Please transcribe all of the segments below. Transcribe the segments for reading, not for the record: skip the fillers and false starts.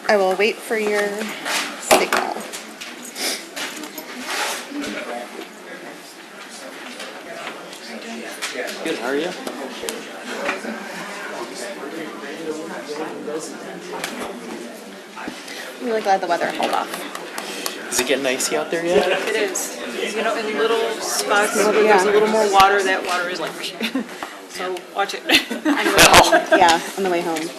I will wait for your signal. Good, how are you? I'm really glad the weather held off. Is it getting icy out there yet? It is. You know, in little spots where there's a little more water, that water is like, so watch it. Yeah, on the way home.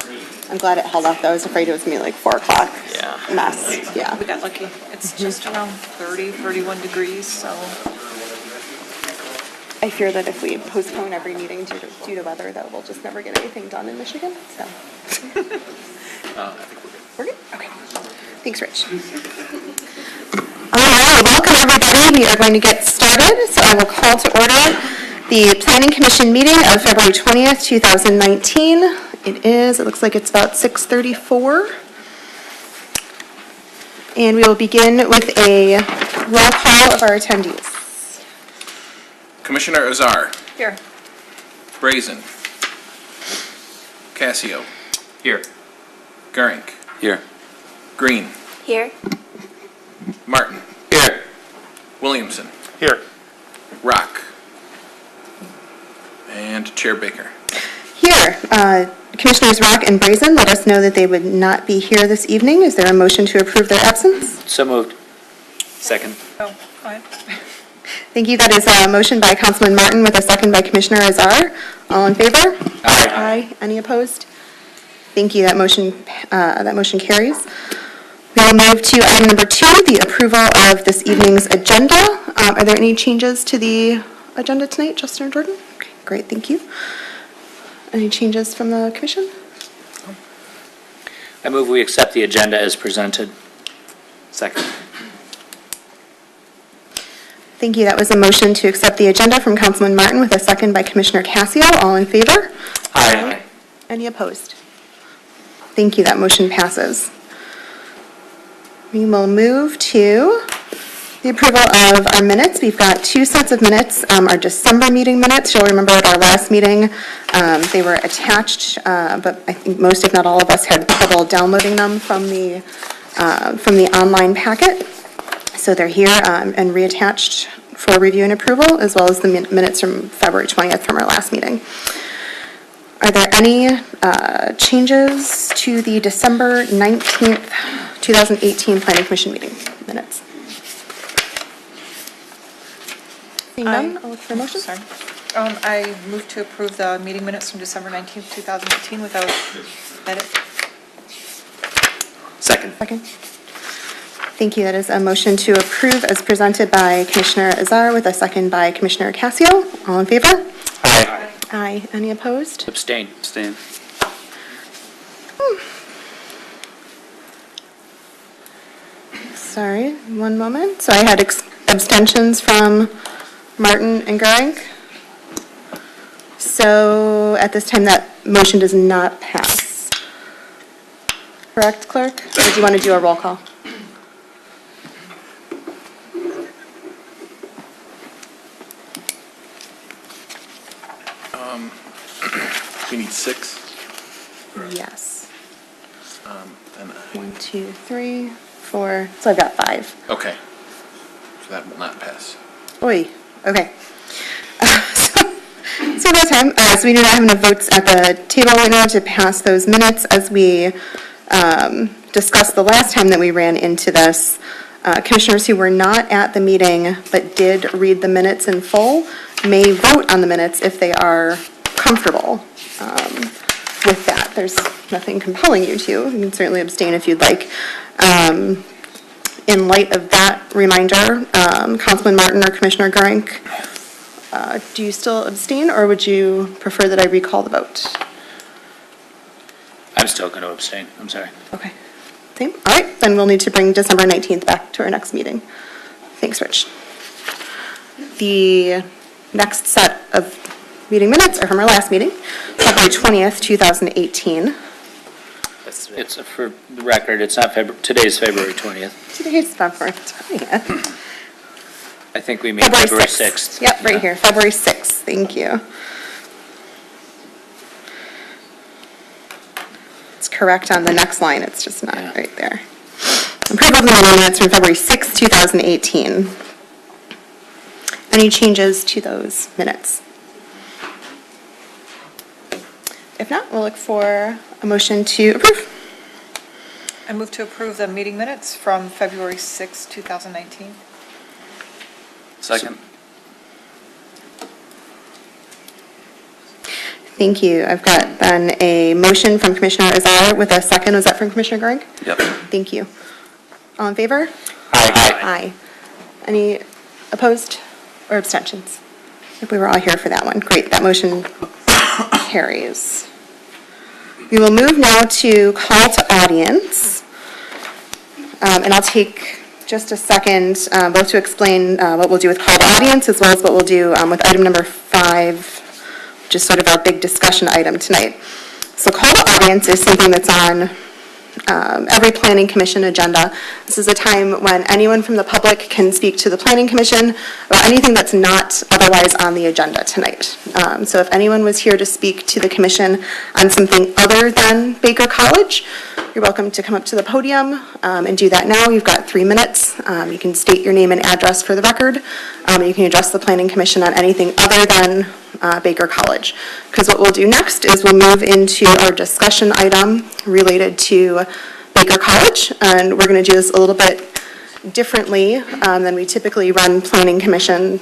I'm glad it held off though. I was afraid it was gonna be like 4 o'clock. Yeah. Mess, yeah. We got lucky. It's just around 30, 31 degrees, so. I fear that if we postpone every meeting due to weather, that we'll just never get anything done in Michigan, so. I think we're good. We're good? Okay. Thanks, Rich. All right, welcome everybody. We are going to get started. So I will call to order the Planning Commission meeting of February 20th, 2019. It looks like it's about 6:34. And we will begin with a roll call of our attendees. Commissioner Azar, Here. Brazen, Casio, Here. Gurink, Here. Green, Here. Martin, Here. Williamson, Here. Rock, and Chair Baker. Here, Commissioners Rock and Brazen let us know that they would not be here this evening. Is there a motion to approve their absence? So moved. Second. Oh, go ahead. Thank you. That is a motion by Councilman Martin with a second by Commissioner Azar. All in favor? Aye. Any opposed? Thank you. That motion carries. We will move to item number 2, the approval of this evening's agenda. Are there any changes to the agenda tonight, Justin or Jordan? Okay, great. Thank you. Any changes from the commission? I move we accept the agenda as presented. Second. Thank you. That was a motion to accept the agenda from Councilman Martin with a second by Commissioner Casio. All in favor? Aye. Any opposed? Thank you. That motion passes. We will move to the approval of our minutes. We've got 2 sets of minutes, our December meeting minutes. You'll remember at our last meeting, they were attached, but I think most, if not all of us, had trouble downloading them from the online packet. So they're here and reattached for review and approval, as well as the minutes from February 20th from our last meeting. Are there any changes to the December 19th, 2018 Planning Commission meeting minutes? Seeing none, I'll look for a motion. Sorry. I move to approve the meeting minutes from December 19th, 2018 without edit. Second. Second. Thank you. That is a motion to approve as presented by Commissioner Azar with a second by Commissioner Casio. All in favor? Aye. Aye. Any opposed? Abstain. Abstain. Sorry, one moment. So I had abstentions from Martin and Gurink. So at this time, that motion does not pass. Correct, clerk? Or do you want to do a roll call? We need 6. Yes. Then 1, 2, 3, 4. So I've got 5. okay. So that will not pass. Oy, okay. So that time, so we do not have enough votes at the table right now to pass those minutes. As we discussed the last time that we ran into this, commissioners who were not at the meeting but did read the minutes in full may vote on the minutes if they are comfortable with that. There's nothing compelling you to. You can certainly abstain if you'd like. In light of that reminder, Councilman Martin or Commissioner Gurink, do you still abstain, or would you prefer that I recall the vote? I'm still going to abstain. I'm sorry. Okay. Same. All right, then we'll need to bring December 19th back to our next meeting. Thanks, Rich. The next set of meeting minutes are from our last meeting, February 20th, 2018. It's for the record, it's not today's February 20th. Today's February 20th. I think we mean February 6th. Yep, right here, February 6th. Thank you. It's correct on the next line, it's just not right there. Approval of the meeting minutes from February 6, 2018. Any changes to those minutes? If not, we'll look for a motion to approve. I move to approve the meeting minutes from February 6, 2019. Second. Thank you. I've got then a motion from Commissioner Azar with a second. Was that from Commissioner Goring? Yep. Thank you. All in favor? Aye. Aye. Any opposed or abstentions? If we were all here for that one. Great, that motion carries. We will move now to call to audience. And I'll take just a second both to explain what we'll do with call to audience as well as what we'll do with item number 5, which is sort of our big discussion item tonight. So call to audience is something that's on every planning commission agenda. This is a time when anyone from the public can speak to the planning commission about anything that's not otherwise on the agenda tonight. So if anyone was here to speak to the commission on something other than Baker College, you're welcome to come up to the podium and do that now. You've got 3 minutes. You can state your name and address for the record. You can address the planning commission on anything other than Baker College. Because what we'll do next is we'll move into our discussion item related to Baker College, and we're going to do this a little bit differently than we typically run planning commission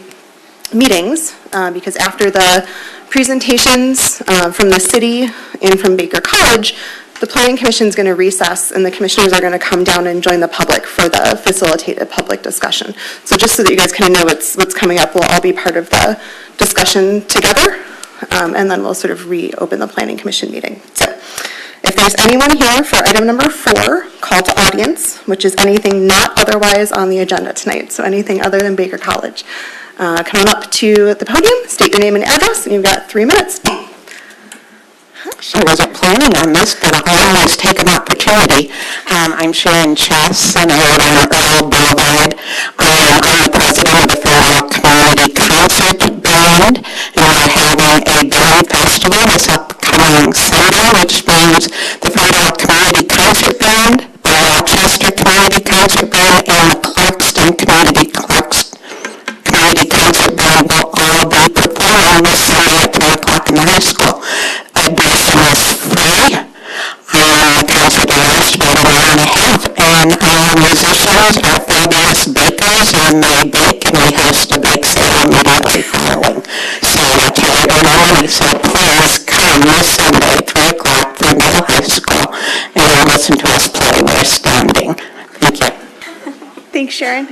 meetings, because after the presentations from the city and from Baker College, the planning commission is going to recess and the commissioners are going to come down and join the public for the facilitated public discussion. So just so that you guys kind of know what's coming up, we'll all be part of the discussion together, and then we'll sort of reopen the planning commission meeting. So if there's anyone here for item number 4, call to audience, which is anything not otherwise on the agenda tonight, so anything other than Baker College, come on up to the podium, state your name and address, and you've got 3 minutes. I wasn't planning on this, but I'll always take an opportunity. I'm Sharon Chess, and I live on Earl Boulevard. I'm the president of the Ferndale Community Concert Band, and we're having a band festival this upcoming Sunday, which brings the Ferndale Community Concert Band, the Rochester Community Concert Band, and the Clarkston Community Concert Band will all be performing this Sunday at 3 o'clock in the high school. Admission is free. The concert will last about an hour and a half, and our musicians are fabulous bakers, and they bake, and we host a bake sale immediately following. So I'll tell everyone, so please come this Sunday, 3 o'clock, Ferndale High School, and listen to us play We're Standing. Thank you. Thanks, Sharon.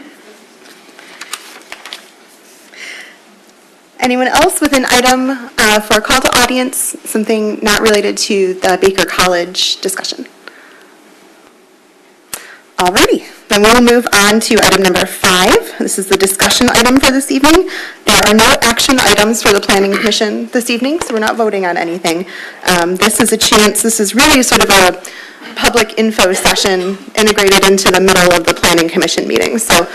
Anyone else with an item for a call to audience, something not related to the Baker College discussion? Alrighty, then we'll move on to item number 5. This is the discussion item for this evening. There are no action items for the Planning Commission this evening, so we're not voting on anything. This is really sort of a public info session integrated into the middle of the Planning Commission meeting. So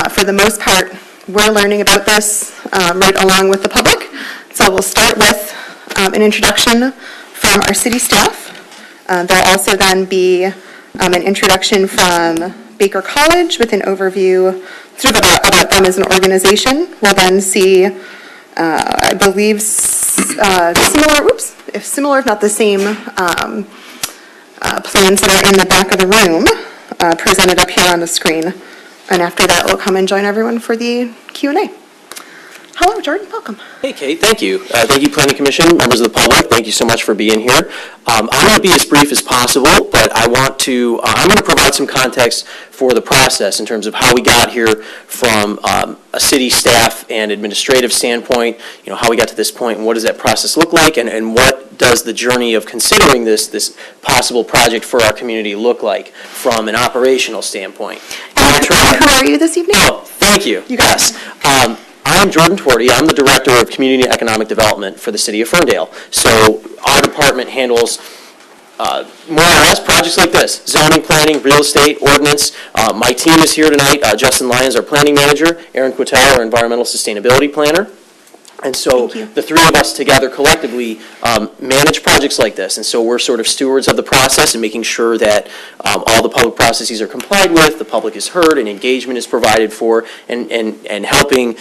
for the most part, we're learning about this right along with the public. So we'll start with an introduction from our city staff. There'll also then be an introduction from Baker College with an overview sort of about them as an organization. We'll then see, I believe, similar, if not the same, plans that are in the back of the room presented up here on the screen. And after that, we'll come and join everyone for the Q&A. Hello, Jordan, welcome. Hey, Kate, thank you. Thank you, Planning Commission, members of the public. Thank you so much for being here. I'm going to be as brief as possible, but I'm going to provide some context for the process in terms of how we got here from a city staff and administrative standpoint, how we got to this point, and what does that process look like, and what does the journey of considering this possible project for our community look like from an operational standpoint. Who are you this evening? Oh, thank you. Yes. I'm Jordan Twardy. I'm the Director of Community and Economic Development for the City of Ferndale. So our department handles more or less projects like this: zoning, planning, real estate, ordinance. My team is here tonight. Justin Lyons, our planning manager, Aaron Quatell, our environmental sustainability planner. And so Thank you. the three of us together collectively manage projects like this. And so we're sort of stewards of the process and making sure that all the public processes are complied with, the public is heard, and engagement is provided for, and helping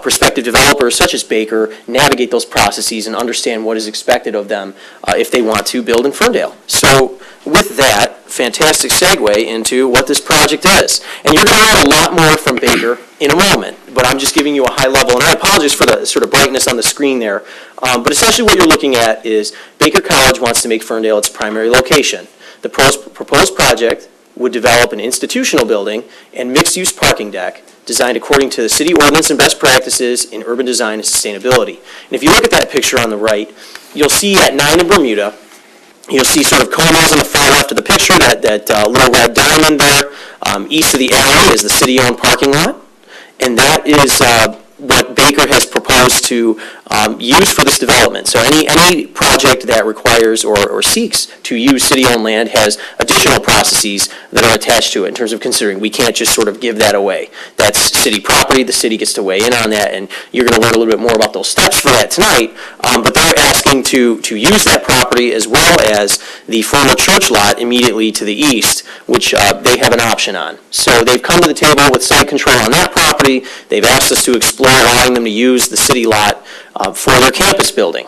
prospective developers such as Baker navigate those processes and understand what is expected of them if they want to build in Ferndale. So with that, fantastic segue into what this project is. And you're going to learn a lot more from Baker in a moment, but I'm just giving you a high level, and I apologize for the sort of brightness on the screen there. But essentially what you're looking at is Baker College wants to make Ferndale its primary location. The proposed project would develop an institutional building and mixed-use parking deck designed according to the city ordinance and best practices in urban design and sustainability. And if you look at that picture on the right, you'll see at 9 in Bermuda, you'll see sort of Como's on the far left of the picture, that little red diamond there. East of the alley is the city-owned parking lot, and that is what Baker has proposed to use for this development. So any project that requires or seeks to use city-owned land has additional processes that are attached to it in terms of considering. We can't just sort of give that away. That's city property. The city gets to weigh in on that, and you're going to learn a little bit more about those steps for that tonight. But they're asking to use that property as well as the former church lot immediately to the east, which they have an option on. So they've come to the table with site control on that property. They've asked us to explore allowing them to use the city lot for their campus building.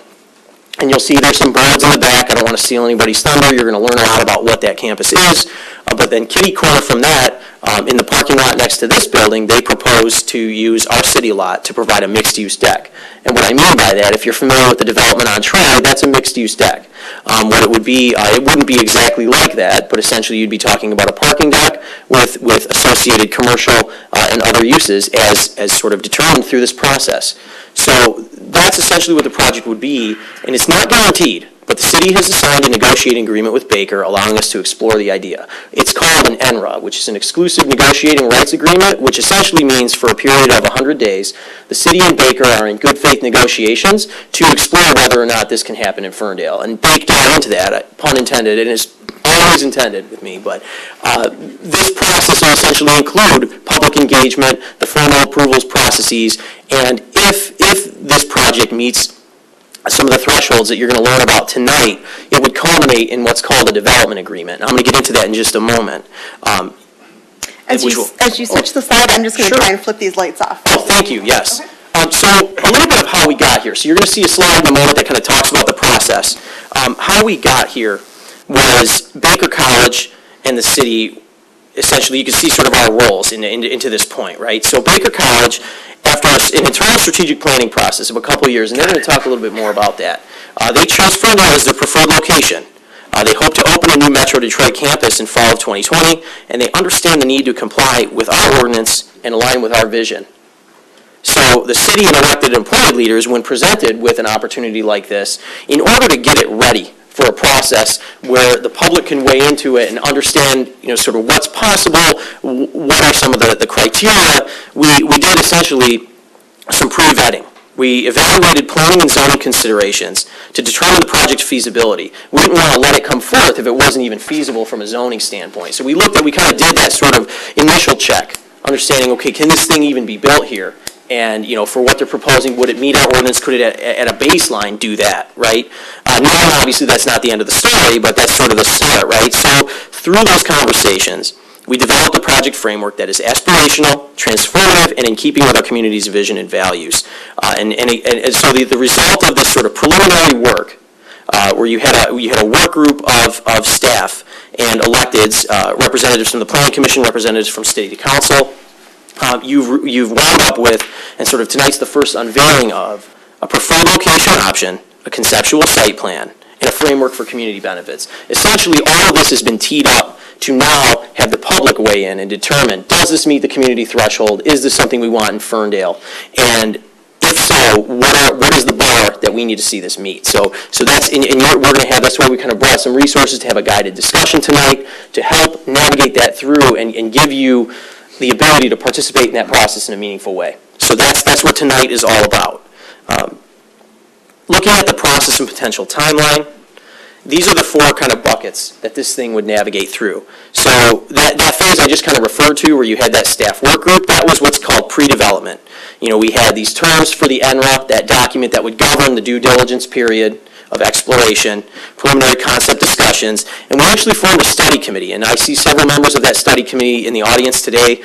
And you'll see there's some birds in the back. I don't want to steal anybody's thunder. You're going to learn a lot about what that campus is. But then kitty corner from that, in the parking lot next to this building, they propose to use our city lot to provide a mixed-use deck. And what I mean by that, if you're familiar with the development on Tri, that's a mixed-use deck. What it would be, it wouldn't be exactly like that, but essentially you'd be talking about a parking deck with associated commercial and other uses as sort of determined through this process. So that's essentially what the project would be, and it's not guaranteed, but the city has assigned a negotiating agreement with Baker allowing us to explore the idea. It's called an ENRA, which is an exclusive negotiating rights agreement, which essentially means for a period of 100 days, the city and Baker are in good faith negotiations to explore whether or not this can happen in Ferndale. And baked on into that, pun intended, and it's always intended with me, but this process will essentially include public engagement, the formal approvals processes, and if this project meets some of the thresholds that you're going to learn about tonight, it would culminate in what's called a development agreement. I'm going to get into that in just a moment. As you switch the slide, I'm just going to try and flip these lights off. Oh, thank you, yes. So a little bit of how we got here. So you're going to see a slide in a moment that kind of talks about the process. How we got here was Baker College and the city, essentially you can see sort of our roles into this point, right? So Baker College, after an internal strategic planning process of a couple of years, and they're going to talk a little bit more about that, they chose Ferndale as their preferred location. They hope to open a new Metro Detroit campus in fall of 2020, and they understand the need to comply with our ordinance and align with our vision. So the city and elected employed leaders, when presented with an opportunity like this, in order to get it ready for a process where the public can weigh into it and understand, sort of what's possible, what are some of the criteria, we did essentially some pre-vetting. We evaluated planning and zoning considerations to determine the project's feasibility. We didn't want to let it come forth if it wasn't even feasible from a zoning standpoint. So we kind of did that sort of initial check, understanding, okay, can this thing even be built here? And, for what they're proposing, would it meet our ordinance? Could it, at a baseline, do that, right? Now, obviously, that's not the end of the story, but that's sort of the start, right? So through those conversations, we developed a project framework that is aspirational, transformative, and in keeping with our community's vision and values. And so the result of this sort of preliminary work, where you had a work group of staff and electeds, representatives from the Planning Commission, representatives from City Council, you've wound up with, and sort of tonight's the first unveiling of, a preferred location option, a conceptual site plan, and a framework for community benefits. Essentially, all of this has been teed up to now have the public weigh in and determine, does this meet the community threshold? Is this something we want in Ferndale? And if so, what is the bar that we need to see this meet? So that's, we're going to have, that's why we kind of brought some resources to have a guided discussion tonight to help navigate that through and give you the ability to participate in that process in a meaningful way. So that's what tonight is all about. Looking at the process and potential timeline, These are the four kind of buckets that this thing would navigate through. So that phase I just kind of referred to where you had that staff work group, that was what's called pre-development. We had these terms for the NRA, that document that would govern the due diligence period of exploration, preliminary concept discussions, and we actually formed a study committee, and I see several members of that study committee in the audience today.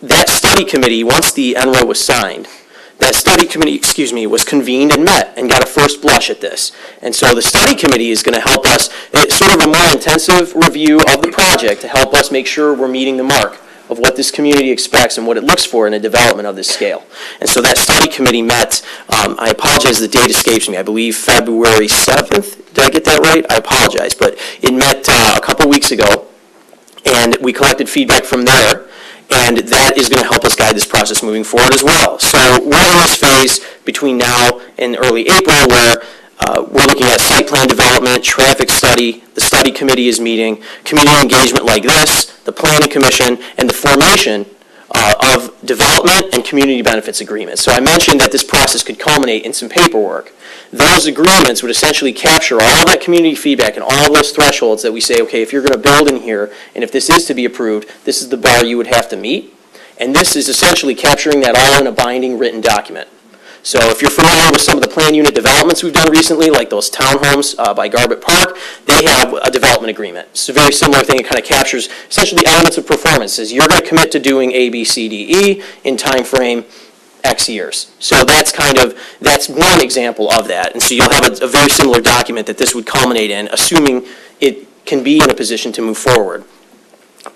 That study committee, once the NRA was signed, that study committee, was convened and met and got a first blush at this. And so the study committee is going to help us, it's sort of a more intensive review of the project to help us make sure we're meeting the mark of what this community expects and what it looks for in a development of this scale. And so that study committee met, I apologize, the date escapes me, I believe February 7th. Did I get that right? I apologize, but it met a couple weeks ago, and we collected feedback from there. And that is going to help us guide this process moving forward as well. So we're in this phase between now and early April where we're looking at site plan development, traffic study, the study committee is meeting, community engagement like this, the planning commission, and the formation of development and community benefits agreements. So I mentioned that this process could culminate in some paperwork. Those agreements would essentially capture all that community feedback and all those thresholds that we say, okay, if you're going to build in here, and if this is to be approved, this is the bar you would have to meet. And this is essentially capturing that all in a binding written document. So if you're familiar with some of the plan unit developments we've done recently, like those townhomes by Garbett Park, they have a development agreement. It's a very similar thing. It kind of captures essentially elements of performance. It says you're going to commit to doing A, B, C, D, E in time frame X years. So that's one example of that. And so you'll have a very similar document that this would culminate in, assuming it can be in a position to move forward.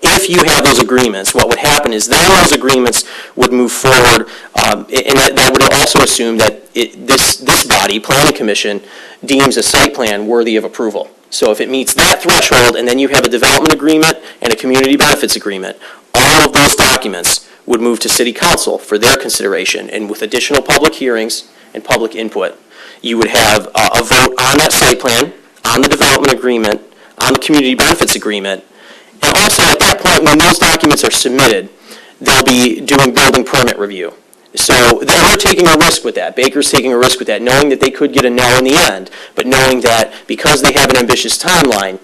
If you have those agreements, what would happen is then those agreements would move forward, and that would also assume that this body, Planning Commission, deems a site plan worthy of approval. So if it meets that threshold, and then you have a development agreement and a community benefits agreement, all of those documents would move to City Council for their consideration, and with additional public hearings and public input, you would have a vote on that site plan, on the development agreement, on the community benefits agreement. And also, at that point, when those documents are submitted, they'll be doing building permit review. So they're taking a risk with that. Baker's taking a risk with that, knowing that they could get a no in the end, but knowing that because they have an ambitious timeline,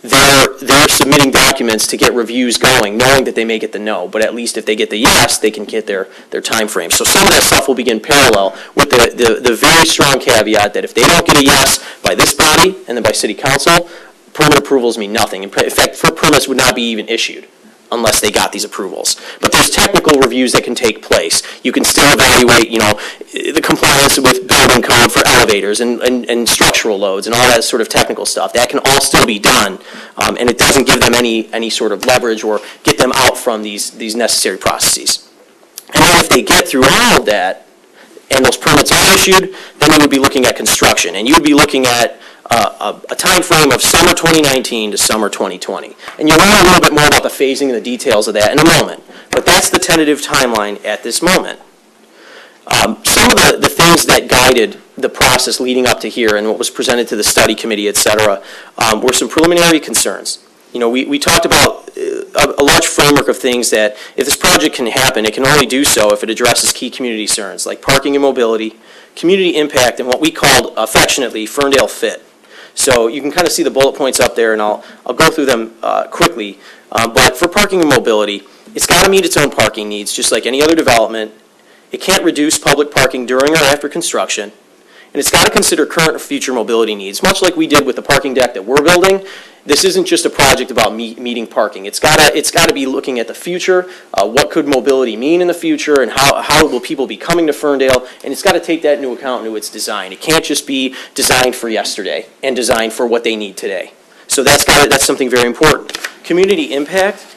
they're submitting documents to get reviews going, knowing that they may get the no, but at least if they get the yes, they can get their time frame. So some of that stuff will begin parallel with the very strong caveat that if they don't get a yes by this body and then by City Council, permit approvals mean nothing. In fact, permits would not be even issued unless they got these approvals. But there's technical reviews that can take place. You can still evaluate, the compliance with building code for elevators and structural loads and all that sort of technical stuff. That can all still be done, and it doesn't give them any sort of leverage or get them out from these necessary processes. And then if they get through all of that, and those permits are issued, then you would be looking at construction, and you would be looking at a time frame of summer 2019 to summer 2020. And you'll learn a little bit more about the phasing and the details of that in a moment. But that's the tentative timeline at this moment. Some of the things that guided the process leading up to here and what was presented to the study committee, et cetera, were some preliminary concerns. We talked about a large framework of things that if this project can happen, it can only do so if it addresses key community concerns like parking and mobility, community impact, and what we called affectionately Ferndale fit. So you can kind of see the bullet points up there, and I'll go through them quickly. But for parking and mobility, it's got to meet its own parking needs, just like any other development. It can't reduce public parking during or after construction. And it's got to consider current or future mobility needs, much like we did with the parking deck that we're building. This isn't just a project about meeting parking. It's got to be looking at the future, what could mobility mean in the future, and how will people be coming to Ferndale, and it's got to take that into account into its design. It can't just be designed for yesterday and designed for what they need today. So that's something very important. Community impact.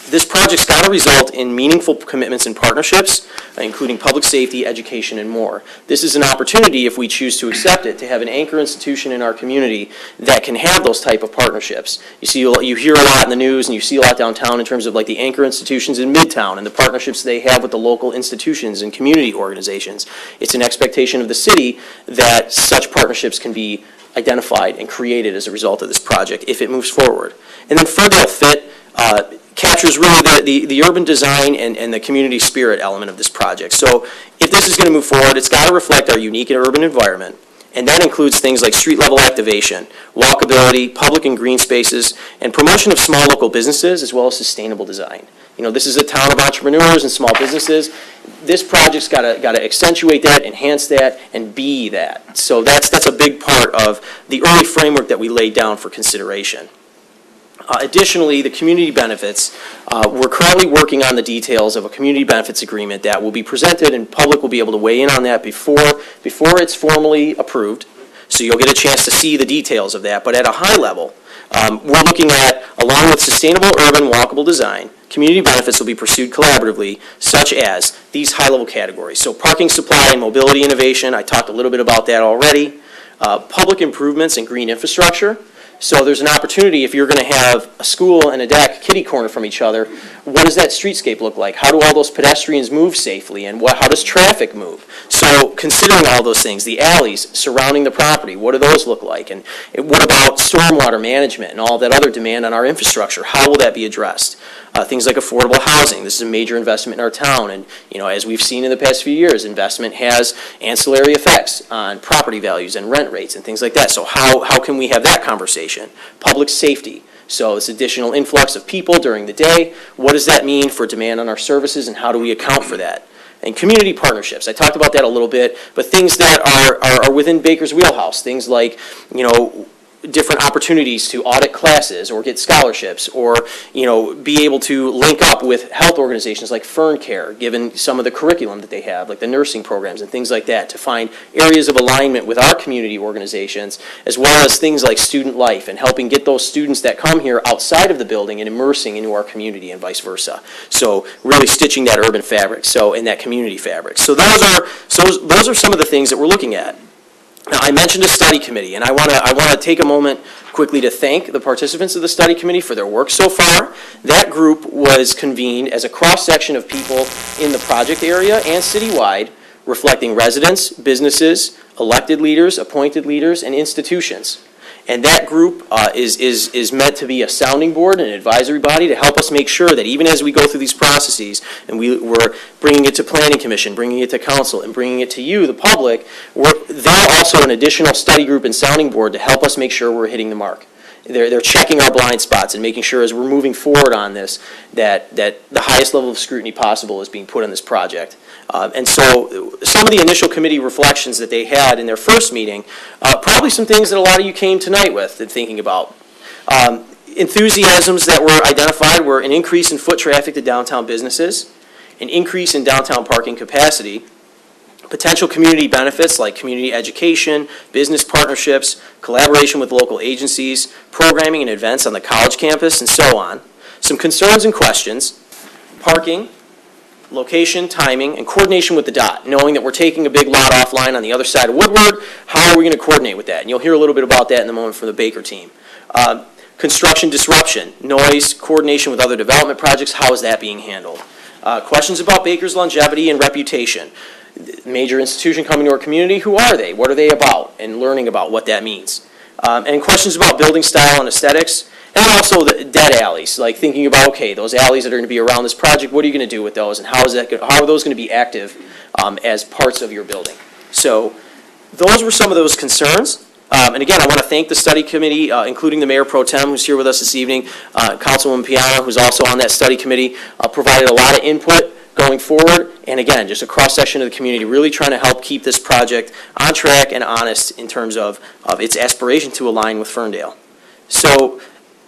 This project's got to result in meaningful commitments and partnerships, including public safety, education, and more. This is an opportunity, if we choose to accept it, to have an anchor institution in our community that can have those type of partnerships. You hear a lot in the news, and you see a lot downtown in terms of like the anchor institutions in Midtown and the partnerships they have with the local institutions and community organizations. It's an expectation of the city that such partnerships can be identified and created as a result of this project if it moves forward. And then Ferndale Fit captures really the urban design and the community spirit element of this project. So if this is going to move forward, it's got to reflect our unique urban environment, And that includes things like street level activation, walkability, public and green spaces, and promotion of small local businesses, as well as sustainable design. This is a town of entrepreneurs and small businesses. This project's got to accentuate that, enhance that, and be that. So that's a big part of the early framework that we laid down for consideration. Additionally, the community benefits, we're currently working on the details of a community benefits agreement that will be presented, and public will be able to weigh in on that before it's formally approved. So you'll get a chance to see the details of that. But at a high level, we're looking at, along with sustainable urban walkable design, community benefits will be pursued collaboratively, such as these high-level categories. So parking supply and mobility innovation, I talked a little bit about that already. Public improvements and green infrastructure. So there's an opportunity, if you're going to have a school and a deck kitty corner from each other, what does that streetscape look like? How do all those pedestrians move safely, and how does traffic move? So considering all those things, the alleys surrounding the property, what do those look like? And what about stormwater management and all that other demand on our infrastructure? How will that be addressed? Things like affordable housing. This is a major investment in our town, and as we've seen in the past few years, investment has ancillary effects on property values and rent rates and things like that. So how can we have that conversation? Public safety. So this additional influx of people during the day, what does that mean for demand on our services, and how do we account for that? And community partnerships. I talked about that a little bit, but things that are within Baker's wheelhouse, things like, different opportunities to audit classes or get scholarships, or be able to link up with health organizations like Ferndale, given some of the curriculum that they have, like the nursing programs and things like that, to find areas of alignment with our community organizations, as well as things like student life and helping get those students that come here outside of the building and immersing into our community and vice versa. So really stitching that urban fabric, and that community fabric. So those are some of the things that we're looking at. Now, I mentioned a study committee, and I want to take a moment quickly to thank the participants of the study committee for their work so far. That group was convened as a cross-section of people in the project area and citywide, reflecting residents, businesses, elected leaders, appointed leaders, and institutions. And that group is meant to be a sounding board and an advisory body to help us make sure that even as we go through these processes, and we're bringing it to Planning Commission, bringing it to Council, and bringing it to you, the public, they're also an additional study group and sounding board to help us make sure we're hitting the mark. They're checking our blind spots and making sure as we're moving forward on this that the highest level of scrutiny possible is being put on this project. And so some of the initial committee reflections that they had in their first meeting, probably some things that a lot of you came tonight with and thinking about. Enthusiasms that were identified were an increase in foot traffic to downtown businesses, an increase in downtown parking capacity, potential community benefits like community education, business partnerships, collaboration with local agencies, programming and events on the college campus, and so on. Some concerns and questions: parking, location, timing, and coordination with the DOT, knowing that we're taking a big lot offline on the other side of Woodward. How are we going to coordinate with that? And you'll hear a little bit about that in a moment from the Baker team. Construction disruption, noise, coordination with other development projects, how is that being handled? Questions about Baker's longevity and reputation. Major institution coming to our community, who are they? What are they about? And learning about what that means. And questions about building style and aesthetics. And also the dead alleys, like thinking about, okay, those alleys that are going to be around this project, what are you going to do with those, and how are those going to be active as parts of your building? So those were some of those concerns. And again, I want to thank the study committee, including the Mayor Pro Tem, who's here with us this evening, Councilwoman Piana, who's also on that study committee, provided a lot of input going forward. And again, just a cross-section of the community, really trying to help keep this project on track and honest in terms of its aspiration to align with Ferndale. So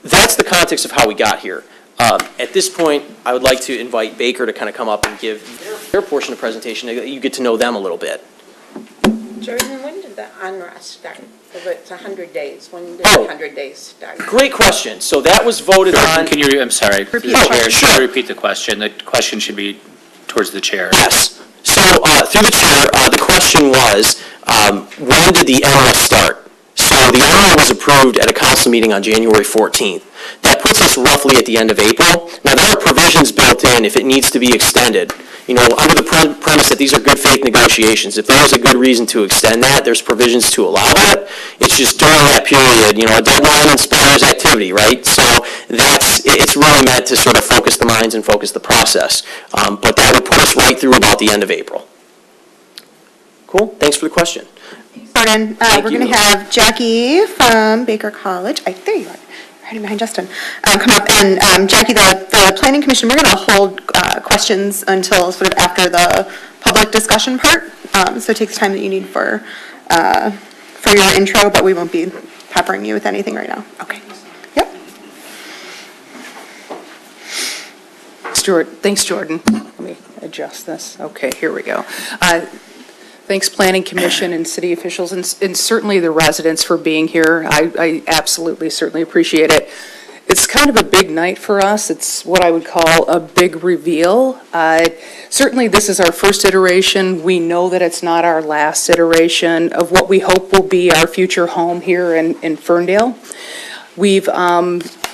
that's the context of how we got here. At this point, I would like to invite Baker to kind of come up and give their portion of the presentation. You get to know them a little bit. Jordan, when did the unrest start? If it's 100 days, when did the 100 days start? Great question. So that was voted on. Can you, I'm sorry, through the chair, should you repeat the question? The question should be towards the chair. Yes. So through the chair, the question was, when did the unrest start? So the NRA was approved at a council meeting on January 14th. That puts us roughly at the end of April. Now, there are provisions built in if it needs to be extended. Under the premise that these are good faith negotiations, if there's a good reason to extend that, there's provisions to allow that. It's just during that period, a deadline inspires activity, right? So it's really meant to sort of focus the minds and focus the process. But that would put us right through about the end of April. Cool, thanks for the question. So Jordan. We're you. going to have Jackie from Baker College. There you are, hiding behind Justin. Come up, and Jackie, the Planning Commission, we're going to hold questions until sort of after the public discussion part. So it takes time that you need for your intro, but we won't be peppering you with anything right now. Okay. Yep. Thanks, Jordan. Let me adjust this. Okay, here we go. Thanks, Planning Commission and city officials, and certainly the residents for being here. I absolutely, certainly appreciate it. It's kind of a big night for us. It's what I would call a big reveal. Certainly, this is our first iteration. We know that it's not our last iteration of what we hope will be our future home here in Ferndale. We've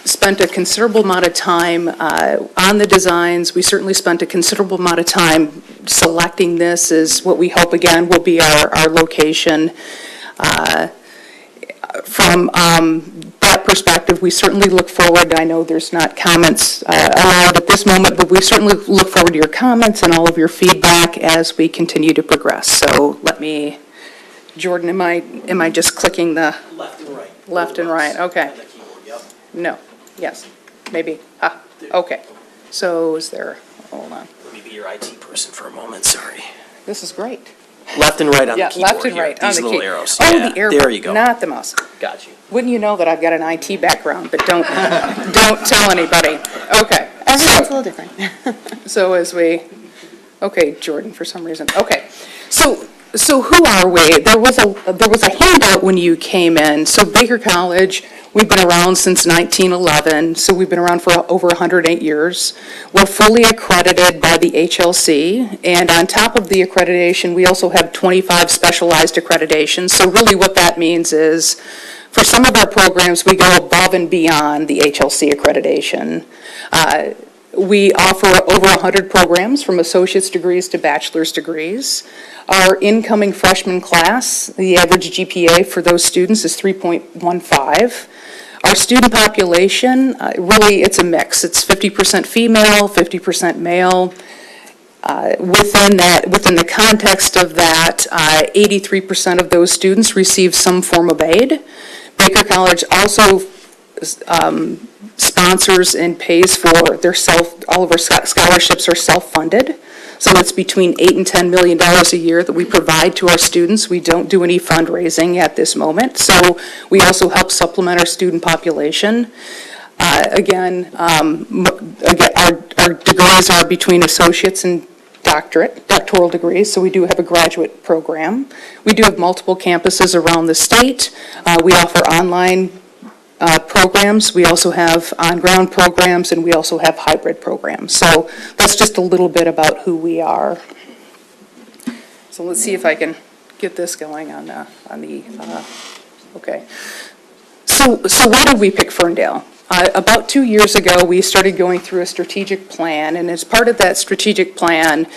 spent a considerable amount of time on the designs. We certainly spent a considerable amount of time selecting this as what we hope, again, will be our location. From that perspective, we certainly look forward. I know there's not comments allowed at this moment, but we certainly look forward to your comments and all of your feedback as we continue to progress. So let me, Jordan, am I just clicking the Left and right. left and right? Okay. On the keyboard, yep. No. Yes. Maybe. Okay. So is there, hold on. Let me be your IT person for a moment, sorry. This is great. Left and right on the Yeah, keyboard left and here. right on These the little key. arrows. Oh, Yeah, the arrow. there you go. Not the mouse. Got you. Wouldn't you know that I've got an IT background, but don't tell anybody. Okay. Everyone's a little different. So as we, okay, Jordan, for some reason. Okay. So who are we? There was a handout when you came in. So Baker College, we've been around since 1911, so we've been around for over 108 years. We're fully accredited by the HLC, and on top of the accreditation, we also have 25 specialized accreditations. So really what that means is, for some of our programs, we go above and beyond the HLC accreditation. We offer over 100 programs, from associate's degrees to bachelor's degrees. Our incoming freshman class, the average GPA for those students is 3.15. Our student population, really, it's a mix. It's 50% female, 50% male. Within the context of that, 83% of those students receive some form of aid. Baker College also sponsors and pays for all of our scholarships are self-funded. So it's between $8 and $10 million a year that we provide to our students. We don't do any fundraising at this moment. So we also help supplement our student population. Again, our degrees are between associates and doctoral degrees, so we do have a graduate program. We do have multiple campuses around the state. We offer online programs. We also have on-ground programs, and we also have hybrid programs. So that's just a little bit about who we are. So let's see if I can get this going on the okay. So why did we pick Ferndale? About 2 years ago, we started going through a strategic plan, and as part of that strategic plan,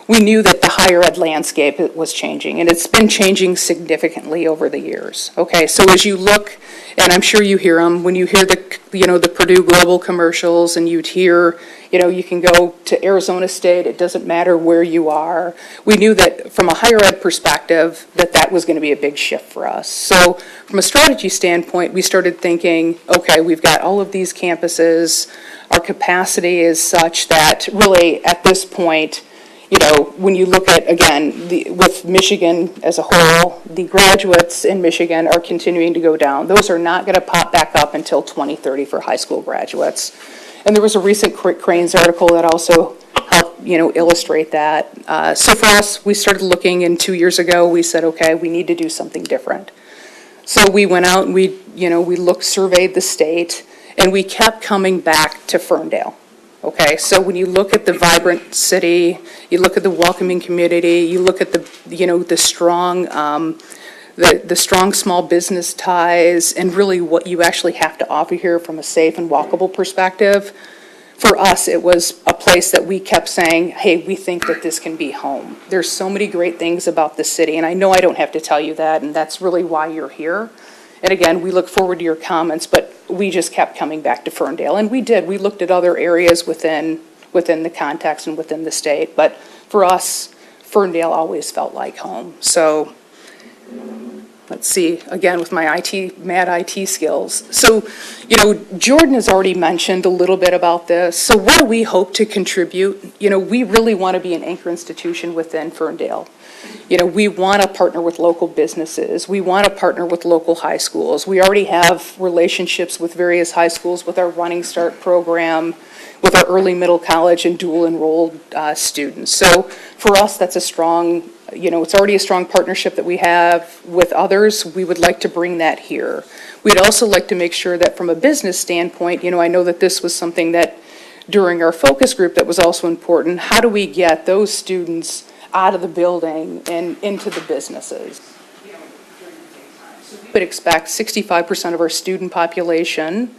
we knew that the higher ed landscape was changing, and it's been changing significantly over the years. Okay, so as you look, and I'm sure you hear them, when you hear the Purdue Global commercials, and you'd hear, you can go to Arizona State, it doesn't matter where you are. We knew that from a higher ed perspective, that was going to be a big shift for us. So from a strategy standpoint, we started thinking, okay, we've got all of these campuses, our capacity is such that really at this point, when you look at, again, with Michigan as a whole, the graduates in Michigan are continuing to go down. Those are not going to pop back up until 2030 for high school graduates. And there was a recent Cranes article that also helped, illustrate that. So for us, we started looking, and 2 years ago, we said, okay, we need to do something different. So we went out and we surveyed the state, and we kept coming back to Ferndale. Okay, so when you look at the vibrant city, you look at the welcoming community, you look at the strong small business ties, and really what you actually have to offer here from a safe and walkable perspective. For us, it was a place that we kept saying, hey, we think that this can be home. There's so many great things about the city, and I know I don't have to tell you that, and that's really why you're here. And again, we look forward to your comments, but we just kept coming back to Ferndale. And we did. We looked at other areas within the context and within the state. But for us, Ferndale always felt like home. So let's see, again, with my mad IT skills. So, Jordan has already mentioned a little bit about this. So what do we hope to contribute? We really want to be an anchor institution within Ferndale. We want to partner with local businesses. We want to partner with local high schools. We already have relationships with various high schools with our Running Start program, with our early middle college and dual enrolled students. So for us, that's a strong, it's already a strong partnership that we have with others. We would like to bring that here. We'd also like to make sure that from a business standpoint, I know that this was something that during our focus group that was also important. How do we get those students out of the building and into the businesses? We would expect 65% of our student population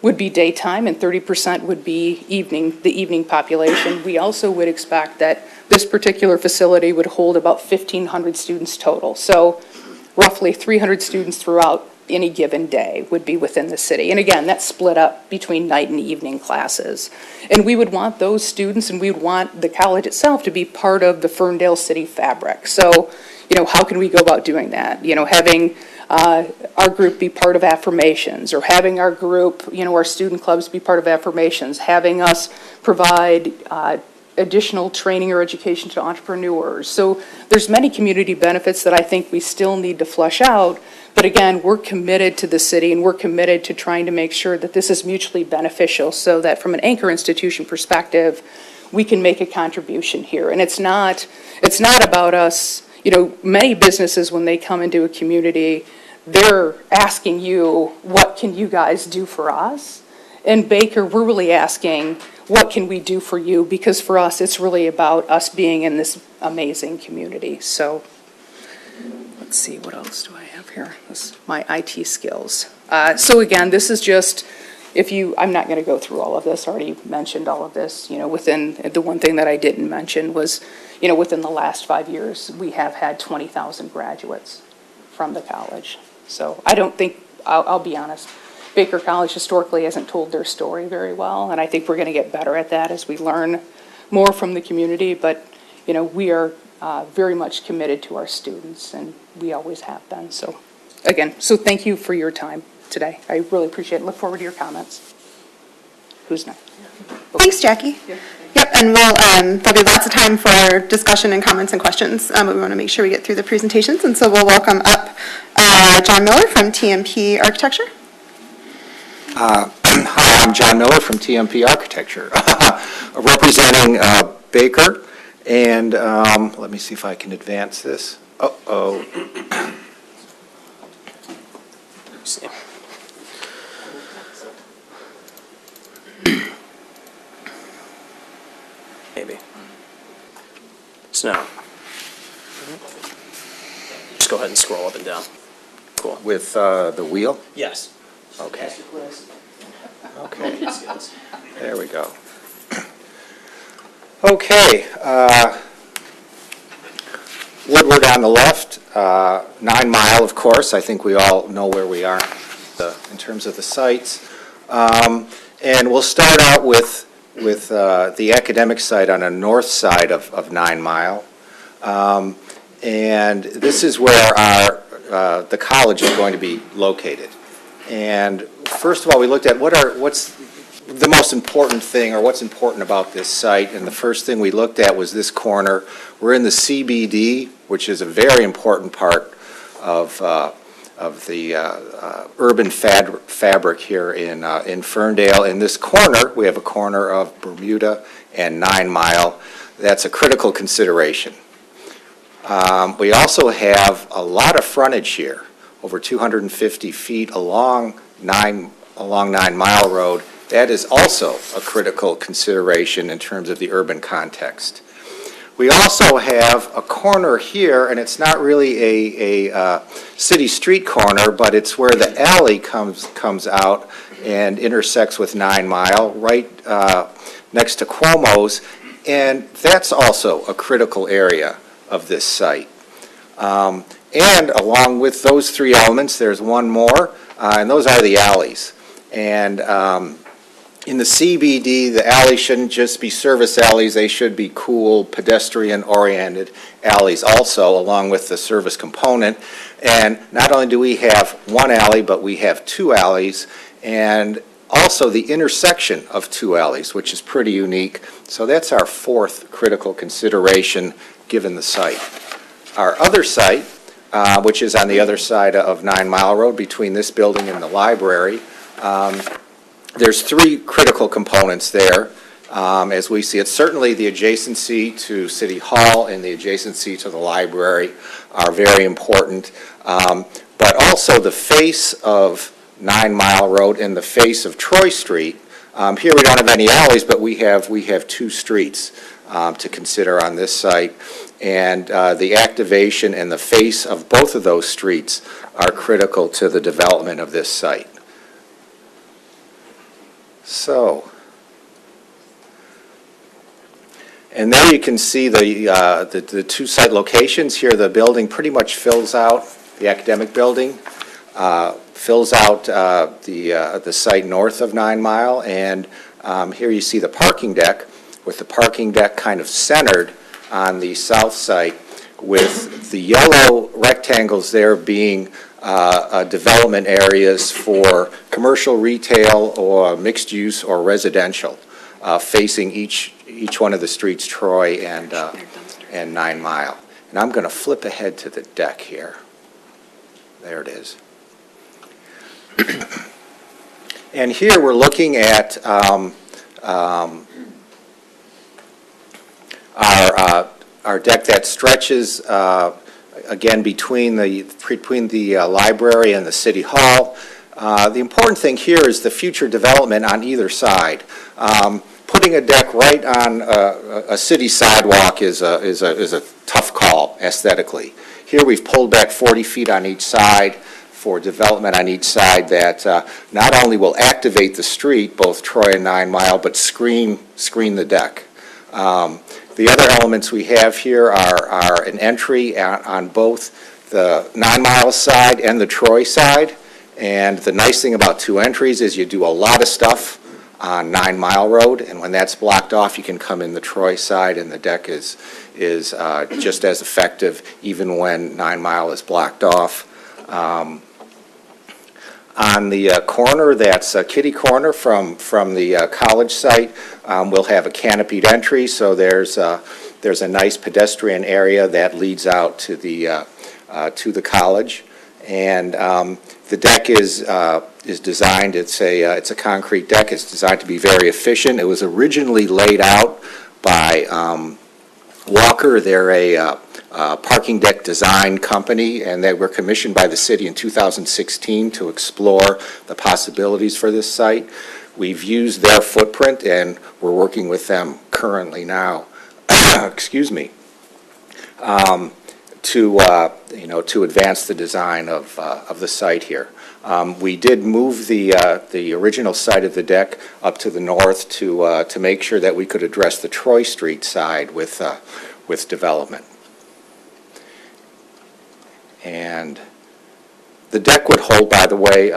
would be daytime and 30% would be the evening population. We also would expect that this particular facility would hold about 1,500 students total. So roughly 300 students throughout any given day would be within the city. And again, that's split up between night and evening classes. And we would want those students and we would want the college itself to be part of the Ferndale city fabric. So, how can we go about doing that? Having our group be part of affirmations, or having our group, our student clubs be part of affirmations, having us provide additional training or education to entrepreneurs. So there's many community benefits that I think we still need to flesh out. But again, we're committed to the city and we're committed to trying to make sure that this is mutually beneficial so that from an anchor institution perspective, we can make a contribution here. And it's not about us, many businesses when they come into a community, they're asking you, what can you guys do for us? And Baker, we're really asking, what can we do for you? Because for us, it's really about us being in this amazing community. So let's see, what else do I have here? This is my IT skills. So again, this is just, I'm not going to go through all of this, I already mentioned all of this, within, the one thing that I didn't mention was, within the last 5 years, we have had 20,000 graduates from the college. So I don't think, I'll be honest, Baker College historically hasn't told their story very well, and I think we're going to get better at that as we learn more from the community, but, we are very much committed to our students, and we always have been. So, again, thank you for your time today. I really appreciate it. Look forward to your comments. Who's next? Thanks, Jackie. Yep, and there'll be lots of time for discussion and comments and questions. But we want to make sure we get through the presentations, and so we'll welcome up John Miller from TMP Architecture. Hi, I'm John Miller from TMP Architecture, representing Baker, and let me see if I can advance this. Maybe. So now, just go ahead and scroll up and down. Cool. With the wheel? Yes. Okay. Okay. There we go. Okay. Woodward on the left, 9 Mile, of course. I think we all know where we are in terms of the sites. And we'll start out with the academic site on the north side of 9 Mile. And this is where the college is going to be located. And first of all, we looked at what's the most important thing, or what's important about this site. And the first thing we looked at was this corner. We're in the CBD, which is a very important part of the urban fabric here in Ferndale. In this corner, we have a corner of Bermuda and 9 Mile. That's a critical consideration. We also have a lot of frontage here, over 250 feet along 9 Mile Road. That is also a critical consideration in terms of the urban context. We also have a corner here, and it's not really a city street corner, but it's where the alley comes out and intersects with 9 Mile, right next to Cuomo's, and that's also a critical area of this site. And along with those three elements, there's one more, and those are the alleys. And In the CBD, the alleys shouldn't just be service alleys, they should be cool, pedestrian-oriented alleys also, along with the service component. And not only do we have one alley, but we have two alleys, and also the intersection of two alleys, which is pretty unique. So that's our fourth critical consideration given the site. Our other site, which is on the other side of 9 Mile Road between this building and the library, there's three critical components there, as we see it. Certainly the adjacency to City Hall and the adjacency to the library are very important, but also the face of 9 Mile Road and the face of Troy Street. Here we don't have any alleys, but we have two streets to consider on this site, and the activation and the face of both of those streets are critical to the development of this site. So, and there you can see the two site locations. Here the building pretty much fills out, the academic building, fills out the site north of 9 Mile, and here you see the parking deck, with the parking deck kind of centered on the south site, with the yellow rectangles there being development areas for commercial, retail, or mixed use or residential, facing each one of the streets, Troy and 9 Mile. And I'm going to flip ahead to the deck here. There it is. And here we're looking at our deck that stretches again between the library and the City Hall. The important thing here is the future development on either side. Putting a deck right on a city sidewalk is a tough call aesthetically. Here we've pulled back 40 feet on each side for development on each side that not only will activate the street, both Troy and 9 Mile, but screen the deck. The other elements we have here are an entry on both the 9 Mile side and the Troy side. And the nice thing about two entries is you do a lot of stuff on 9 Mile Road, and when that's blocked off, you can come in the Troy side, and the deck is just as effective even when 9 Mile is blocked off. On the corner, that's kitty corner from the college site, we'll have a canopied entry, so there's a nice pedestrian area that leads out to the college. And the deck is designed, it's a concrete deck, it's designed to be very efficient. It was originally laid out by Walker. They're a parking deck design company, and they were commissioned by the city in 2016 to explore the possibilities for this site. We've used their footprint, and we're working with them currently now, excuse me, to advance the design of the site here. We did move the original site of the deck up to the north to make sure that we could address the Troy Street side with development. And the deck would hold, by the way,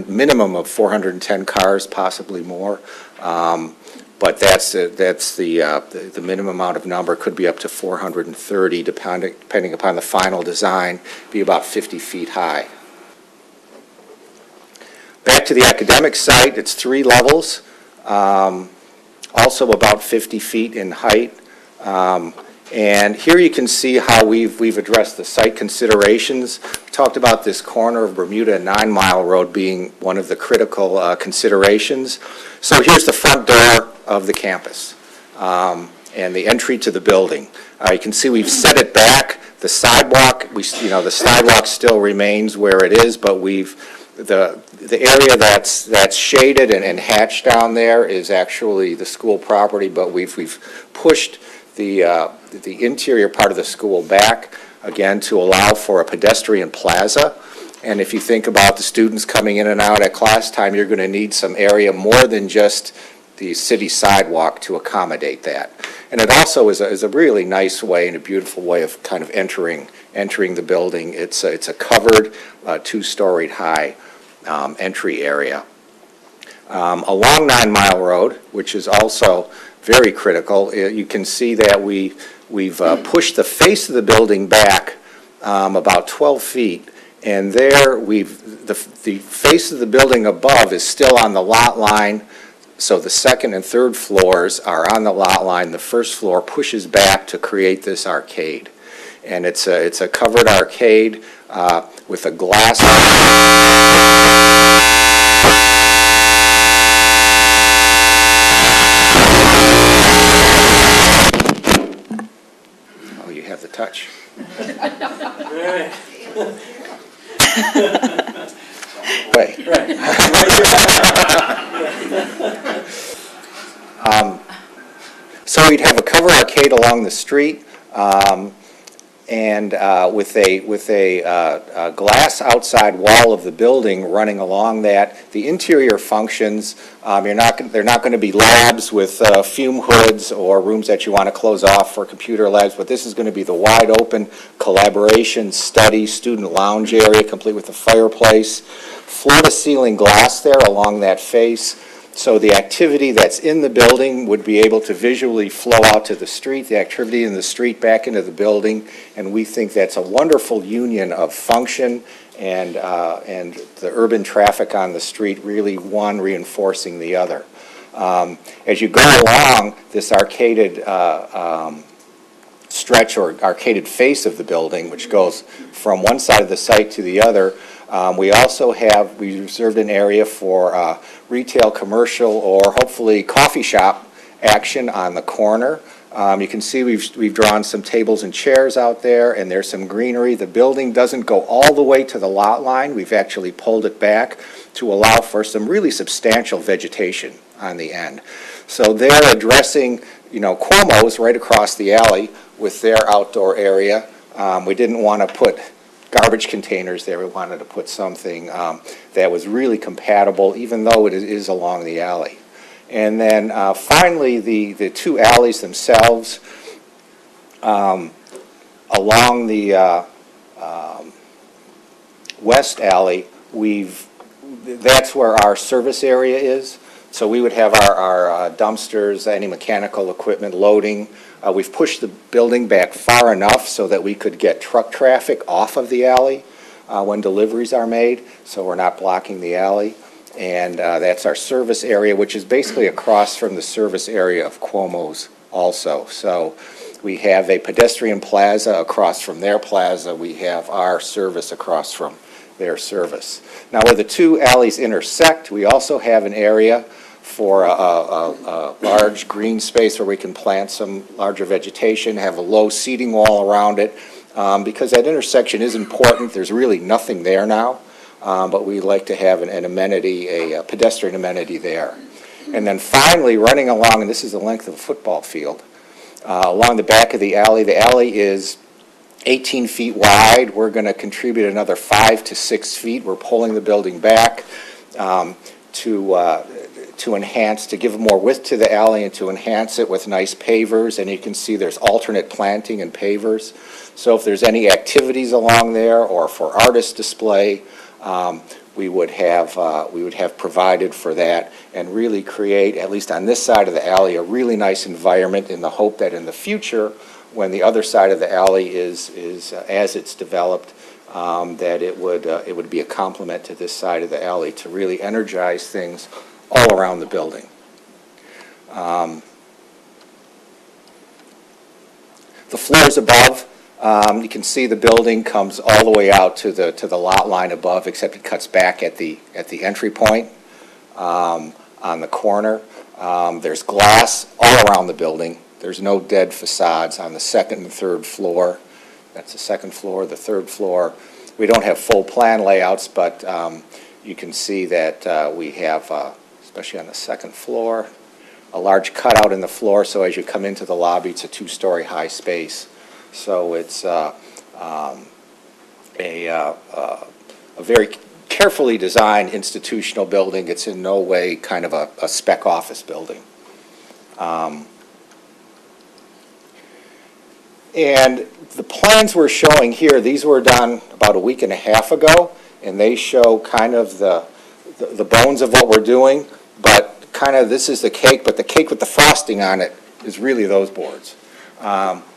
minimum of 410 cars, possibly more. But that's the minimum amount of number. Could be up to 430, depending upon the final design. Be about 50 feet high. Back to the academic site, it's 3 levels, also about 50 feet in height. And here you can see how we've addressed the site considerations. We talked about this corner of Bermuda and 9 Mile Road being one of the critical considerations. So here's the front door of the campus and the entry to the building. You can see we've set it back. The sidewalk, the sidewalk still remains where it is, but the area that's shaded and hatched down there is actually the school property, but we've pushed the interior part of the school back, again, to allow for a pedestrian plaza. And if you think about the students coming in and out at class time, you're going to need some area more than just the city sidewalk to accommodate that. And it also is a really nice way and a beautiful way of kind of entering the building. It's a covered 2-storied high entry area. Along 9 Mile Road, which is also very critical, you can see that we've pushed the face of the building back about 12 feet, and there the face of the building above is still on the lot line, so the second and third floors are on the lot line. The first floor pushes back to create this arcade. And it's a covered arcade with a glass. Oh, you have the touch. Way. So we'd have a covered arcade along the street. And with a glass outside wall of the building running along that. The interior functions, they're not going to be labs with fume hoods or rooms that you want to close off for computer labs, but this is going to be the wide open collaboration, study, student lounge area, complete with a fireplace, floor-to-ceiling glass there along that face. So the activity that's in the building would be able to visually flow out to the street, the activity in the street back into the building, and we think that's a wonderful union of function and the urban traffic on the street, really one reinforcing the other. As you go along this arcaded stretch or arcaded face of the building, which goes from one side of the site to the other, we reserved an area for retail, commercial, or hopefully coffee shop action on the corner. You can see we've drawn some tables and chairs out there, and there's some greenery. The building doesn't go all the way to the lot line. We've actually pulled it back to allow for some really substantial vegetation on the end. So they're addressing, Cuomo's right across the alley with their outdoor area. We didn't want to put garbage containers there. We wanted to put something that was really compatible, even though it is along the alley. And then finally, the two alleys themselves, along the west alley, that's where our service area is. So we would have our dumpsters, any mechanical equipment loading. We've pushed the building back far enough so that we could get truck traffic off of the alley when deliveries are made, so we're not blocking the alley. And that's our service area, which is basically across from the service area of Cuomo's also. So we have a pedestrian plaza across from their plaza. We have our service across from their service. Now, where the two alleys intersect, we also have an area for a large green space where we can plant some larger vegetation, have a low seating wall around it, because that intersection is important. There's really nothing there now, but we like to have an amenity, a pedestrian amenity there. And then finally, running along, and this is the length of a football field, along the back of the alley is 18 feet wide. We're going to contribute another 5 to 6 feet. We're pulling the building back to enhance, to give more width to the alley and to enhance it with nice pavers. And you can see there's alternate planting and pavers. So if there's any activities along there or for artist display, we would have provided for that and really create, at least on this side of the alley, a really nice environment in the hope that in the future, when the other side of the alley is as it's developed, that it would be a complement to this side of the alley to really energize things all around the building. The floors above, you can see the building comes all the way out to the lot line above, except it cuts back at the entry point on the corner. There's glass all around the building. There's no dead facades on the second and third floor. That's the second floor. The third floor, we don't have full plan layouts, but you can see that we have, especially on the second floor, a large cutout in the floor, so as you come into the lobby, it's a 2-story high space. So it's a very carefully designed institutional building. It's in no way kind of a spec office building. And the plans we're showing here, these were done about a week and a half ago, and they show kind of the bones of what we're doing. but kind of this is the cake, but the cake with the frosting on it is really those boards.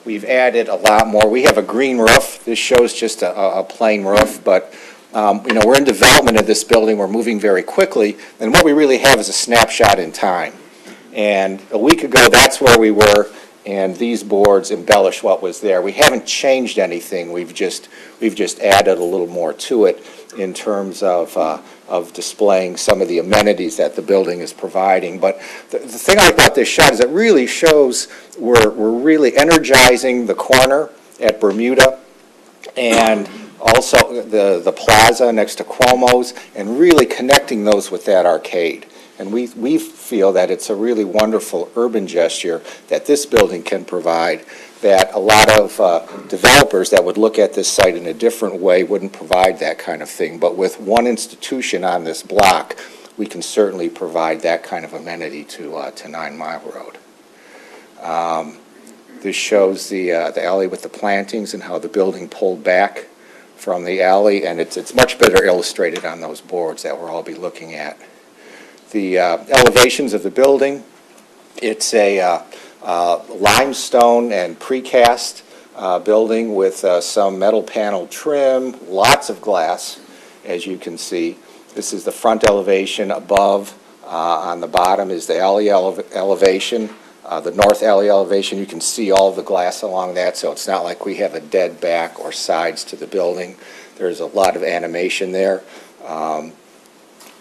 We've added a lot more. We have a green roof. This shows just a plain roof, but we're in development of this building. We're moving very quickly, and what we really have is a snapshot in time. And a week ago, that's where we were, and these boards embellish what was there. We haven't changed anything. We've just added a little more to it in terms of displaying some of the amenities that the building is providing. But the thing I like about this shot is it really shows we're really energizing the corner at Bermuda and also the plaza next to Cuomo's and really connecting those with that arcade. And we feel that it's a really wonderful urban gesture that this building can provide, that a lot of developers that would look at this site in a different way wouldn't provide that kind of thing. But with one institution on this block, we can certainly provide that kind of amenity to 9 Mile Road. This shows the alley with the plantings and how the building pulled back from the alley, and it's much better illustrated on those boards that we'll all be looking at. The elevations of the building, it's a limestone and precast building with some metal panel trim, lots of glass, as you can see. This is the front elevation above. On the bottom is the alley elevation, the north alley elevation. You can see all the glass along that, so it's not like we have a dead back or sides to the building. There's a lot of animation there.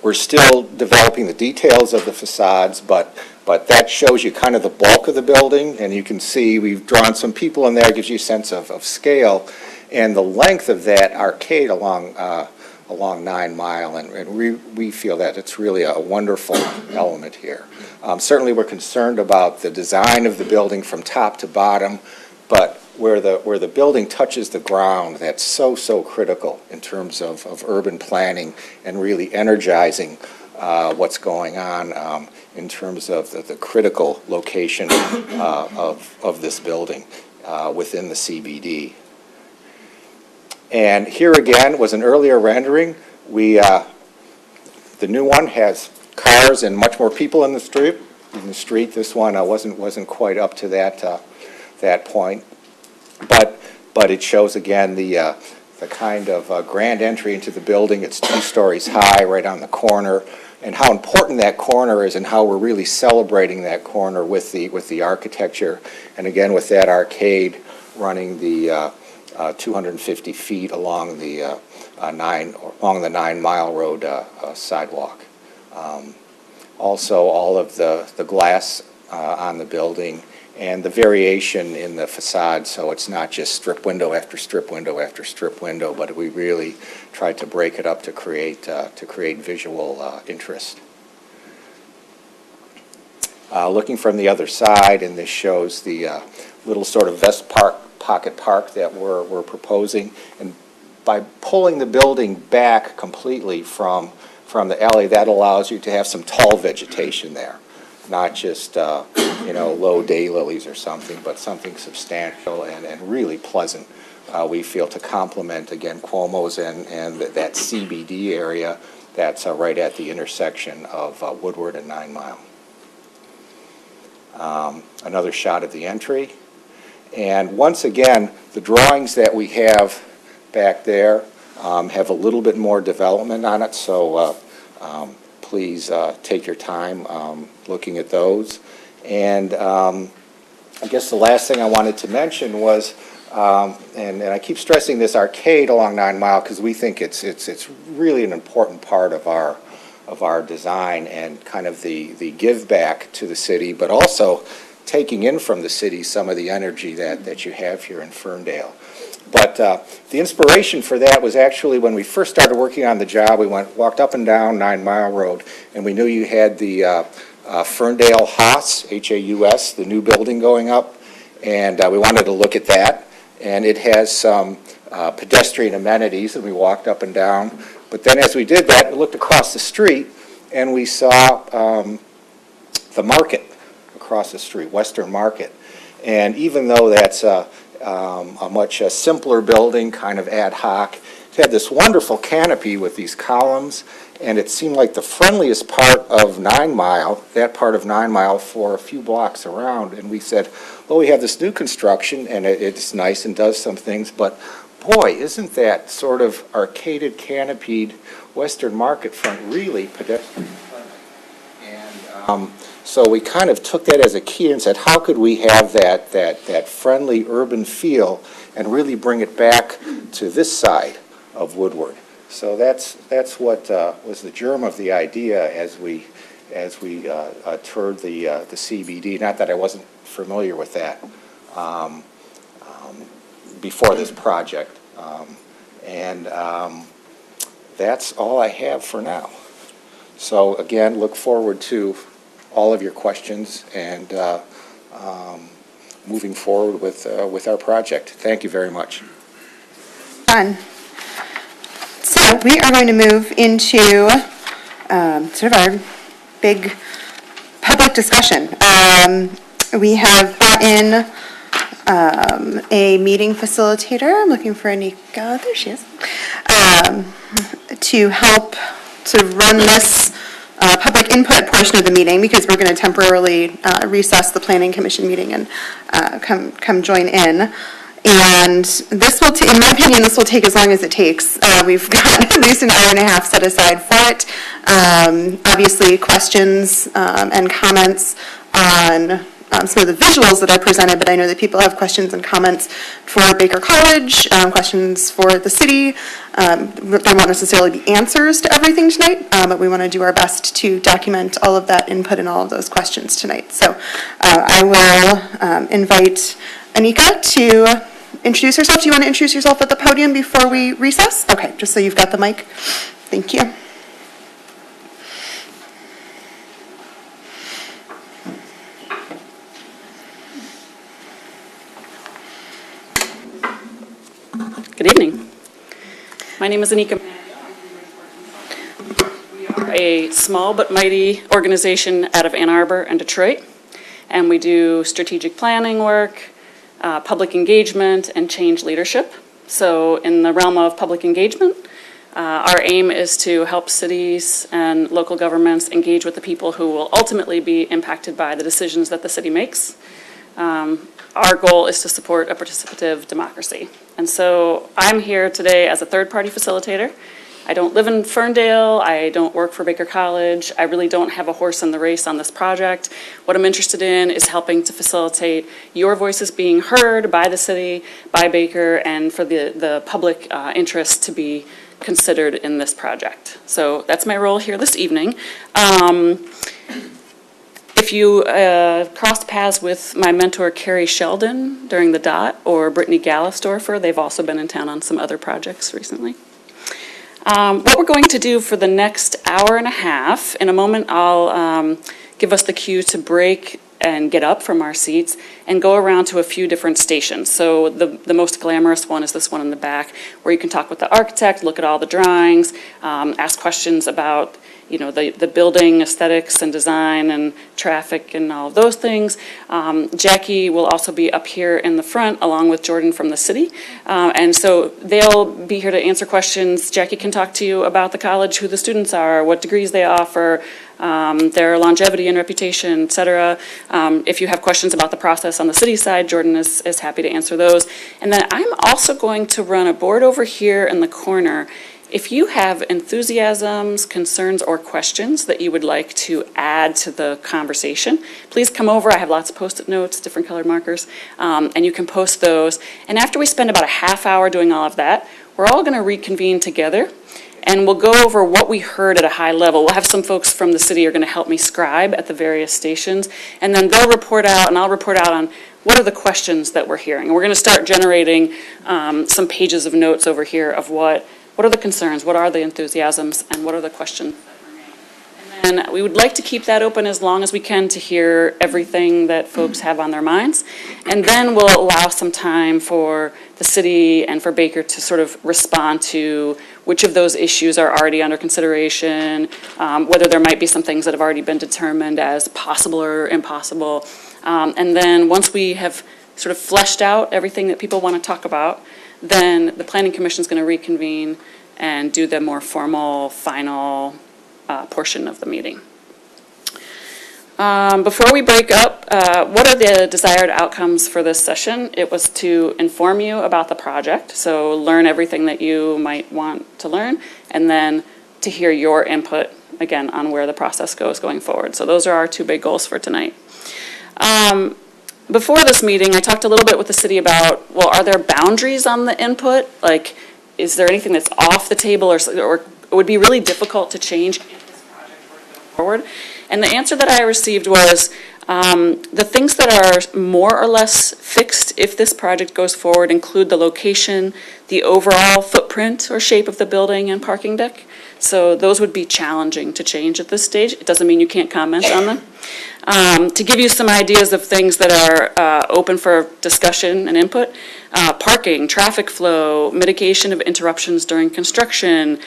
We're still developing the details of the facades, but that shows you kind of the bulk of the building, and you can see we've drawn some people in there, gives you a sense of scale, and the length of that arcade along 9 Mile, and we feel that it's really a wonderful element here. Certainly we're concerned about the design of the building from top to bottom, but where the building touches the ground, that's so critical in terms of urban planning and really energizing what's going on in terms of the critical location of this building within the CBD. And here again was an earlier rendering. The new one has cars and much more people in the street. This one wasn't quite up to that point. But it shows again the kind of grand entry into the building. It's 2 stories high, right on the corner, and how important that corner is, and how we're really celebrating that corner with the architecture, and again with that arcade running the 250 feet along the 9 Mile Road sidewalk. Also, all of the glass on the building, and the variation in the facade, so it's not just strip window after strip window after strip window, but we really tried to break it up to create visual interest. Looking from the other side, and this shows the little sort of pocket park that we're proposing, and by pulling the building back completely from the alley, that allows you to have some tall vegetation there. Not just, low daylilies or something, but something substantial and really pleasant, we feel, to complement, again, Cuomo's and that CBD area that's right at the intersection of Woodward and 9 Mile. Another shot of the entry. And once again, the drawings that we have back there have a little bit more development on it, so please take your time looking at those. And I guess the last thing I wanted to mention was, and I keep stressing this arcade along 9 Mile because we think it's really an important part of our design and kind of the give back to the city, but also taking in from the city some of the energy that you have here in Ferndale. But the inspiration for that was actually when we first started working on the job, we walked up and down 9 Mile Road, and we knew you had the Ferndale Haus, H-A-U-S, the new building going up, and we wanted to look at that. And it has some pedestrian amenities, and we walked up and down. But then as we did that, we looked across the street, and we saw the market across the street, Western Market. And even though that's a much simpler building, kind of ad hoc, had this wonderful canopy with these columns, and it seemed like the friendliest part of 9 Mile, that part of 9 Mile for a few blocks around. And we said, well, we have this new construction, and it's nice and does some things, but boy, isn't that sort of arcaded, canopied Western Market front really pedestrian friendly? And so we kind of took that as a key and said, how could we have that friendly urban feel and really bring it back to this side of Woodward? So that's what was the germ of the idea as we toured the CBD. Not that I wasn't familiar with that before this project, and that's all I have for now. So again, look forward to all of your questions and moving forward with our project. Thank you very much. Done. So we are going to move into sort of our big public discussion. We have brought in a meeting facilitator. I'm looking for Anika. There she is. To help to run this public input portion of the meeting, because we're going to temporarily recess the Planning Commission meeting and come join in. And this will, in my opinion, this will take as long as it takes. We've got at least an hour and a half set aside for it. Obviously, questions and comments on some of the visuals that I presented, but I know that people have questions and comments for Baker College, questions for the city. There won't necessarily be answers to everything tonight, but we want to do our best to document all of that input and all of those questions tonight. So I will invite Anika to introduce herself. Do you want to introduce yourself at the podium before we recess? Okay, just so you've got the mic. Thank you. Good evening. My name is Anika. We are a small but mighty organization out of Ann Arbor and Detroit, and we do strategic planning work, public engagement, and change leadership. So in the realm of public engagement, our aim is to help cities and local governments engage with the people who will ultimately be impacted by the decisions that the city makes. Our goal is to support a participative democracy. And so I'm here today as a third-party facilitator. I don't live in Ferndale. I don't work for Baker College. I really don't have a horse in the race on this project. What I'm interested in is helping to facilitate your voices being heard by the city, by Baker, and for the public interest to be considered in this project. So that's my role here this evening. If you crossed paths with my mentor, Carrie Sheldon, during the DOT, or Brittany Gallisdorfer, they've also been in town on some other projects recently. What we're going to do for the next hour and a half, in a moment I'll give us the cue to break and get up from our seats and go around to a few different stations. So the most glamorous one is this one in the back, where you can talk with the architect, look at all the drawings, ask questions about the building aesthetics and design and traffic and all of those things. Jackie will also be up here in the front along with Jordan from the city. And so they'll be here to answer questions. Jackie can talk to you about the college, who the students are, what degrees they offer, their longevity and reputation, et cetera. If you have questions about the process on the city side, Jordan is happy to answer those. And then I'm also going to run a board over here in the corner. If you have enthusiasms, concerns, or questions that you would like to add to the conversation, please come over. I have lots of Post-it notes, different colored markers, and you can post those. And after we spend about a half hour doing all of that, we're all going to reconvene together, and we'll go over what we heard at a high level. We'll have some folks from the city who are going to help me scribe at the various stations, and then they'll report out, and I'll report out on what are the questions that we're hearing. And we're going to start generating some pages of notes over here of what are the concerns, what are the enthusiasms, and what are the questions that remain. And we would like to keep that open as long as we can to hear everything that folks have on their minds. And then we'll allow some time for the city and for Baker to sort of respond to which of those issues are already under consideration, whether there might be some things that have already been determined as possible or impossible. And then once we have sort of fleshed out everything that people want to talk about, then the Planning Commission's going to reconvene and do the more formal, final portion of the meeting. Before we break up, what are the desired outcomes for this session? It was to inform you about the project, so learn everything that you might want to learn, and then to hear your input, again, on where the process goes going forward. So those are our two big goals for tonight. Before this meeting, I talked a little bit with the city about, well, are there boundaries on the input? Like, is there anything that's off the table or it would be really difficult to change if this project were to go forward? And the answer that I received was the things that are more or less fixed if this project goes forward include the location, the overall footprint or shape of the building and parking deck. So those would be challenging to change at this stage. It doesn't mean you can't comment on them. To give you some ideas of things that are open for discussion and input, parking, traffic flow, mitigation of interruptions during construction.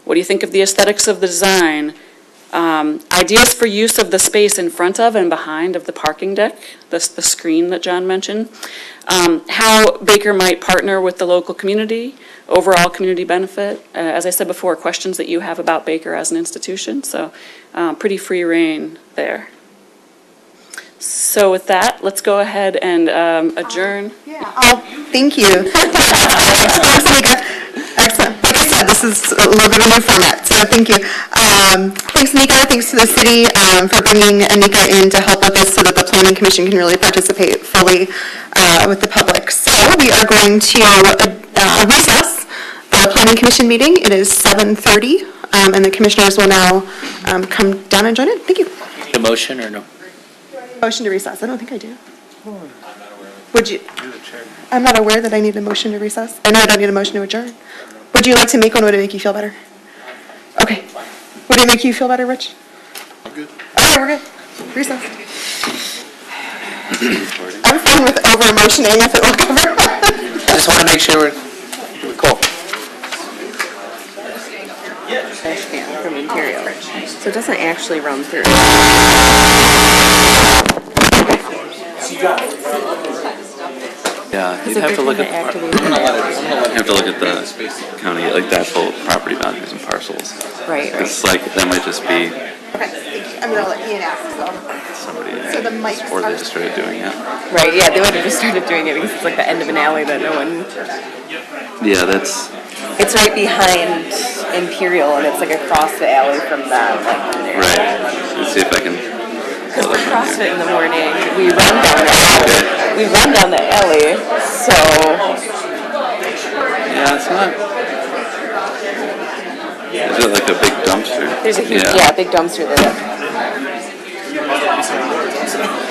What do you think of the aesthetics of the design? Ideas for use of the space in front of and behind of the parking deck, the screen that John mentioned. How Baker might partner with the local community, overall community benefit. As I said before, questions that you have about Baker as an institution. So pretty free reign there. So with that, let's go ahead and adjourn. Thank you. Thanks, Mika. Excellent. Like I said, this is a little bit of a new format, so thank you. Thanks, Mika. Thanks to the city for bringing Anika in to help with this so that the Planning Commission can really participate fully with the public. So we are going to recess the Planning Commission meeting. It is 7:30, and the commissioners will now come down and join in. Thank you. The motion or no? Motion to recess. I don't think I do. Would you? I'm not aware that I need a motion to recess. I know I don't need a motion to adjourn. Would you like to make one? Would it make you feel better? Okay. Would it make you feel better, Rich? I'm good. Okay, we're good. Recess. I'm fine with over-motioning if it will cover. I just want to make sure we're cool. Trash can from Imperial. So it doesn't actually run through. Yeah, you'd have to look at, I'm gonna have to look at the county, like the actual property boundaries and parcels. Right. It's like, that might just be Okay, I'm going to let Ian ask, so. somebody, So the mics or they are- just started doing it. Right, yeah, they would have just started doing it because it's like the end of an alley that no one... Yeah, that's, It's right behind Imperial and it's like across the alley from them. right. Let's see if I can. Because for CrossFit in the morning, we run down the alley. We run down the alley, so... Yeah, it's not. Is it like a big dumpster? There's a huge, yeah, big dumpster there. A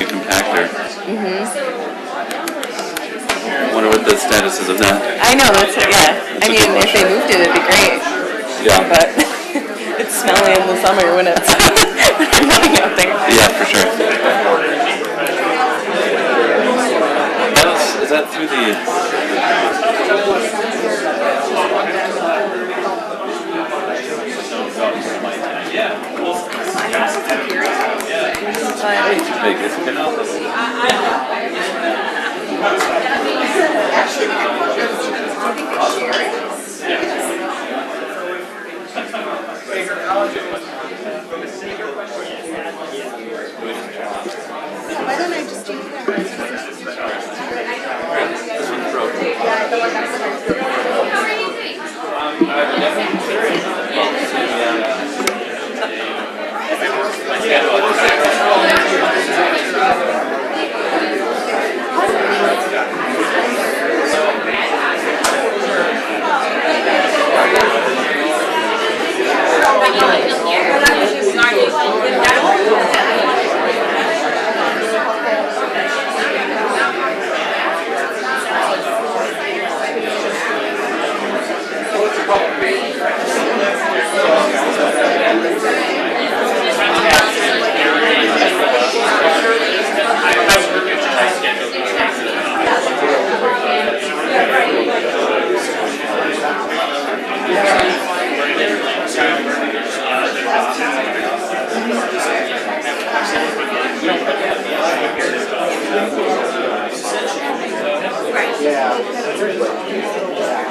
compactor. Wonder what the status is of that. I know, that's, yeah. I mean, if they moved it, it'd be great. Yeah. But it's smelly in the summer when it's running out there. Yeah, for sure. Is that through Why don't I just do Yeah.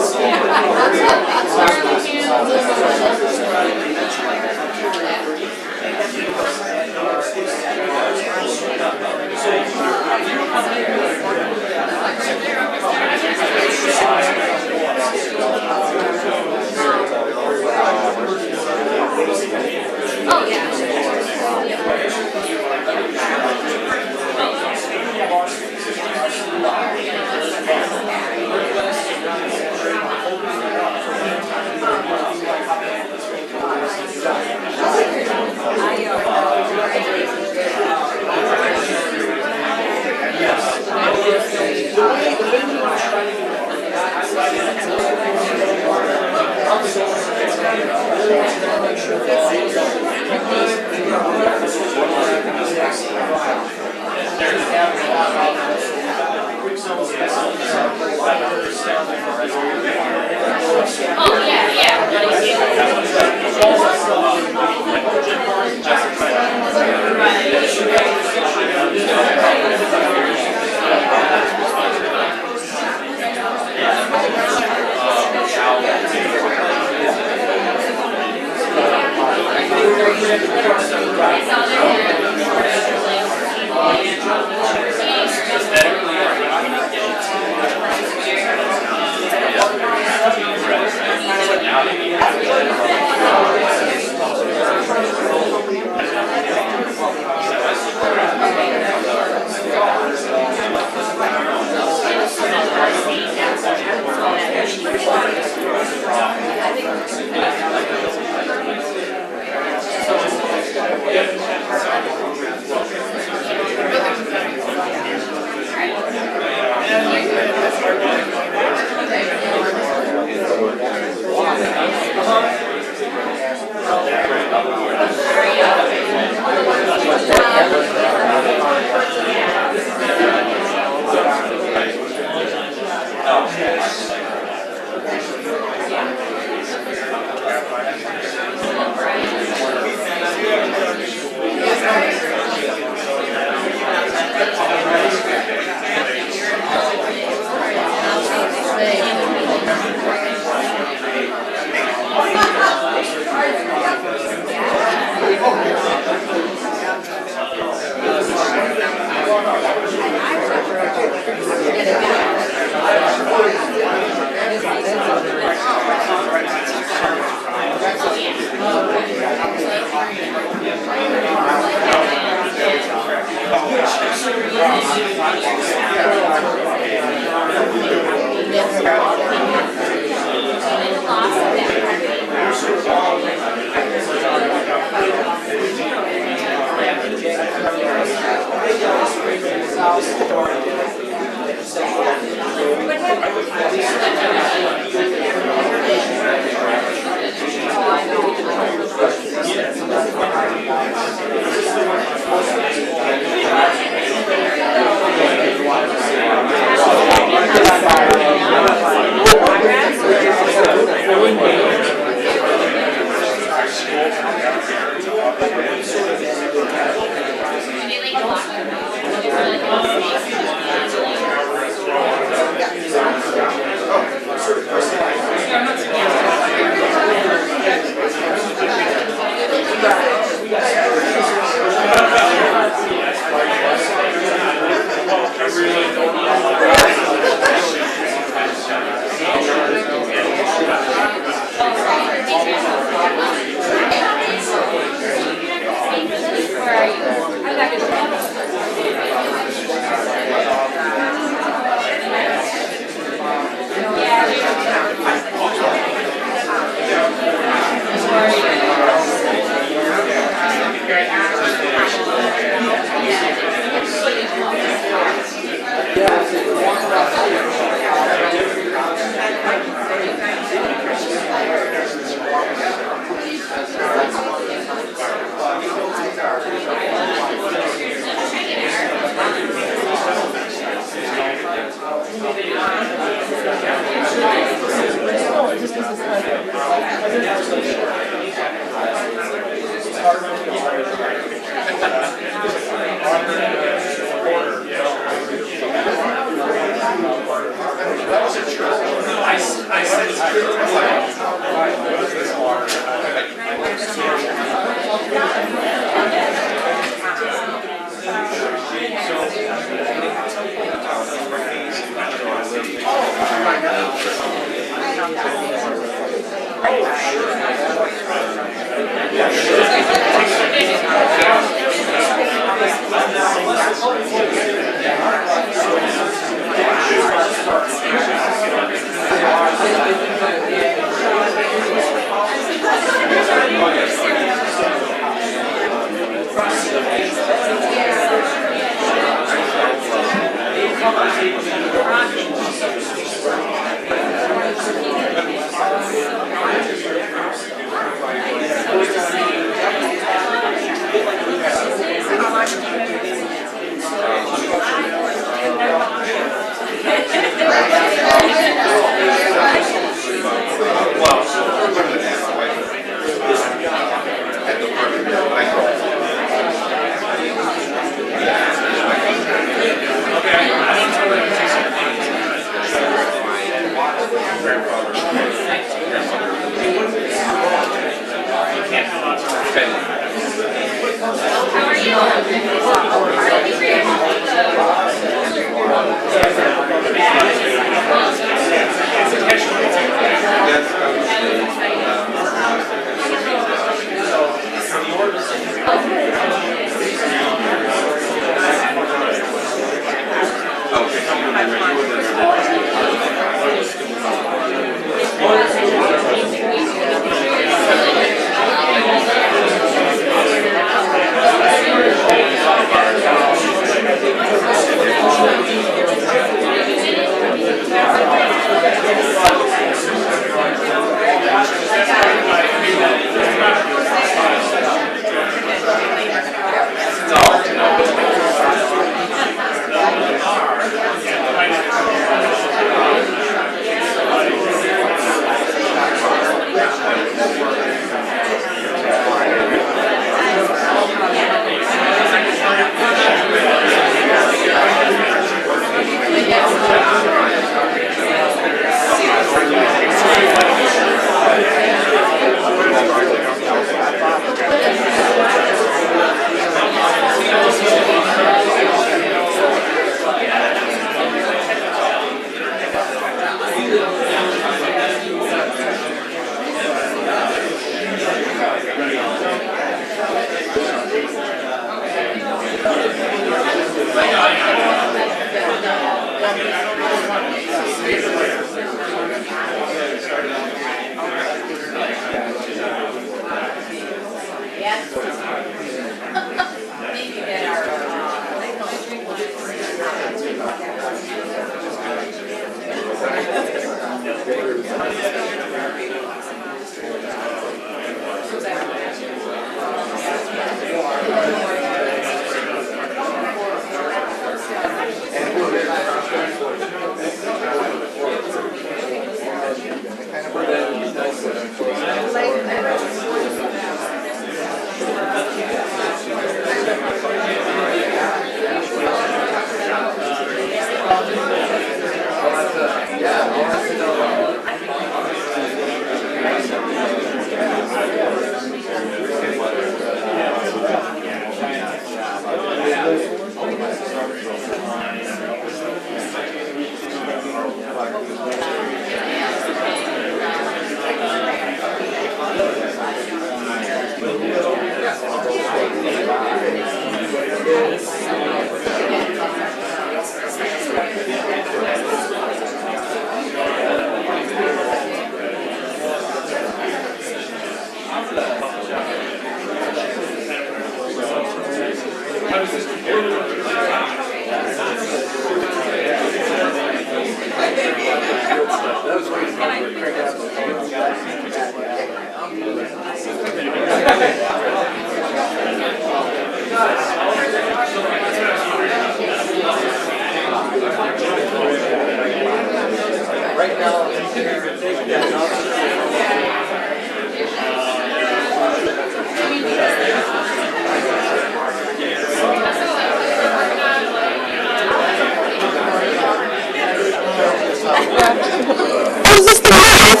Oh, is this the live?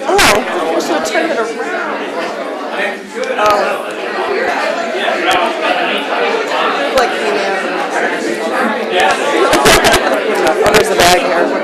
Oh, I should have turned it around. Like oh, there's a bag here.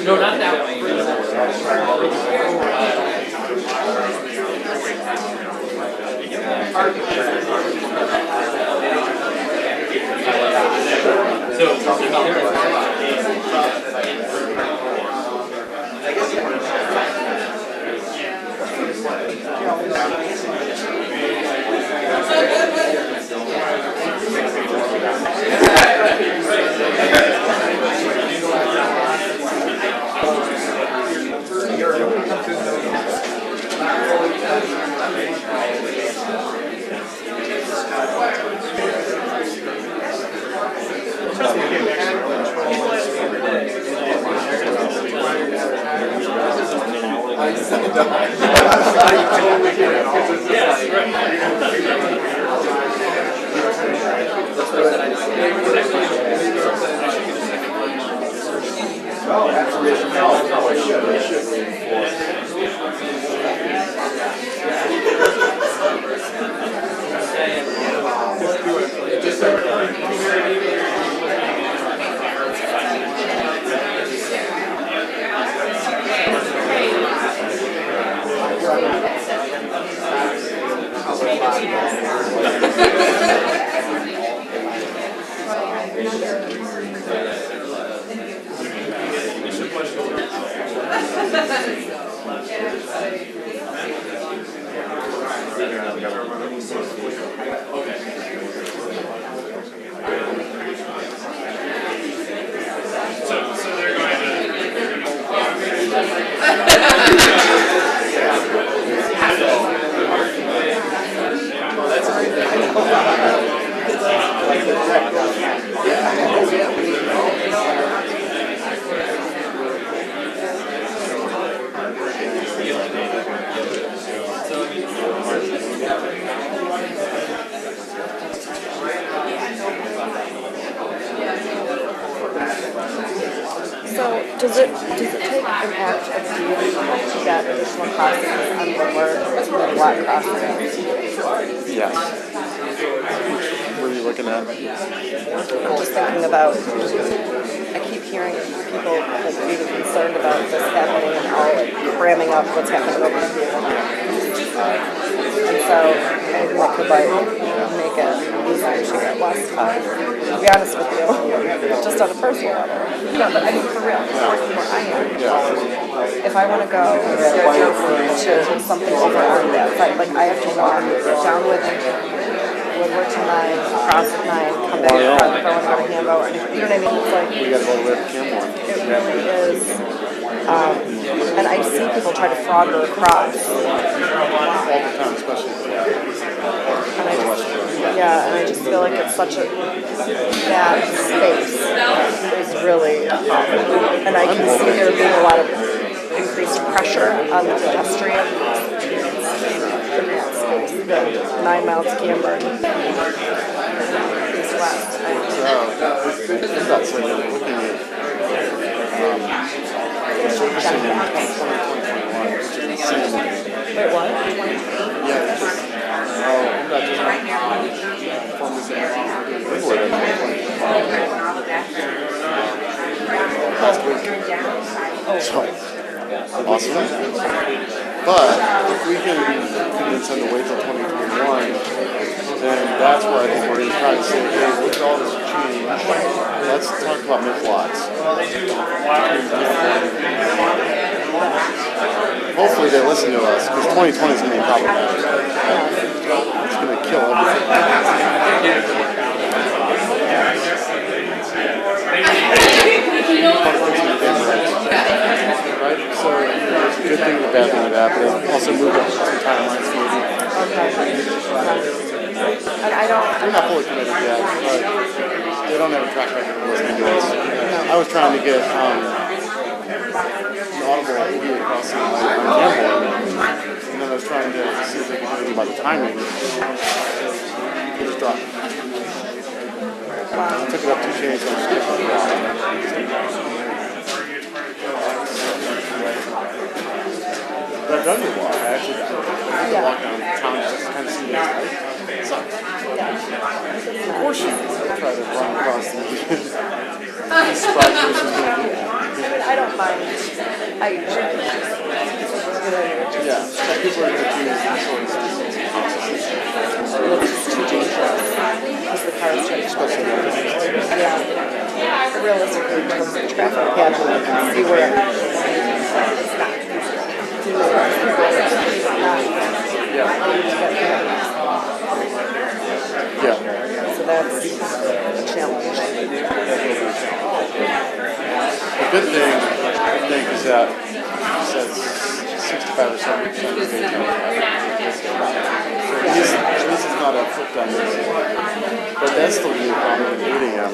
No, not that one. Does it take an act of deity to get additional crossings on the lot crossing? Yes. What are you looking at? I'm just thinking about, I keep hearing people like being concerned about this happening and all like ramming up what's happening over here. And so maybe that could like make it easier to get west of. To be honest with you, just on a personal level. No, but I mean for real, working where I am. If I want to go to something over on that side, like I have to walk down with Woodward to 9, across at 9, come back across the phone, go to Hambo, or anything. You know what I mean? It's like, We gotta go to Red Camel. it really is. And I see people try to frog her across. And I just, and I just feel like it's such a bad space. It's really awful. And I can see there being a lot of increased pressure on the pedestrians in that space. The 9 miles to Camber and east west. That's like looking at servicing in 2021, which is insane. Wait, what? Yeah, it's just, last week. So, awesome. But if we can tend to wait till 2021, then that's where I think we're going to try to say, hey, look at all this change. Let's talk about MIF lots. Hopefully they listen to us, because 2020 is going to be problematic. It's going to kill everything. Right? So there's a good thing and a bad thing with that, but also move up some timelines maybe. And I don't. We're not fully committed yet, but they don't have a track record of listening to us. I was trying to get an audible audio across on Campbell, and then I was trying to see if they could do anything about the timing. It just dropped. I took it up 2 chains and I just kept it down. But I've done the walk. I actually did the walk down town just to kind of see what it's like. It sucks. Of course you try to run across the surprise person's going to do that. I don't mind. Yeah, some people are confused and sort of It's too dangerous because the cars try to especially when Yeah. Realistically, when the traffic pattern, you can see where it's not. Yeah. So that's a challenge. The good thing, I think, is that it says 65 or 70% of the daytime traffic. So at least it's not a foot down there. But that's still going to be a problem at 8 a.m.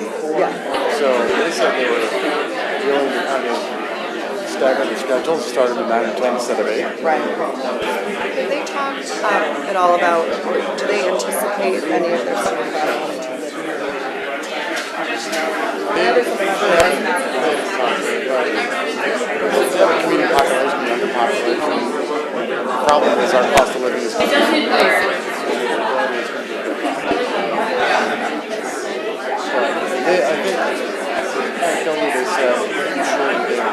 So they said they were willing to kind of stagger the schedule, start them at 9 or 10 instead of 8. Right. Did they talk at all about, do they anticipate any of their students wanting to live here? They have a community population, the underpopulation. The problem is our cost of living is going to be I think anecdotally they said making sure that they don't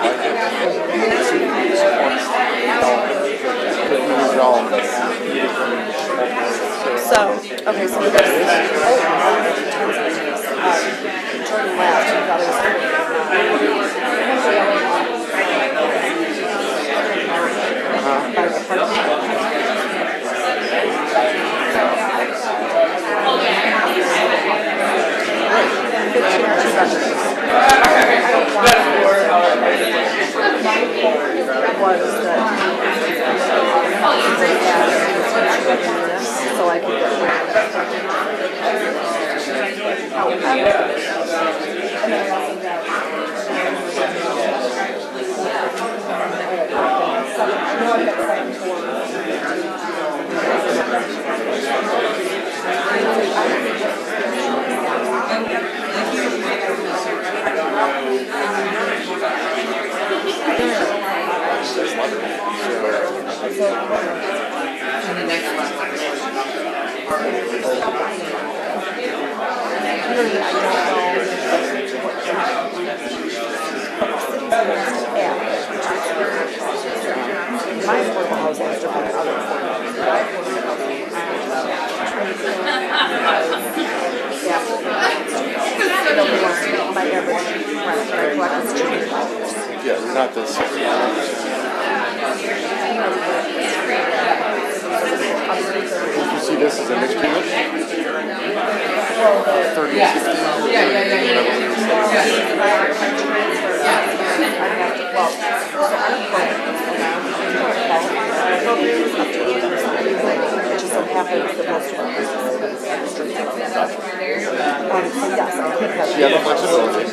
like it. So, okay, so there's turning left, you thought it was by the so I could get my affordable housing is different than other nobody wants to make my average rent that I collect is $200. Yeah, not this. Would you see this as a mixed unit? 30, 60? It just so happens that most of our businesses yes, I think that's... You have the flexibility.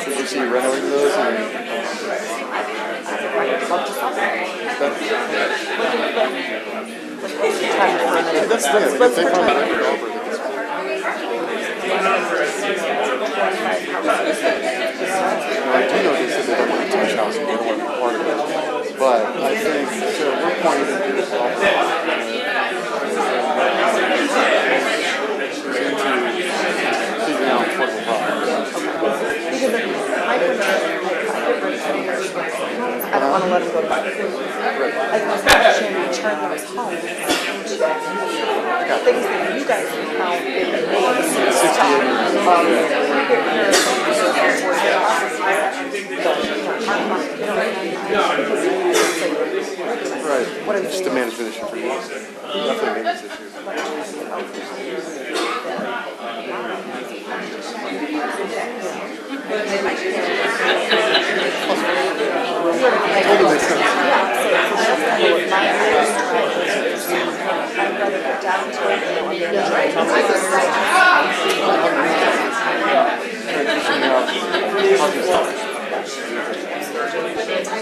Did you see you renovating those? That's the thing. If they find a record over, they can let them go to bed. I think it's not shame to turn those homes into things that you guys found in the neighborhood. Right, it's just a management issue for you. Definitely a maintenance issue. Totally makes sense. I'd rather get down to it,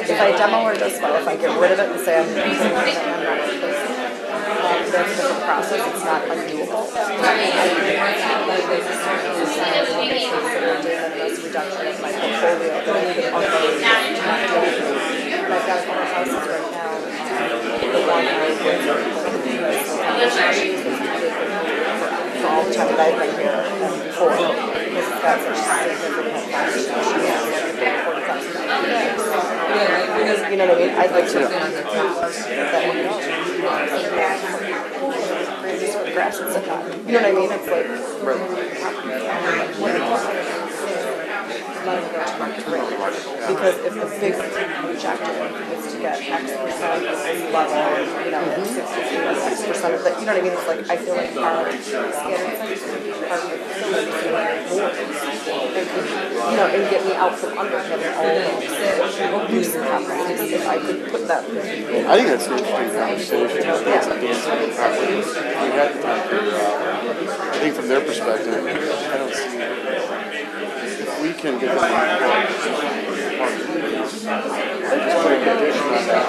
if I demo or just well, if I get rid of it and say I'm not replacing it, there's a different process, it's not undoable. Reduction of my portfolio that I could unload. I've got a couple houses right now. The one I live in, for all the time that I've been here and before, because that's a significant you know what I mean? I'd like to that one go. Just for the grass and stuff. You know what I mean? It's like because if the big objective is to get X percent of this level, you know, and 60 X percent of that, you know what I mean? It's like, I feel like our scattering centers would be part of the facility to like boards. You know, and get me out from under having all those loose properties if I could put them. I think that's an interesting conversation. That's a dancing with properties. We had to figure out. I think from their perspective, I don't see if we can get them to just put an addition on that.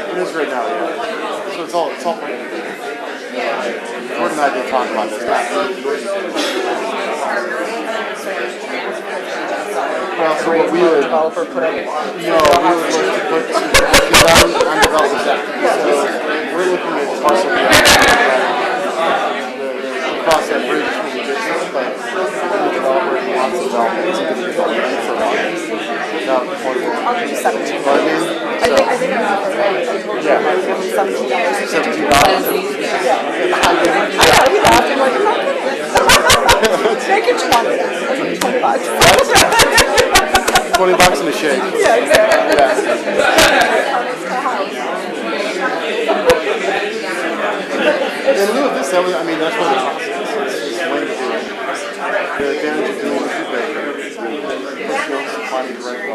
It is right now, yeah. So it's all part of it. Jordan and I did talk about this. Well, so what we would developer put up. No, we would look to put some on development. So we're looking at parcel across that bridge between the business, but the developer wants to develop it, so we can for without affordable. I'll give you 17. What I mean? So, I think I'm $17. $17. I know, he laughed. I'm like, I'm not kidding. Make it 20. I'll give you $20. $20 in a shake. Yeah, exactly. In lieu of this, that was, I mean, that's what the process is. It's when to do it. The advantage of doing it is finding the right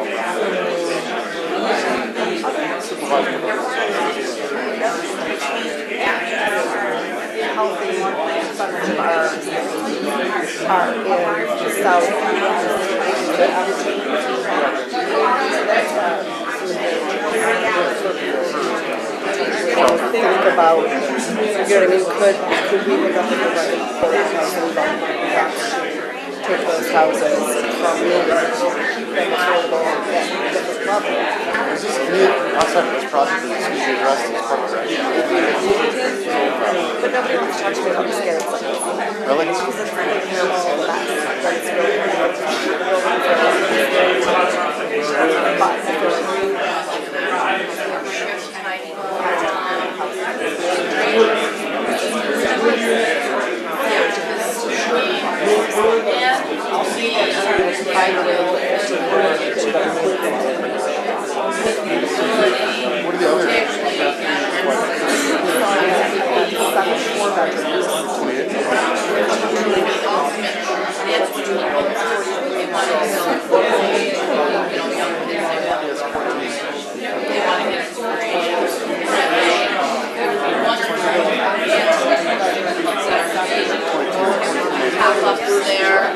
Healthy percentage of ours are in the south. Think about, you know what I mean, could we look up at the right take those houses from keep them affordable at a different level. Is this outside of this project that needs to be addressed as part of that? But nobody wants to talk to me about the scary stuff. Really? Because it's really a terrible mess. But it's really What are the other?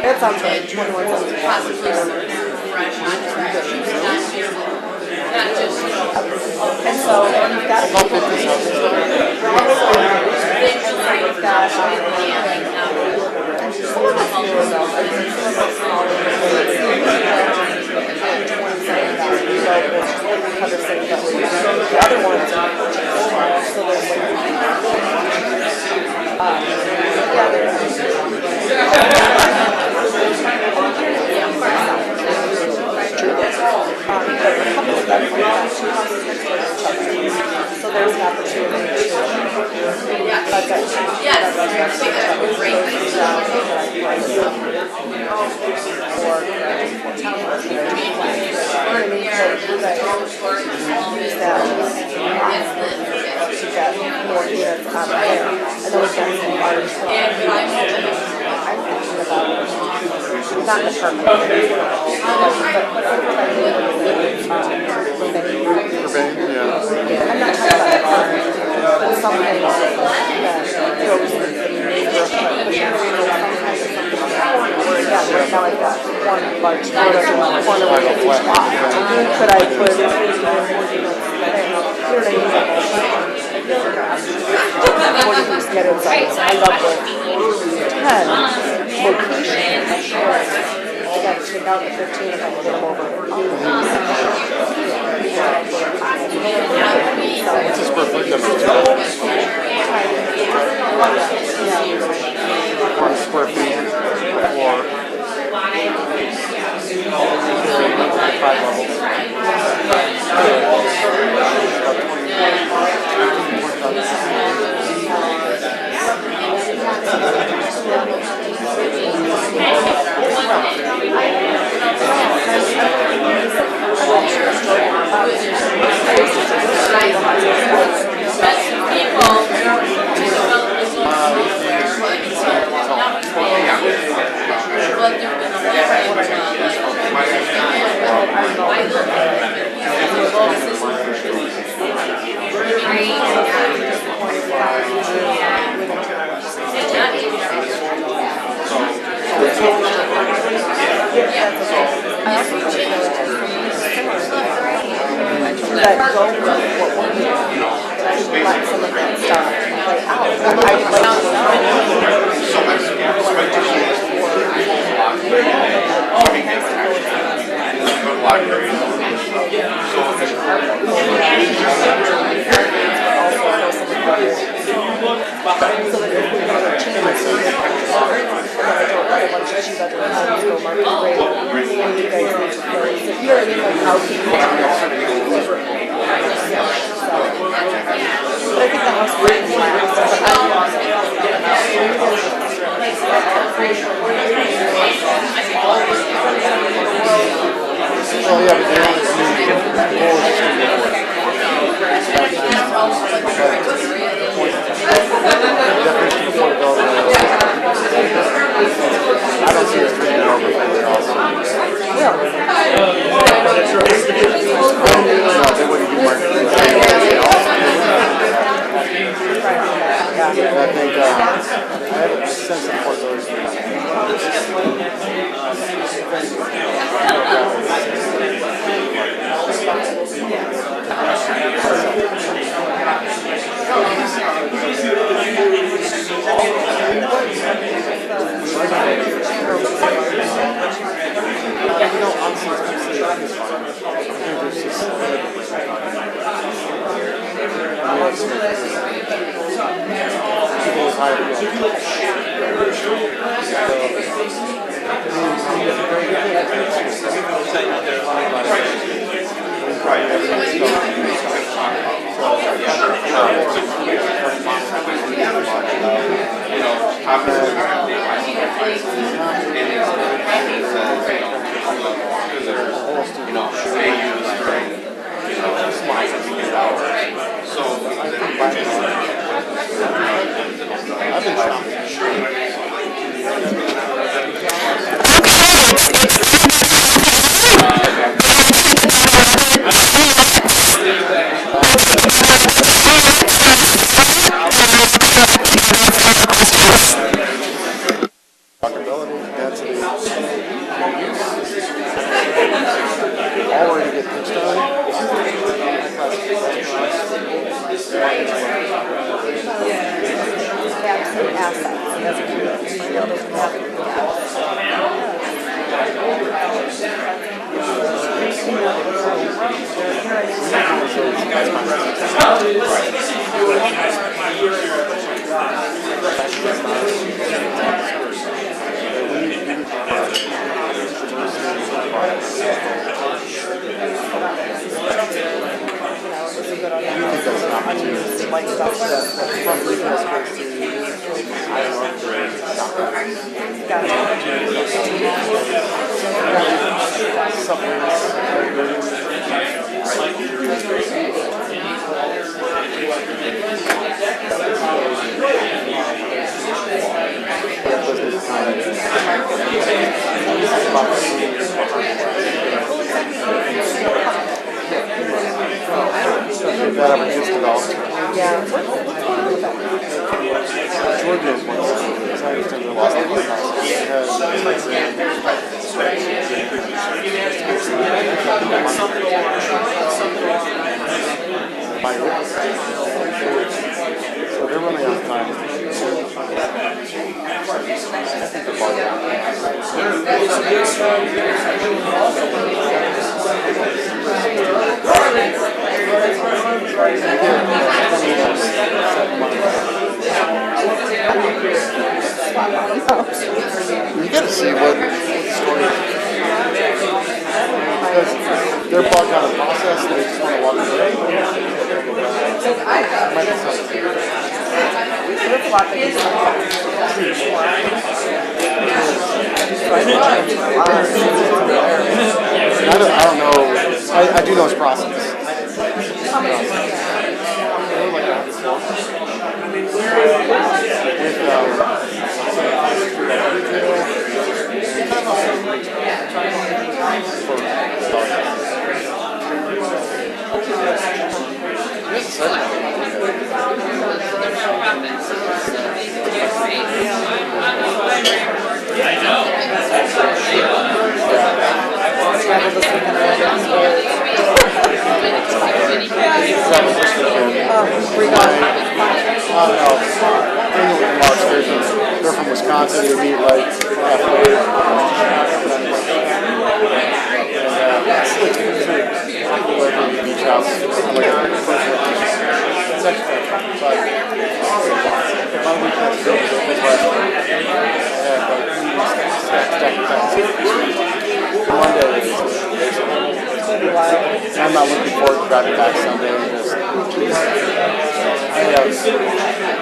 That sounds right. 21 and so you've got the other ones, so there's More units out of there. And then we've got some large I'm thinking about not in the perfect, but I'm not talking about that perfect, but something that goes in the neighborhood, where again, right now I've got one large corner of each lot. Could I put more units there? You know what I mean? What do you get inside? I love the 10 locations. I got to take out the 15 if I can get them over. What's the square foot difference? 1 square feet or 5 levels. That go with what we're doing. Let some of that stuff play out. I think that's an opportunity. Like stuff that from retail space to If that ever gets developed. Yeah. What's going on with that? Jordan knows what's I understand they lost the so they're running out of time. You gotta see what the story is. Because they're bogged down in the process and they just want to walk away. Might be something. There's a lot that goes I don't know. I do know his process. They're from Wisconsin. They meet like halfway. Beach house. It's actually I'm not looking forward to driving back Sunday and just I have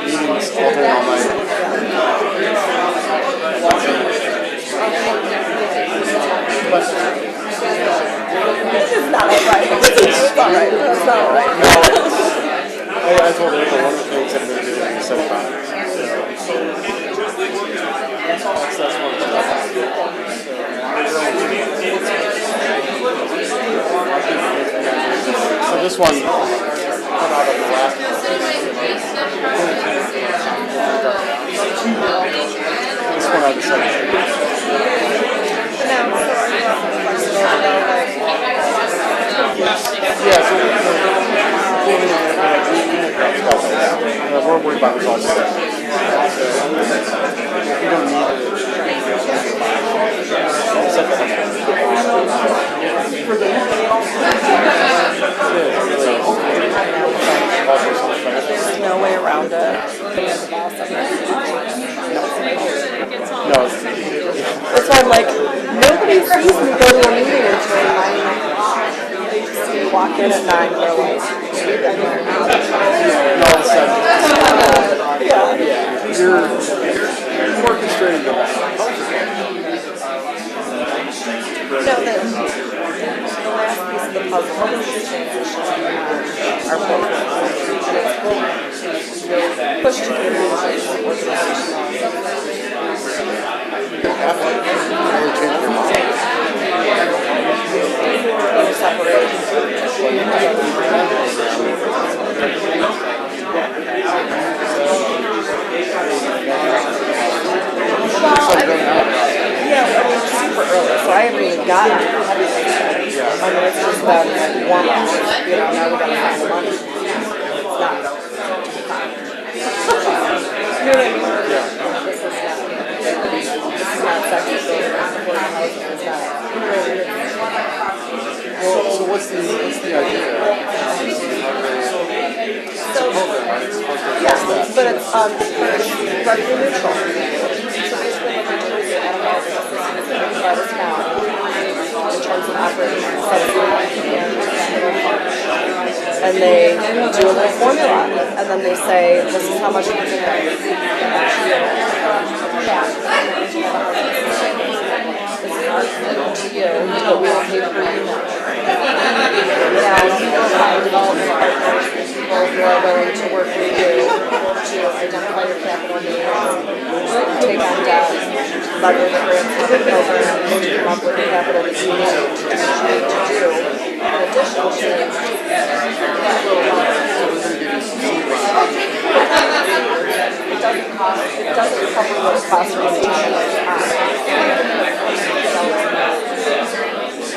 meetings all day all night. But It's not right. It's not right. It's not right. no, I told her one of the things I'm going to do is set boundaries. That's one of the So this one come out of the last one. This one I decided to yeah, so we're worried about the cost. You don't need There's no way around it. No. That's why I'm like, nobody sees me go to a meeting until 9. Walk in at 9, they're like, No, it's you're orchestrating the back. No, the last piece of the puzzle is the transition our program. Push to super early, so I haven't even gotten it. I mean, it's just been warm up, now we gotta find the money. It's not. You know what I mean? This is not second phase, it's not. So what's the idea? So, yeah, but it's revenue neutral. So basically what they're doing is they analyze the assistance by the town in terms of operating and they do a little formula, and then they say, this is how much we're going to on debt, letter the grants money over, and come up with the capital that you need to do, in addition to that little loan. It doesn't cover what it costs for the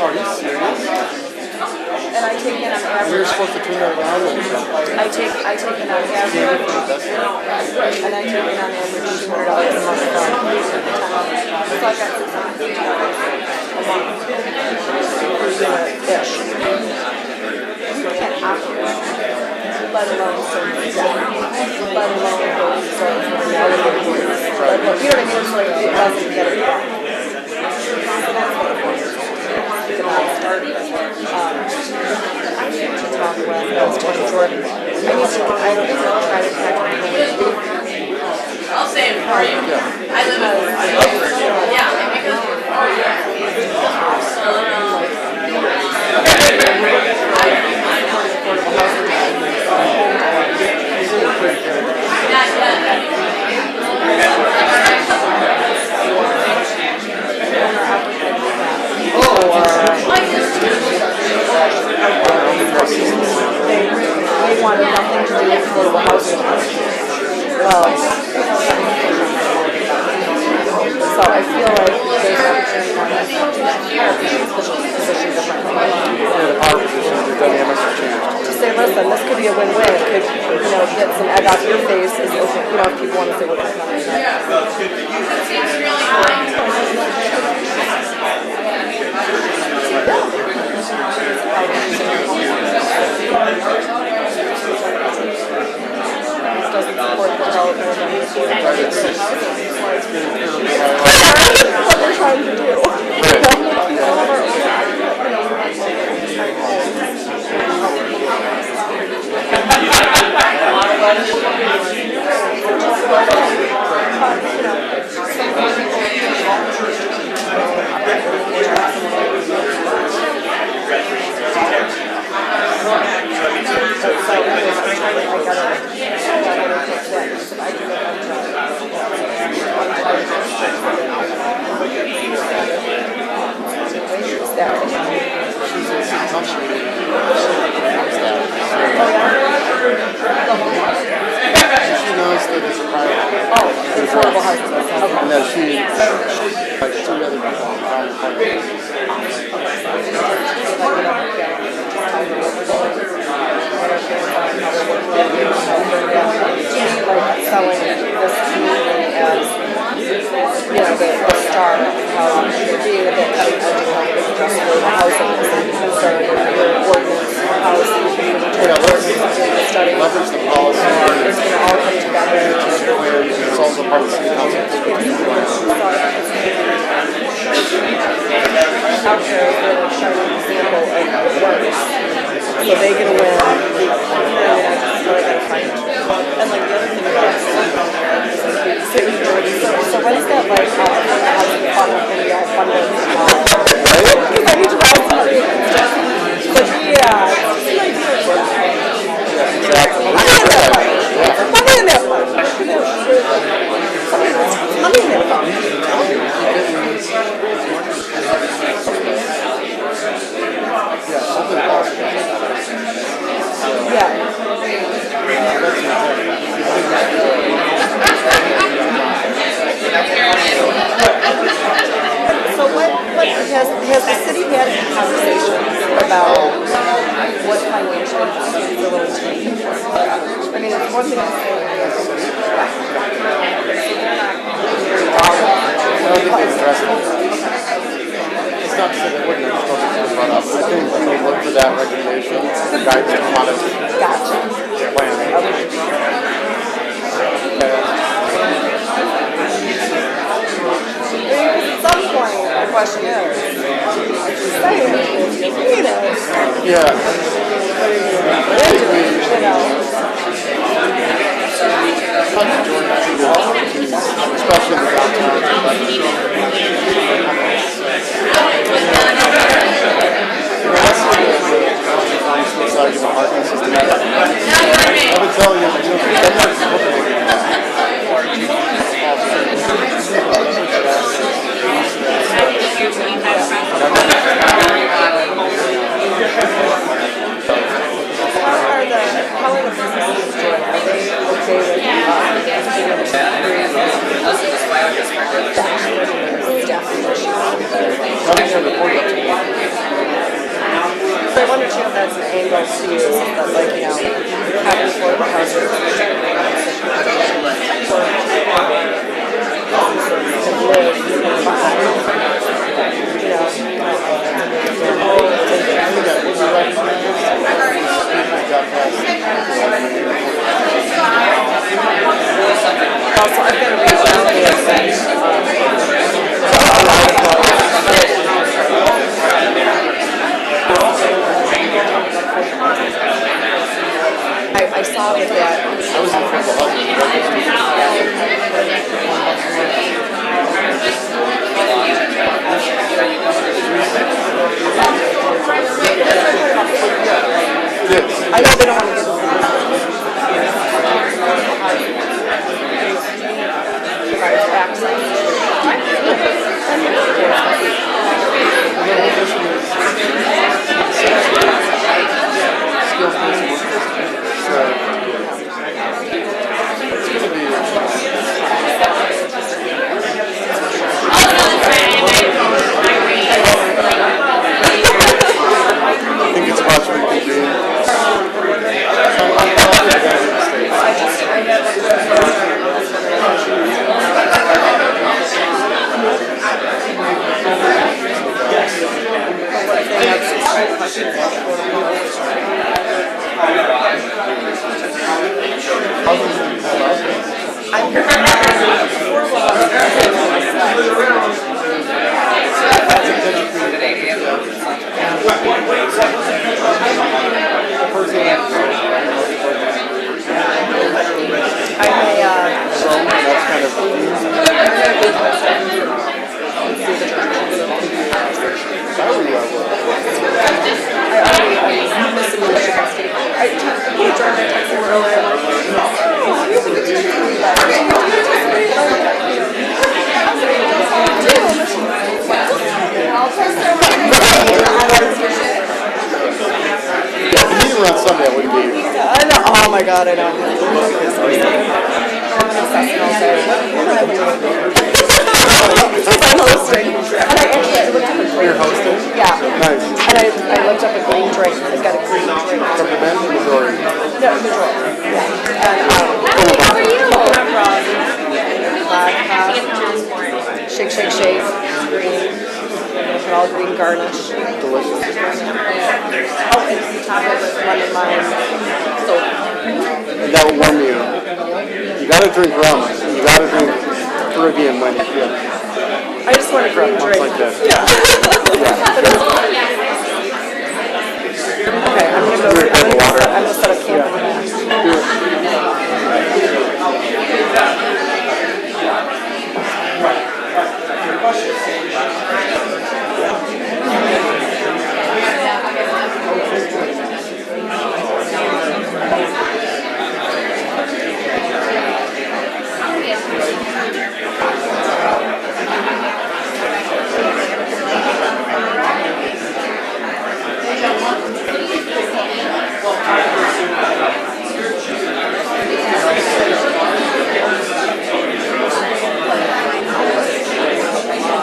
Are you serious? And I take in on average. You're supposed to turn that around and something. I take in on average, and I take in on average $200 a month from so I got $650 a month per unit-ish. We can't operate, let alone service debt, let alone go to service with the elevated units. You know what I mean? It's like it doesn't get it done. So that's what the point is. I need to talk with Jordan. I need to try to catch I'll say it for you. I live in They wanted nothing to do with affordable housing. Well, so I feel like there's an opportunity for us to position differently. Our position, the dynamics have changed. To say, listen, this could be a win-win. It could, get some egg off your face, if people want to say what's coming next. seems really high. Doesn't support the development of any sort of what we're trying to do. All of our affordable housing. And then she, like two other people on the Selling this community as, the star of how being a bit cutting edge of how it's just affordable housing is concerned with your ordinance, housing, study. leverage the policy. It's going to all come together. It's also part of the city council district. Out there is a shining example of what works. So they get a win. So they got to find it. And like the other thing about so when is that like housing fund going to get funded? Because I need to buy somebody. But yeah, it's an idea for that. Exactly. Money in that fund. Money in that fund. Yeah. So what has the city had any conversations about what financial investments are willing to make? I mean, it's one thing to say It's not to say they wouldn't have spoken brought up. I think we would look for that recommendation, the guide to come out of At some point, the question is, say it, if you need it. Yeah. Especially in the I would tell you, angles to use, but like, you know, having affordable housing. Also, I've got to reach out I saw with that. I was in affordable I know they don't want to get I think it's about what you can do. On Sunday, it wouldn't be. I know. Oh my God, I know. I'm hosting. You're hosting? Yeah. Nice. And I looked up a green drink. I've got a green drink. From the men, majority. No, majority. Yeah. And How are you? vodka, shake, shake, shake, green. And all green garnish. Delicious. Oh, and top of it, lemon lime soda. And that will warm you. You gotta drink rum. You gotta drink Caribbean when you feel. I just want a green drink. Like that. Yeah. Okay, I'm gonna set up camp for that.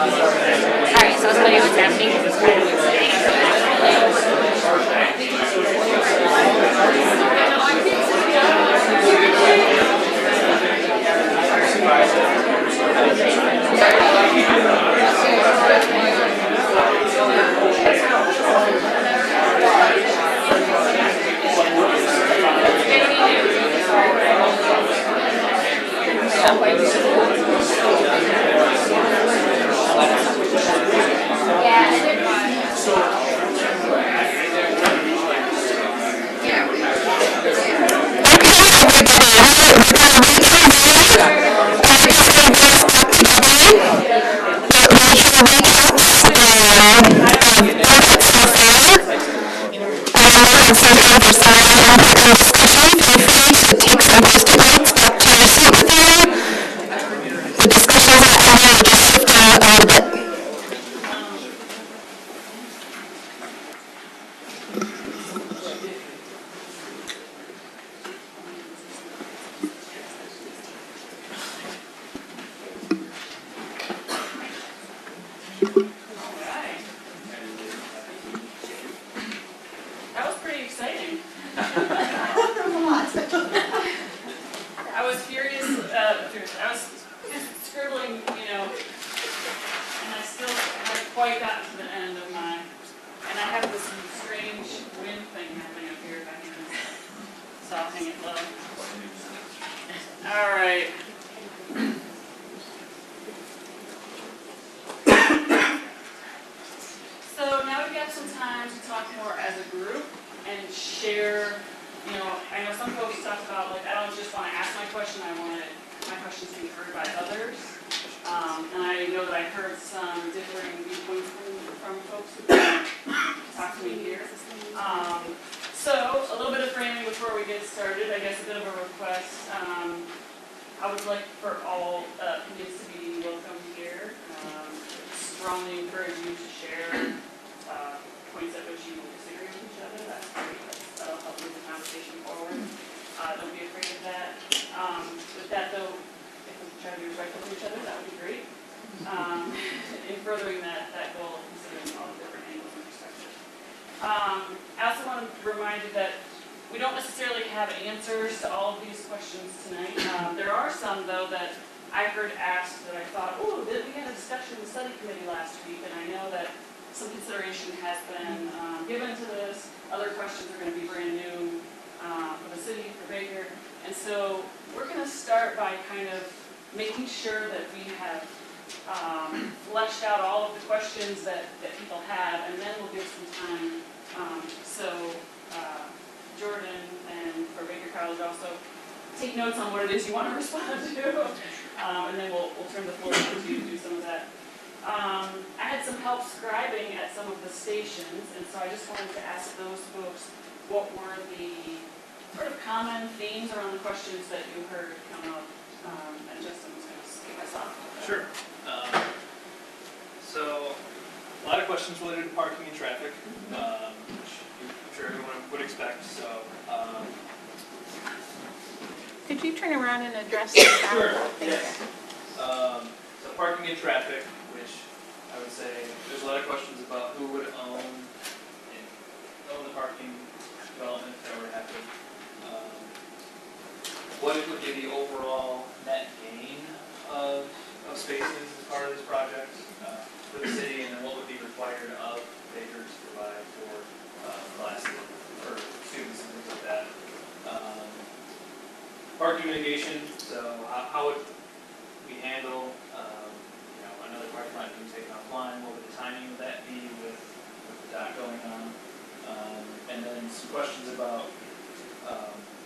Alright, so I'll tell you what's happening. That was pretty exciting. by others. And I know that I heard some differing viewpoints from folks who talked to me here. So a little bit of framing before we get started, I guess a bit of a request. I would like for all opinions to be welcome here. Strongly encourage you to share points at which you disagree with each other. That's great. That'll help move the conversation forward. Don't be afraid of that. With that though, if we try to be respectful to each other, that would be great. In furthering that goal, considering all the different angles and perspectives. I also want to remind you that we don't necessarily have answers to all of these questions tonight. There are some, though, that I heard asked that I thought, oh, we had a discussion in the study committee last week, and I know that some consideration has been given to this. Other questions are going to be brand new for the city, for Baker. And so we're going to start by kind of making sure that we have fleshed out all of the questions that people have, and then we'll give some time. Jordan and for Baker College also take notes on what it is you want to respond to, and then we'll turn the floor over to you to do some of that. I had some help scribing at some of the stations, and so I just wanted to ask those folks what were the sort of common themes around the questions that you heard come up, and Justin was going to kick us off. Sure. So, a lot of questions related to parking and traffic, which I'm sure everyone would expect. So, Could you turn around and address that? Sure. Yes. So parking and traffic, which I would say there's a lot of questions about who would own the parking development that would happen. What it would be the overall net gain of spaces as part of this project for the city, and then what would be required of Baker to provide for classes for students and things like that. Parking mitigation, so how would we handle another parking lot being taken offline? What would the timing of that be with the dock going on? And then some questions about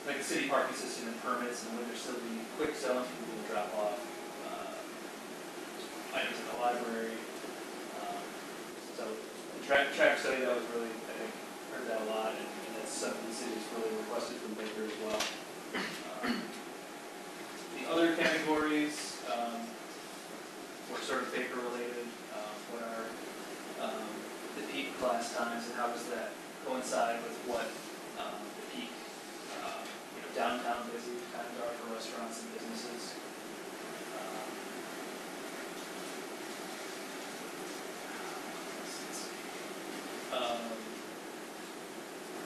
like the city parking system and permits, and would there still be quick zones for people to drop off items in the library. So the traffic study, that was really, I think, heard that a lot, and that's something the city's really requested from Baker as well. The other categories were sort of Baker related. What are the peak class times, and how does that coincide with what the peak downtown busy times are for restaurants and businesses?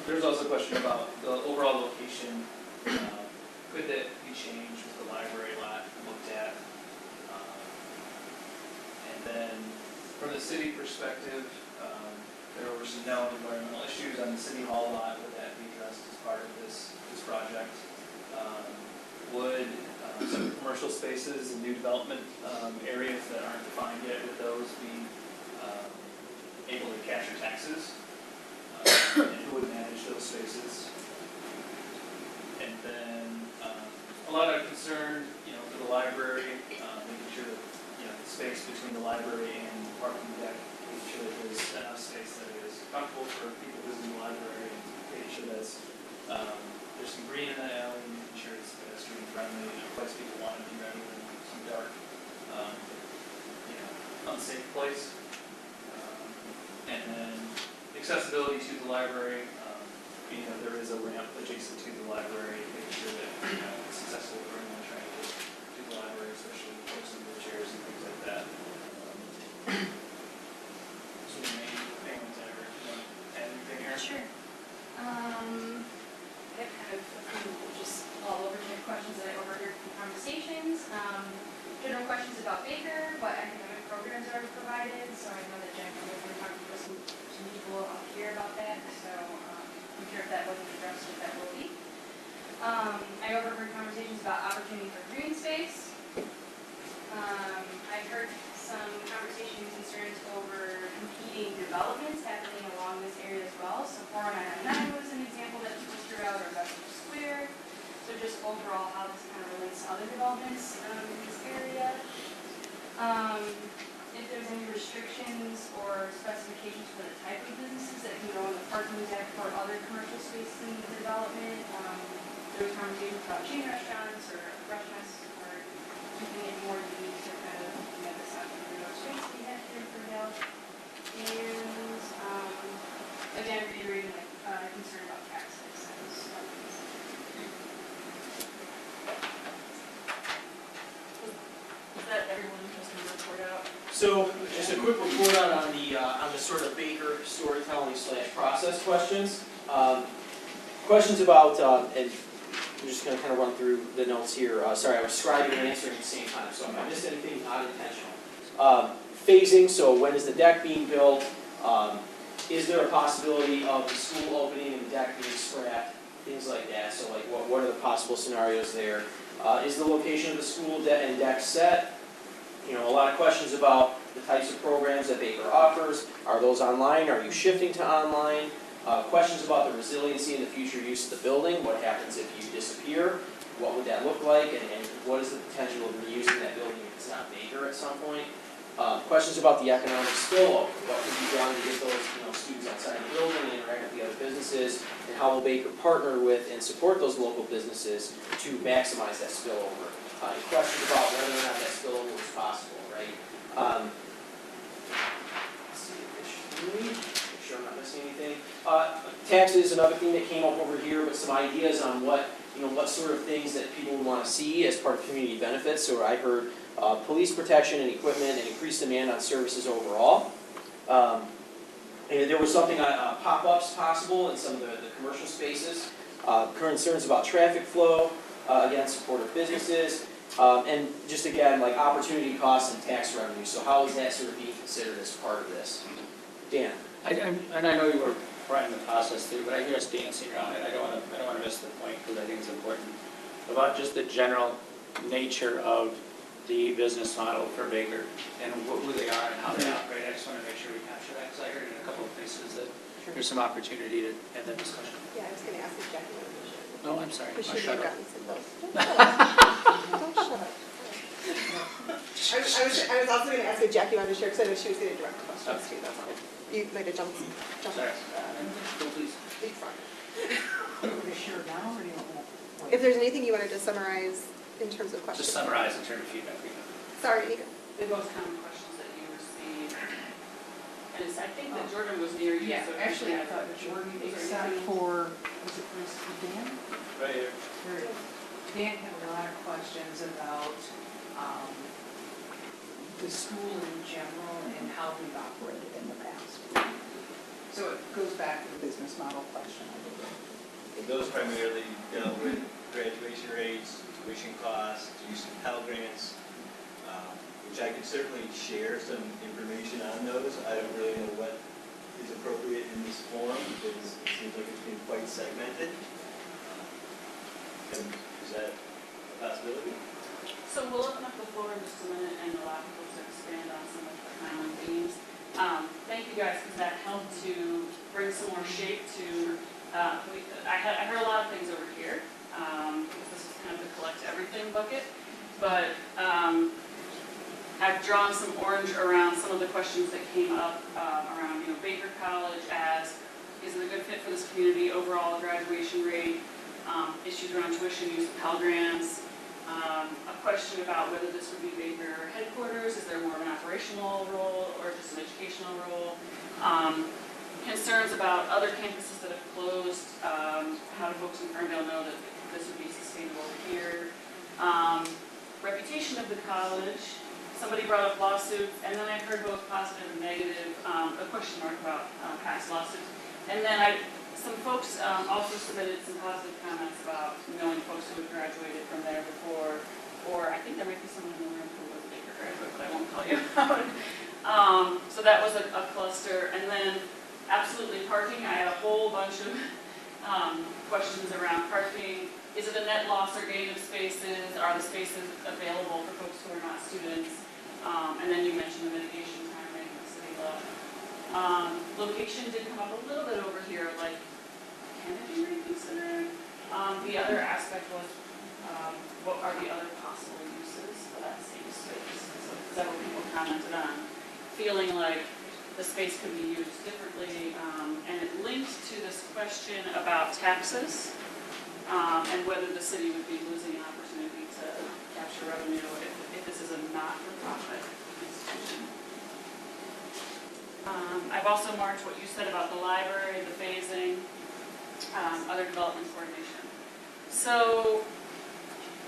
There's also a question about the overall location. Could that be changed with the library lot looked at? And then from the city perspective, there were some known environmental issues on the city hall lot. Would that be addressed as part of this project? Would some commercial spaces and new development areas that aren't defined yet, would those be able to capture taxes? And who would manage those spaces? And then a lot of concern, for the library, making sure that the space between the library and the parking deck, making sure that there's enough space that is comfortable for people visiting the library, and making sure that there's some green in that alley, making sure it's pedestrian friendly, a place people want to be rather than some dark, unsafe place. And then accessibility to the library, there is a ramp adjacent to the library, making sure that it's accessible for anyone trying to get to the library, especially folks in wheelchairs and things like that. So the main things that are, add anything here? Sure. I have kind of a few just all over type questions that I overheard from conversations. General questions about Baker, what academic programs are provided. So I know that Jennifer was going to talk to some people up here about that. So I'm sure if that wasn't addressed, what that will be. I overheard conversations about opportunity for green space. I heard some conversation concerns over competing developments happening along this area as well. So 499 was an example that people threw out, or Vestal Square. So just overall how this kind of relates to other developments in this area. if there's any restrictions or specifications for the type of businesses that can go in the parking deck for other commercial spaces in the development. There was conversation about chain restaurants or restaurants or keeping it more unique to kind of make this out of the space we have here in Ferndale. And again, reiterating like concern about tax excess. Is that everyone just going to report out? So, just a quick report on the sort of Baker storytelling / process questions. Questions about, and I'm just going to kind of run through the notes here. Sorry, I was scribing and answering at the same time, so if I missed anything, not intentional. Phasing, so when is the deck being built? Is there a possibility of the school opening and the deck being scrapped? Things like that. So, like, what are the possible scenarios there? Is the location of the school and deck set? You know, a lot of questions about the types of programs that Baker offers. Are those online? Are you shifting to online? Questions about the resiliency and the future use of the building. What happens if you disappear? What would that look like? And what is the potential of reusing that building if it's not Baker at some point? Questions about the economic spillover. What can be done to get those students outside the building and interact with the other businesses? And how will Baker partner with and support those local businesses to maximize that spillover? And questions about whether or not that spillover is possible, right? Let's see, make sure I'm not missing anything. Taxes, another thing that came up over here, but some ideas on what sort of things that people would want to see as part of community benefits. So I heard police protection and equipment and increased demand on services overall. And there was something on pop-ups possible in some of the commercial spaces. Concerns about traffic flow, again, supportive businesses, and just again, like opportunity costs and tax revenue. So how is that sort of being considered as part of this? Dan? And I know you were running the process through, but I hear us dancing around it. I don't want to miss the point because I think it's important about just the general nature of the business model for Baker and who they are and how they operate. I just want to make sure we capture that because I heard in a couple of places that there's some opportunity to end that discussion. Yeah, I was going to ask if Jackie wanted to share. No, I'm sorry. We should Shut have up. gotten some votes. Don't shut up. I was also going to ask if Jackie wanted to share because I know she was going to direct the questions too. That's all. You might have jumped. Sorry. Please. It's fine. Do you want to share now or do you want to? If there's anything you wanted to summarize in terms of questions. Just summarize in terms of feedback we got. Sorry, Nika. The most common questions that you received. And I think that Jordan was near you. Yeah, so actually, I thought Jordan, except for, was it Dan? Right here. There it is. Dan had a lot of questions about the school in general and how we've operated in the past. So it goes back to the business model question, I believe. Those primarily dealt with graduation rates, tuition costs, use of Pell Grants, which I could certainly share some information on those. I don't really know what is appropriate in this forum because it seems like it's been quite segmented. And is that a possibility? So we'll open up the floor in just a minute and allow people to expand on some of the common themes. Thank you guys because that helped to bring some more shape to, I heard a lot of things over here. Because this is kind of the collect everything bucket. But I've drawn some orange around some of the questions that came up around, Baker College as, is it a good fit for this community, overall graduation rate, issues around tuition, use of Pell Grants, a question about whether this would be Baker headquarters, is there more of an operational role or just an educational role, concerns about other campuses that have closed, how do folks in Ferndale know that this would be sustainable here, reputation of the college. Somebody brought up lawsuits, and then I heard both positive and negative, a question mark about past lawsuits. And then some folks also submitted some positive comments about knowing folks who had graduated from there before, or I think there might be someone in the room who was a Baker graduate, but I won't tell you about it. So that was a cluster. And then absolutely parking, I had a whole bunch of questions around parking. Is it a net loss or gain of spaces? Are the spaces available for folks who are not students? And then you mentioned the mitigation timing, the city law. Location did come up a little bit over here, like, can it be reconsidered? The other aspect was, what are the other possible uses for that same space? So several people commented on, feeling like the space could be used differently, and it linked to this question about taxes, and whether the city would be losing an opportunity to capture revenue if this is a not-for-profit institution. I've also marked what you said about the library, the phasing, other development coordination. So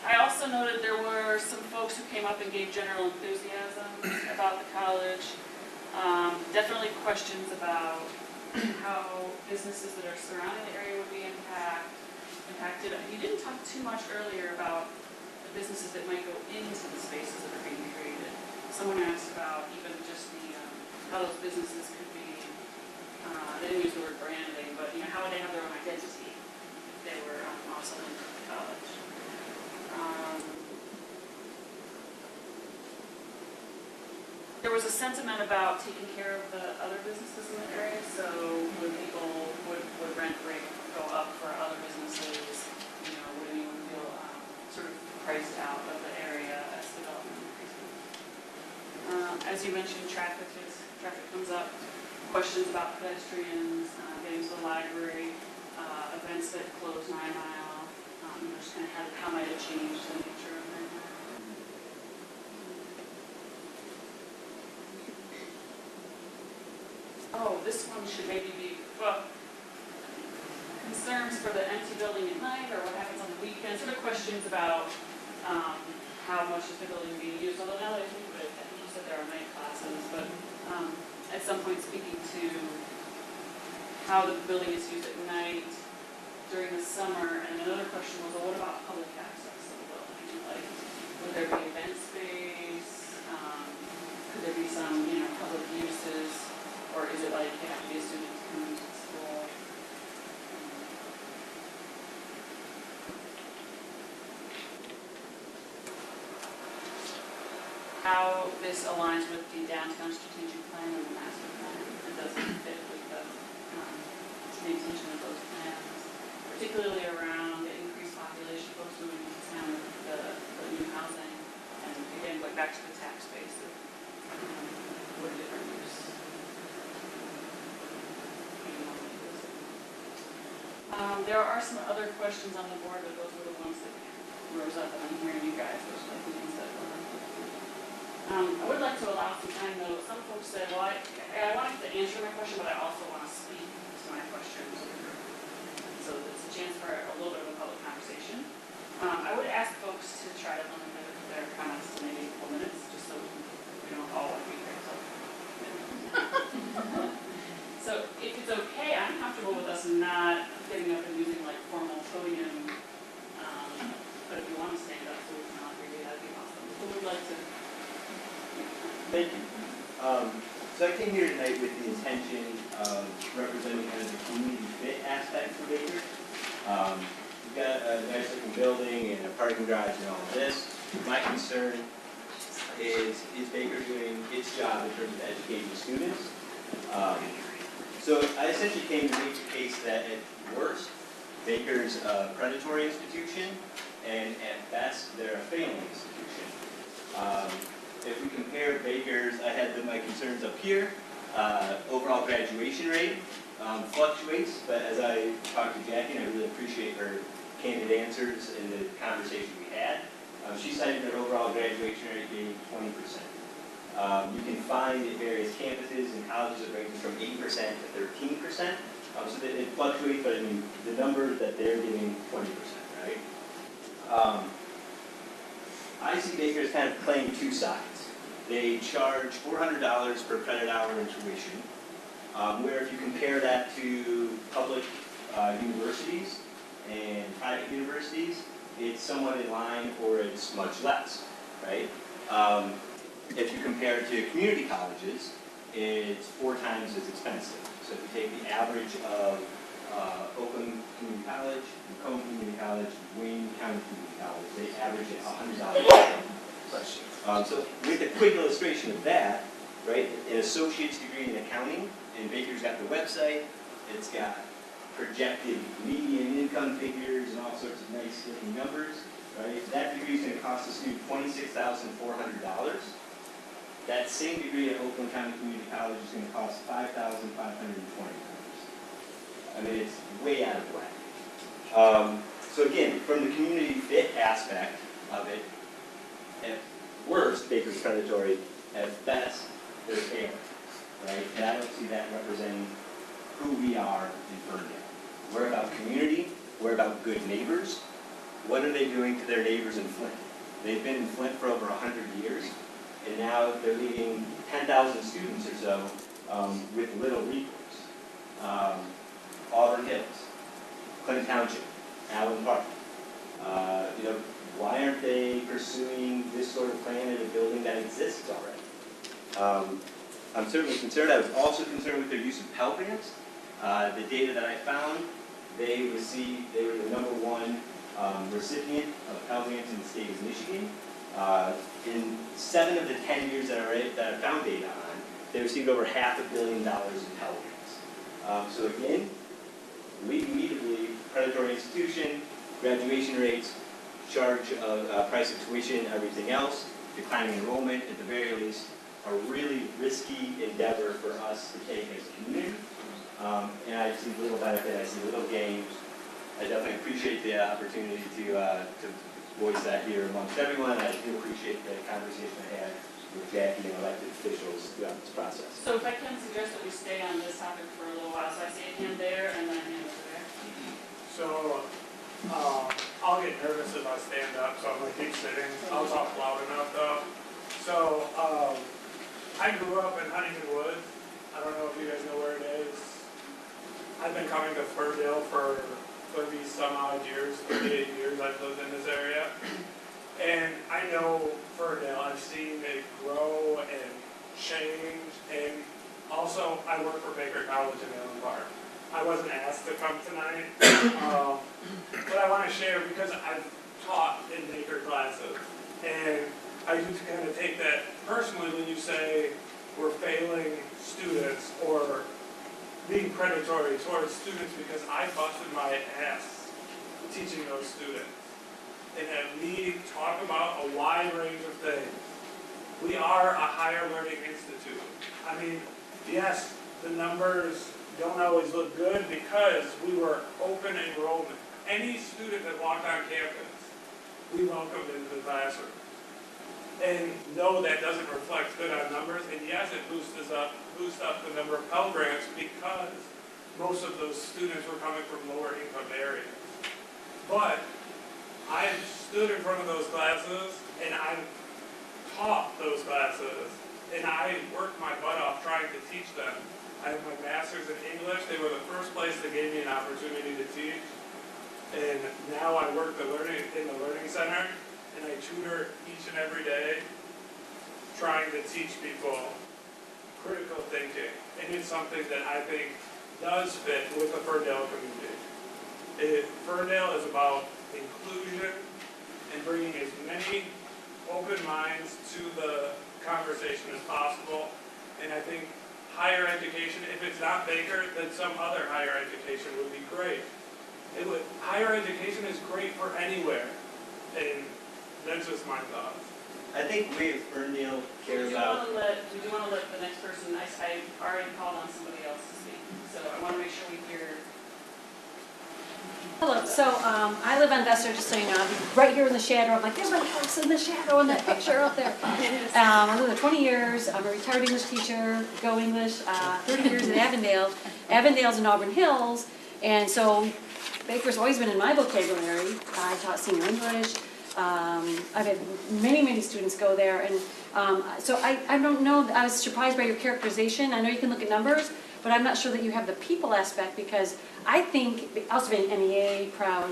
I also noted there were some folks who came up and gave general enthusiasm about the college. Definitely questions about how businesses that are surrounding the area would be impacted. You didn't talk too much earlier about the businesses that might go into the spaces that are being created. Someone asked about even just how those businesses could be, they didn't use the word branding, but how would they have their own identity if they were also in the college. There was a sentiment about taking care of the other businesses in the area, so when people would rent rate go up for other businesses, would anyone feel sort of priced out of the area as development increases? As you mentioned, traffic comes up, questions about pedestrians, getting to the library, events that close 9 Mile, just kind of how might it change the nature of 9 Mile? Oh, this one should maybe be, concerns for the empty building at night, or what happens on the weekends, sort of questions about how much is the building being used, although now that I think of it, I think you said there are night classes, but at some point speaking to how the building is used at night during the summer, and another question was, well, what about public access to the building? Like, would there be event space? Could there be some, public uses? Or is it like you have to be a student to come into the school? How this aligns with the downtown strategic plan and the master plan. It doesn't fit with the intention of those plans, particularly around the increased population, folks moving into town with the new housing, and again, going back to the tax base of what a different use. There are some other questions on the board, but those were the ones that rose up, and I'm hearing you guys, those are the ones that were. I would like to allow some time, though. Some folks said, well, I wanted to answer my question, but I also want to speak to my questions. So it's a chance for a little bit of a public conversation. I would ask folks to try to limit their comments to maybe a couple minutes, just so we don't all want to be here. So if it's okay, I'm comfortable with us not getting up and using like formal podium, but if you want to stand up so we can all hear you, that'd be awesome. Who would like to? Thank you. So I came here tonight with the intention of representing kind of the community fit aspect for Baker. We've got a nice looking building and a parking garage and all of this. My concern is Baker doing its job in terms of educating students? So I essentially came to make the case that at worst, Baker's a predatory institution, and at best, they're a failing institution. If we compare Baker's, I had my concerns up here. Overall graduation rate fluctuates, but as I talked to Jackie, and I really appreciate her candid answers in the conversation we had, she cited their overall graduation rate being 20%. You can find at various campuses and colleges it ranges from 8% to 13%. So that it fluctuates, but I mean, the number that they're giving 20%, right? I see Baker as kind of playing two sides. They charge $400 per credit hour in tuition, where if you compare that to public universities and private universities, it's somewhat in line or it's much less, right? If you compare it to community colleges, it's 4 times as expensive. So if you take the average of Oakland Community College, Macomb Community College, Wayne County Community College, they average at $100. So with a quick illustration of that, right, an associate's degree in accounting, and Baker's got the website, it's got projected median income figures and all sorts of nice looking numbers, right? That degree is going to cost the student $26,400. That same degree at Oakland County Community College is going to cost $5,520. I mean, it's way out of whack. So again, from the community fit aspect of it, at worst, Baker's predatory. At best, they're failing, right? And I don't see that representing who we are in Ferndale. We're about community. We're about good neighbors. What are they doing to their neighbors in Flint? They've been in Flint for over 100 years, and now they're leading 10,000 students or so with little recourse. Auburn Hills, Clinton Township, Allen Park. Why aren't they pursuing this sort of plan in a building that exists already? I'm certainly concerned. I was also concerned with their use of Pell Grants. The data that I found, they were the #1 recipient of Pell Grants in the state of Michigan. In 7 of the 10 years that I found data on, they received over $500 million in Pell Grants. So again, we believe predatory institution, graduation rates, charge of price of tuition, everything else, declining enrollment, at the very least, a really risky endeavor for us to take as a community. And I see little benefit, I see little gain. I definitely appreciate the opportunity to voice that here amongst everyone. I do appreciate the conversation I had with Jackie and elected officials throughout this process. So if I can suggest that we stay on this topic for a little while, so I see a hand there and then a hand over there. So, I'll get nervous if I stand up, so I'm gonna keep sitting. I'll talk loud enough though. So, I grew up in Huntington Woods. I don't know if you guys know where it is. I've been coming to Ferndale for 30 some odd years, 38 years I've lived in this area. And I know Ferndale, I've seen it grow and change, and also I work for Baker College in Allen Park. I wasn't asked to come tonight, but I want to share because I've taught in Baker classes, and I do kind of take that personally when you say we're failing students or being predatory towards students, because I busted my ass teaching those students. And have me talk about a wide range of things. We are a higher learning institute. I mean, yes, the numbers don't always look good because we were open enrollment. Any student that walked on campus, we welcomed into the classroom. And no, that doesn't reflect good on numbers, and yes, it boosts up the number of Pell Grants because most of those students were coming from lower income areas. But I've stood in front of those classes, and I've taught those classes, and I worked my butt off trying to teach them. I have my master's in English. They were the first place that gave me an opportunity to teach. And now I work in the Learning Center, and I tutor each and every day, trying to teach people critical thinking. And it's something that I think does fit with the Ferndale community. Ferndale is about inclusion and bringing as many open minds to the conversation as possible. And I think higher education, if it's not Baker, then some other higher education would be great. Higher education is great for anywhere, and that's just my thoughts. I think we at Ferndale care about... We do want to let the next person, I already called on somebody else to speak, so I want to make sure we hear. Hello, so I live on Vester, just so you know, I'm right here in the shadow. I'm like, there's my house in the shadow in that picture out there. I lived there 20 years. I'm a retired English teacher, Go English, 30 years at Avondale. Avondale's in Auburn Hills, and so Baker's always been in my vocabulary. I taught senior English. I've had many, many students go there, and so I don't know, I was surprised by your characterization. I know you can look at numbers, but I'm not sure that you have the people aspect, because I think, also being NEA, proud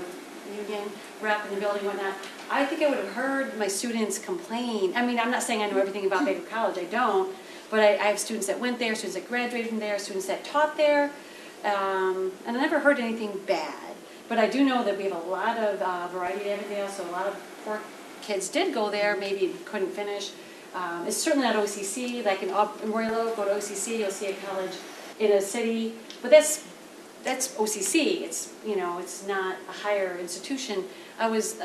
union rep in the building and whatnot, I think I would have heard my students complain. I mean, I'm not saying I know everything about Baker College, I don't, but I have students that went there, students that graduated from there, students that taught there, and I never heard anything bad. But I do know that we have a lot of variety at Avondale, so a lot of poor kids did go there, maybe couldn't finish. It's certainly not OCC, like in Royal Oak, go to OCC, you'll see a college in a city, but that's OCC. It's, you know, it's not a higher institution. I was,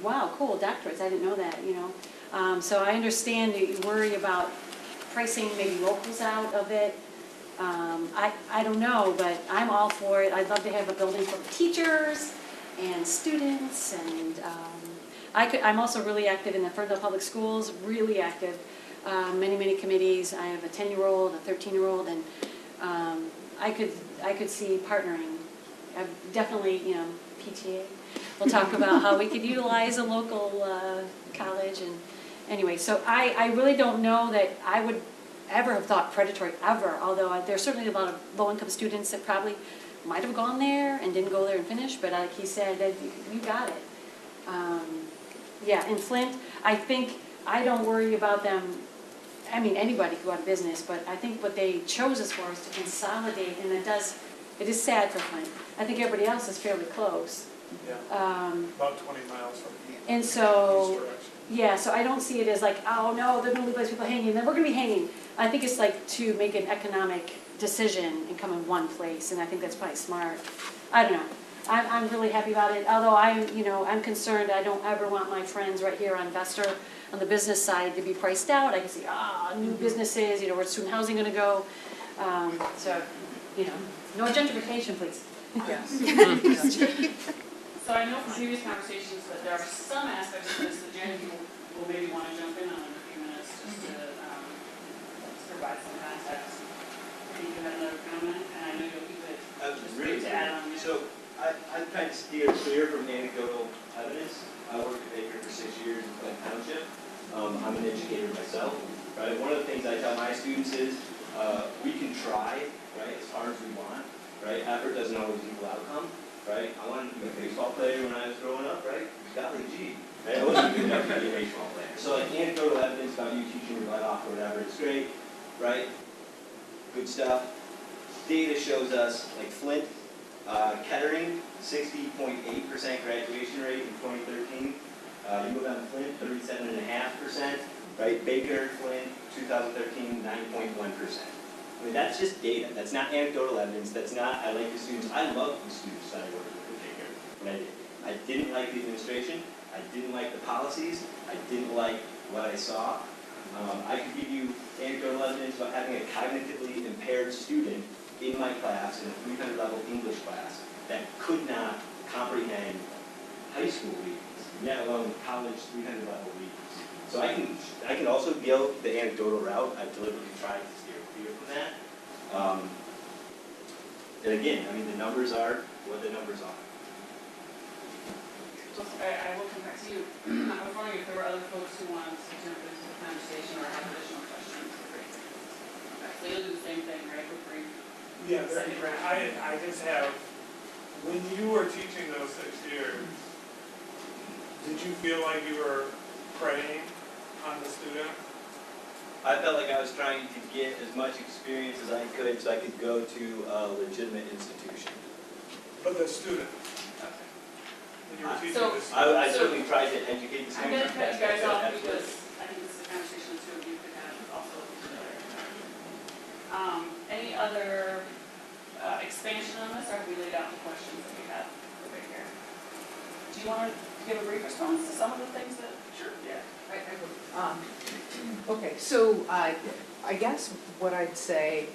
wow, cool, doctorates. I didn't know that, you know. So I understand that you worry about pricing maybe locals out of it. I don't know, but I'm all for it. I'd love to have a building for the teachers and students, and I'm also really active in the Ferndale Public Schools, really active. Many committees. I have a 10-year-old, a 13-year-old, and I could see partnering. Definitely, PTA. We'll talk about how we could utilize a local college, and anyway, so I really don't know that I would ever have thought predatory ever, although there's certainly a lot of low-income students that probably might have gone there and didn't go there and finish, but like he said, that you got it. Yeah, in Flint, I don't worry about them. I mean, anybody could go out of business, but I think what they chose us for is to consolidate, and it is sad for Flint. I think everybody else is fairly close. Yeah. About 20 miles from east. And so, direction. yeah, so I don't see it as like, oh no, they're gonna leave those people hanging, then we're gonna be hanging. I think it's like to make an economic decision and come in one place, and I think that's probably smart. I don't know. I'm really happy about it, although I'm concerned. I don't ever want my friends right here on Vester, on the business side, to be priced out. I can see, new businesses, where's student housing gonna go? So, no gentrification, please. Yes. So I know from previous conversations that there are some aspects of this that Jen will maybe want to jump in on in a few minutes just to provide some context. I think you have another comment, and I know you'll keep it just Really to add on. So I'm trying to steer clear from anecdotal evidence. I worked at Baker for 6 years in Flint Township. I'm an educator myself, right? One of the things I tell my students is we can try, right, as hard as we want, right? Effort doesn't always equal outcome, right? I wanted to be a baseball player when I was growing up, right? Golly gee, right? I wasn't good enough to be a baseball player. So like anecdotal evidence about you teaching your butt off or whatever, it's great, right? Good stuff. Data shows us, like Flint, Kettering, 60.8% graduation rate in 2013. You move on to Flint, 37.5%, right? Baker, Flint, 2013, 9.1%. I mean, that's just data. That's not anecdotal evidence. That's not, I like the students. I love the students that I worked with at Baker when I did. I didn't like the administration. I didn't like the policies. I didn't like what I saw. I could give you anecdotal evidence about having a cognitively impaired student in my class, in a 300-level English class, that could not comprehend high school readings, let alone college 300-level readings. So I can also go the anecdotal route. I've deliberately tried to steer clear from that. And again, I mean, the numbers are what the numbers are. I will come back to you. I was wondering if there were other folks who wanted to jump into the conversation or have additional questions. Okay, so you'll do the same thing, right? We're brief. Yeah, very great. I just have, when you were teaching those 6 years, did you feel like you were preying on the student? I felt like I was trying to get as much experience as I could so I could go to a legitimate institution. But the student? You were teaching the student. I certainly tried to educate the I'm going students. to cut you guys off because I think this is a conversation the two of you could have also together. Any other expansion on this, or have we laid out the questions that we have over here? Do you want to give a brief response to some of the things that? Sure. Yeah. Okay, so I guess what I'd say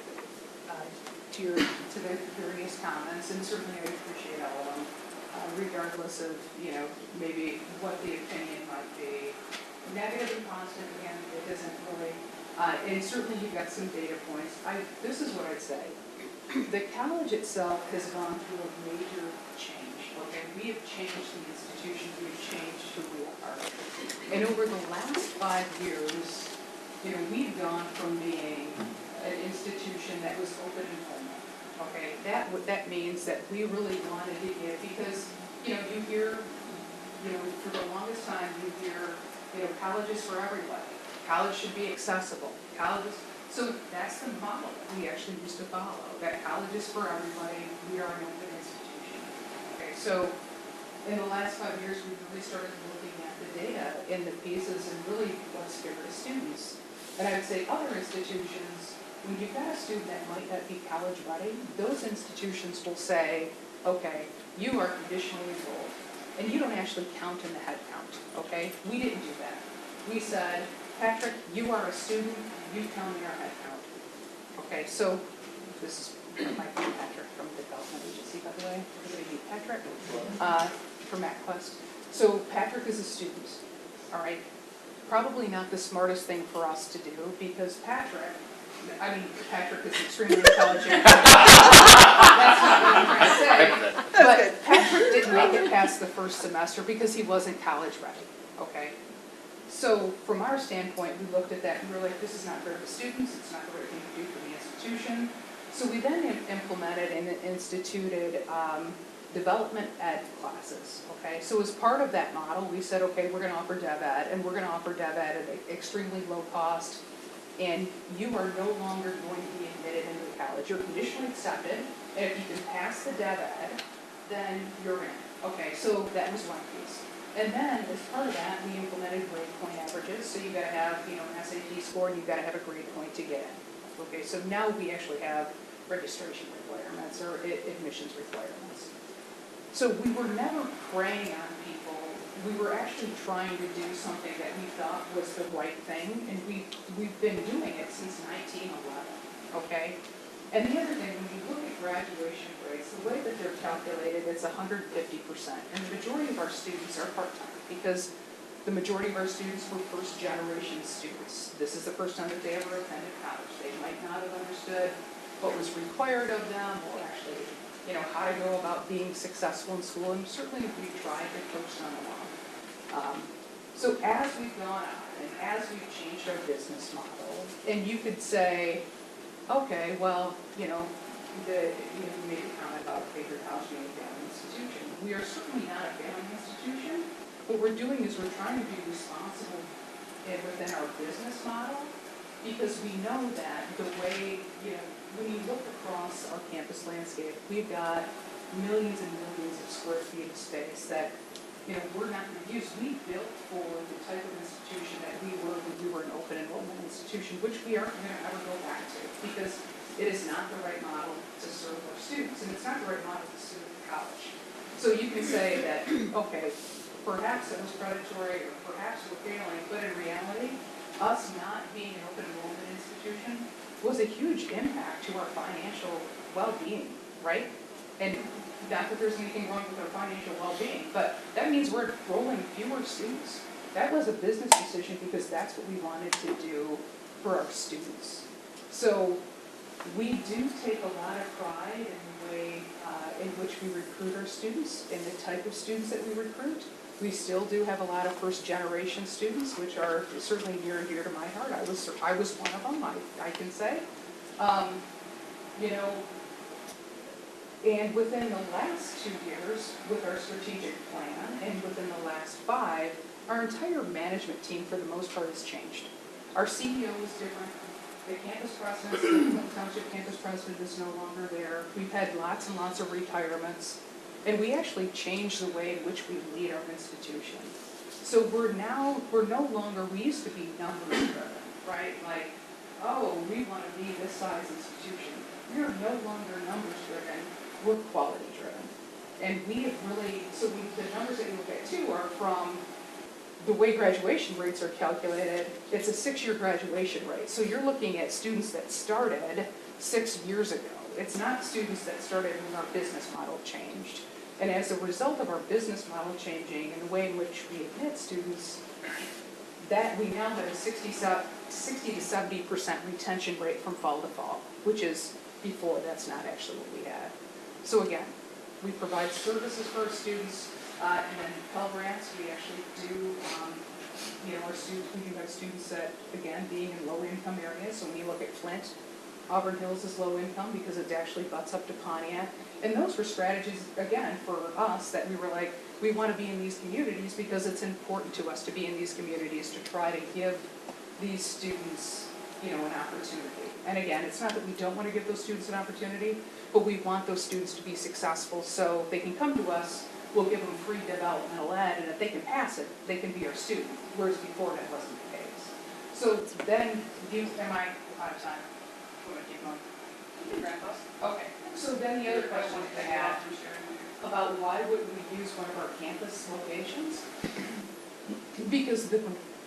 to the various comments, and certainly I appreciate all of them, regardless of, maybe what the opinion might be. Negative and positive, again, it doesn't really, and certainly you've got some data points. This is what I'd say. The college itself has gone through a major change, okay? We have changed the institution, we've changed who we are. And over the last 5 years, we've gone from being an institution that was open enrollment, okay? That means that we really wanted to give, because, you hear, for the longest time, you hear, college is for everybody. College should be accessible. So that's the model that we actually used to follow, that college is for everybody, we are an open institution. Okay, so in the last 5 years, we've really started looking at the data in the pieces and really what's fair to students. And I would say other institutions, when you've got a student that might not be college ready, those institutions will say, okay, you are conditionally enrolled, and you don't actually count in the head count, okay? We didn't do that. We said, Patrick, you are a student, you tell me our head count. Okay, so this is my friend Patrick from the Development Agency, by the way. Everybody meet Patrick from MacQuest. So Patrick is a student, all right? Probably not the smartest thing for us to do because Patrick is extremely intelligent. That's not what I'm trying to say. But Patrick didn't make it past the first semester because he wasn't college ready, okay? So from our standpoint, we looked at that and we were like, this is not fair to the students, it's not the right thing to do for the institution. So we then implemented and instituted development ed classes, okay? So as part of that model, we said, okay, we're gonna offer dev ed, and we're gonna offer dev ed at an extremely low cost, and you are no longer going to be admitted into college. You're conditionally accepted, and if you can pass the dev ed, then you're in. Okay, so that was one piece. And then, as part of that, we implemented grade point averages, so you gotta have, an SAT score, and you gotta have a grade point to get in. Okay, so now we actually have registration requirements, or admissions requirements. So we were never preying on people, we were actually trying to do something that we thought was the right thing, and we've been doing it since 1911, okay? And the other thing, when you look at graduation rates, the way that they're calculated, it's 150%. And the majority of our students are part-time because the majority of our students were first-generation students. This is the first time that they ever attended college. They might not have understood what was required of them or actually, how to go about being successful in school. And certainly we tried to coach them along. So as we've gone on and as we've changed our business model, and you could say, okay, well, you made a comment about Baker College being a family institution. We are certainly not a family institution. What we're doing is we're trying to be responsible within our business model because we know that the way, when you look across our campus landscape, we've got millions and millions of square feet of space that, we're not going to use. We built for the type of institution that we were when we were an open enrollment institution, which we aren't going to ever go back to because it is not the right model to serve our students, and it's not the right model to serve college. So you can say that, okay, perhaps it was predatory or perhaps we're failing, but in reality, us not being an open enrollment institution was a huge impact to our financial well-being, right? And not that there's anything wrong with our financial well-being, but that means we're enrolling fewer students. That was a business decision because that's what we wanted to do for our students. So we do take a lot of pride in the way in which we recruit our students and the type of students that we recruit. We still do have a lot of first-generation students, which are certainly near and dear to my heart. I was one of them, I can say. And within the last 2 years, with our strategic plan, and within the last 5, our entire management team, for the most part, has changed. Our CEO is different. The campus president, the Clinton Township campus president is no longer there. We've had lots and lots of retirements. And we actually changed the way in which we lead our institution. So we're no longer, we used to be numbers driven, right? Like, oh, we want to be this size institution. We are no longer numbers driven, we're quality driven. And we have really, the numbers that you look at too are from the way graduation rates are calculated. It's a 6-year graduation rate. So you're looking at students that started 6 years ago. It's not students that started when our business model changed. And as a result of our business model changing and the way in which we admit students, that we now have a 60 to 70% retention rate from fall to fall, which is before, that's not actually what we had. So again, we provide services for our students, and then Pell Grants, we actually do, our students, we do have students that, again, being in low-income areas, so when you look at Flint, Auburn Hills is low income because it actually butts up to Pontiac. And those were strategies, again, for us that we were like, we want to be in these communities because it's important to us to be in these communities to try to give these students, an opportunity. And again, it's not that we don't want to give those students an opportunity, but we want those students to be successful so they can come to us, we'll give them free developmental ed, and if they can pass it, they can be our student, whereas before that wasn't the case. So then, am I out of time? Keep going. Okay, so then the other question I had about why wouldn't we use one of our campus locations? Because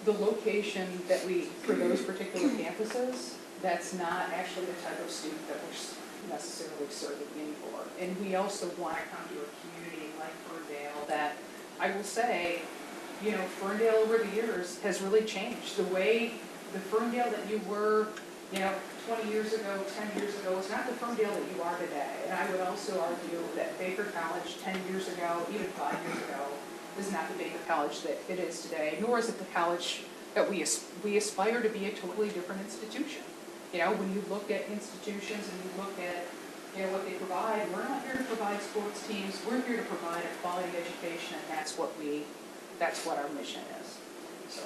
the location that for those particular campuses, that's not actually the type of student that we're necessarily serving anymore. And we also want to come to a community like Ferndale that, I will say, Ferndale over the years has really changed. The way the Ferndale that you were, 20 years ago, 10 years ago, is not the Ferndale that you are today. And I would also argue that Baker College 10 years ago, even 5 years ago, is not the Baker College that it is today, nor is it the college that we aspire to be a totally different institution. When you look at institutions and you look at what they provide, we're not here to provide sports teams, we're here to provide a quality education, and that's what our mission is. So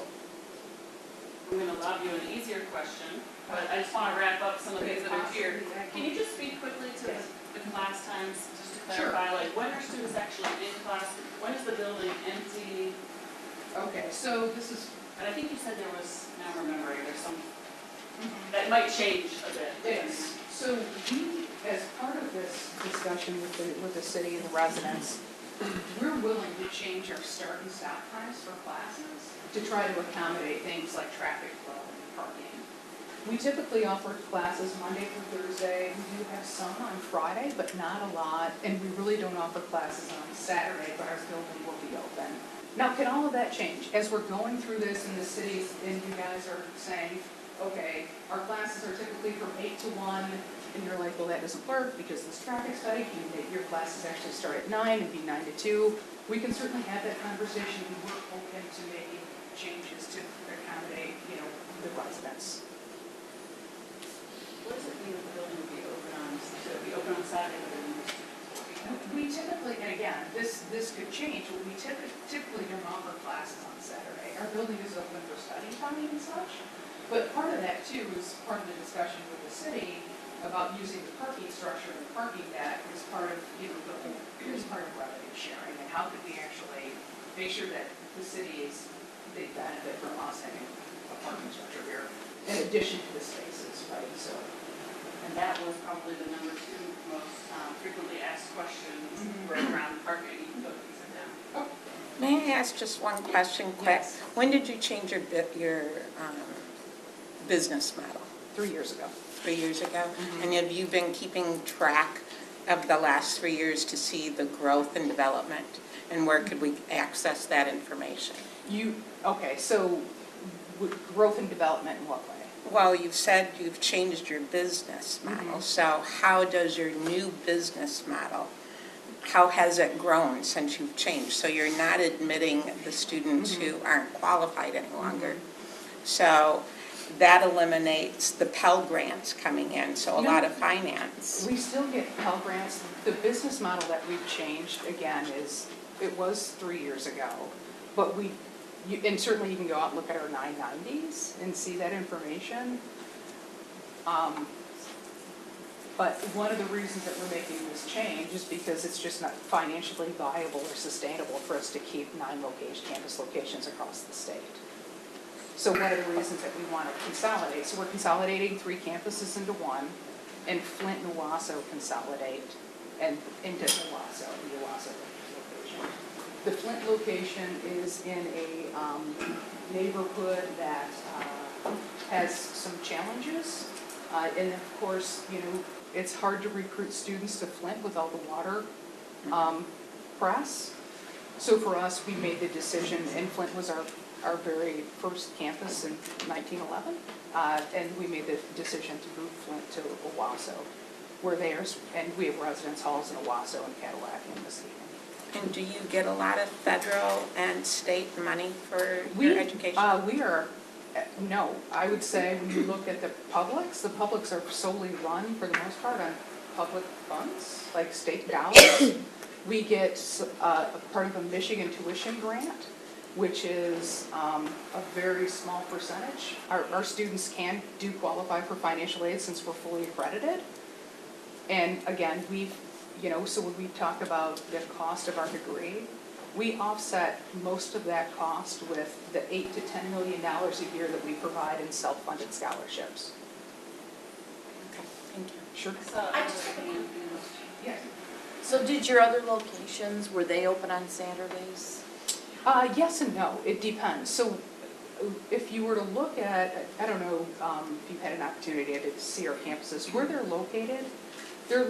I'm going to lob you an easier question, but I just want to wrap up some of the things that are here. Can you just speak quickly to the class times, just to clarify, like when are students actually in class? When is the building empty? Okay, so this is, and I think you said there was, now I'm remembering, there's some, that might change a bit. yes. So we, as part of this discussion with the city and the residents, we're willing to change our start and stop times for classes to try to accommodate things like traffic flow and parking. We typically offer classes Monday through Thursday. We do have some on Friday, but not a lot. And we really don't offer classes on Saturday, but our building will be open. Now, can all of that change? As we're going through this in the cities, and you guys are saying, okay, our classes are typically from 8 to 1, and you're like, well, that doesn't work because this traffic study, can you make your classes actually start at 9 and be 9 to 2? We can certainly have that conversation. We were open to making changes to accommodate, the residents. What does it mean that the building will be open on, so it'll be open on Saturday? We typically, and again, this could change, but we typically don't offer classes on Saturday. Our building is open for study time and such. But part of that too is part of the discussion with the city about using the parking structure and the parking deck as part of, as part of revenue sharing, and how could we actually make sure that the cities, they benefit from us having a parking structure here, in addition to the spaces, right? So, and that was probably the number 2 most frequently asked question right around parking. You can go sit down. May I ask just one question quick? Yes. When did you change your business model? 3 years ago. 3 years ago? And have you been keeping track of the last 3 years to see the growth and development? And where could we access that information? Okay, so growth and development in what way? Well, you've said you've changed your business model. So how does your new business model, how has it grown since you've changed? So you're not admitting the students who aren't qualified any longer. So that eliminates the Pell Grants coming in, so a lot of finance. We still get Pell Grants. The business model that we've changed, again, it was 3 years ago, but and certainly you can go out and look at our 990s and see that information. But one of the reasons that we're making this change is because it's just not financially viable or sustainable for us to keep 9 campus locations across the state. So one of the reasons that we want to consolidate, so we're consolidating 3 campuses into 1, and Flint and Owasso consolidate and into Owasso, the Owasso location. The Flint location is in a neighborhood that has some challenges. And of course, it's hard to recruit students to Flint with all the water press. So for us, we made the decision, and Flint was our very first campus in 1911, and we made the decision to move Flint to Owasso. And we have residence halls in Owasso and Cadillac and Muskegon. And do you get a lot of federal and state money for your education? No, I would say when you look at the publics are solely run, for the most part, on public funds, like state dollars. We get a part of a Michigan tuition grant, which is a very small percentage. Our students do qualify for financial aid since we're fully accredited. And again, so when we talk about the cost of our degree, we offset most of that cost with the $8 to $10 million a year that we provide in self-funded scholarships. Okay, thank you. Sure. So I just have a Yes. So did your other locations, were they open on Saturdays? Yes and no. It depends. So if you were to look at, I don't know if you've had an opportunity to see our campuses, where they're located in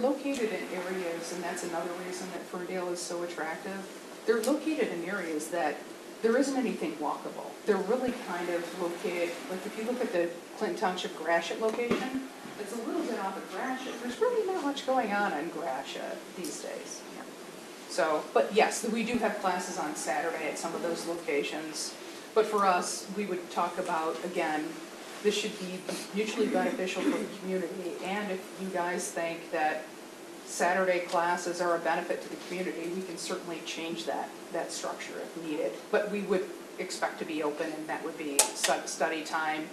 areas, and that's another reason that Ferndale is so attractive. They're located in areas that there isn't anything walkable. They're really kind of located, like if you look at the Clinton Township Gratiot location, it's a little bit off of Gratiot. There's really not much going on in Gratiot these days. So, but yes, we do have classes on Saturday at some of those locations. But for us, we would talk about, again, this should be mutually beneficial for the community. And if you guys think that Saturday classes are a benefit to the community, we can certainly change that structure if needed. But we would expect to be open, and that would be study time.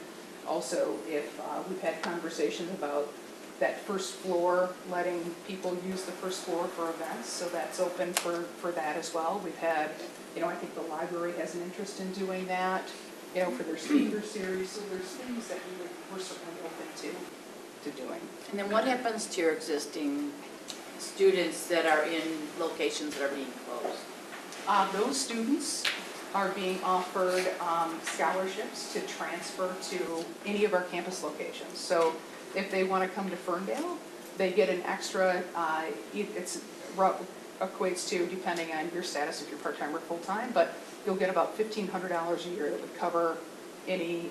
Also, if we've had conversations about that first floor, letting people use the first floor for events, so that's open for that as well. We've had, I think the library has an interest in doing that, for their speaker series, so there's things that we're certainly open to doing. And then what happens to your existing students that are in locations that are being closed? Those students are being offered scholarships to transfer to any of our campus locations. So if they want to come to Ferndale, they get an extra, equates to, depending on your status, if you're part-time or full-time, but you'll get about $1,500 a year that would cover any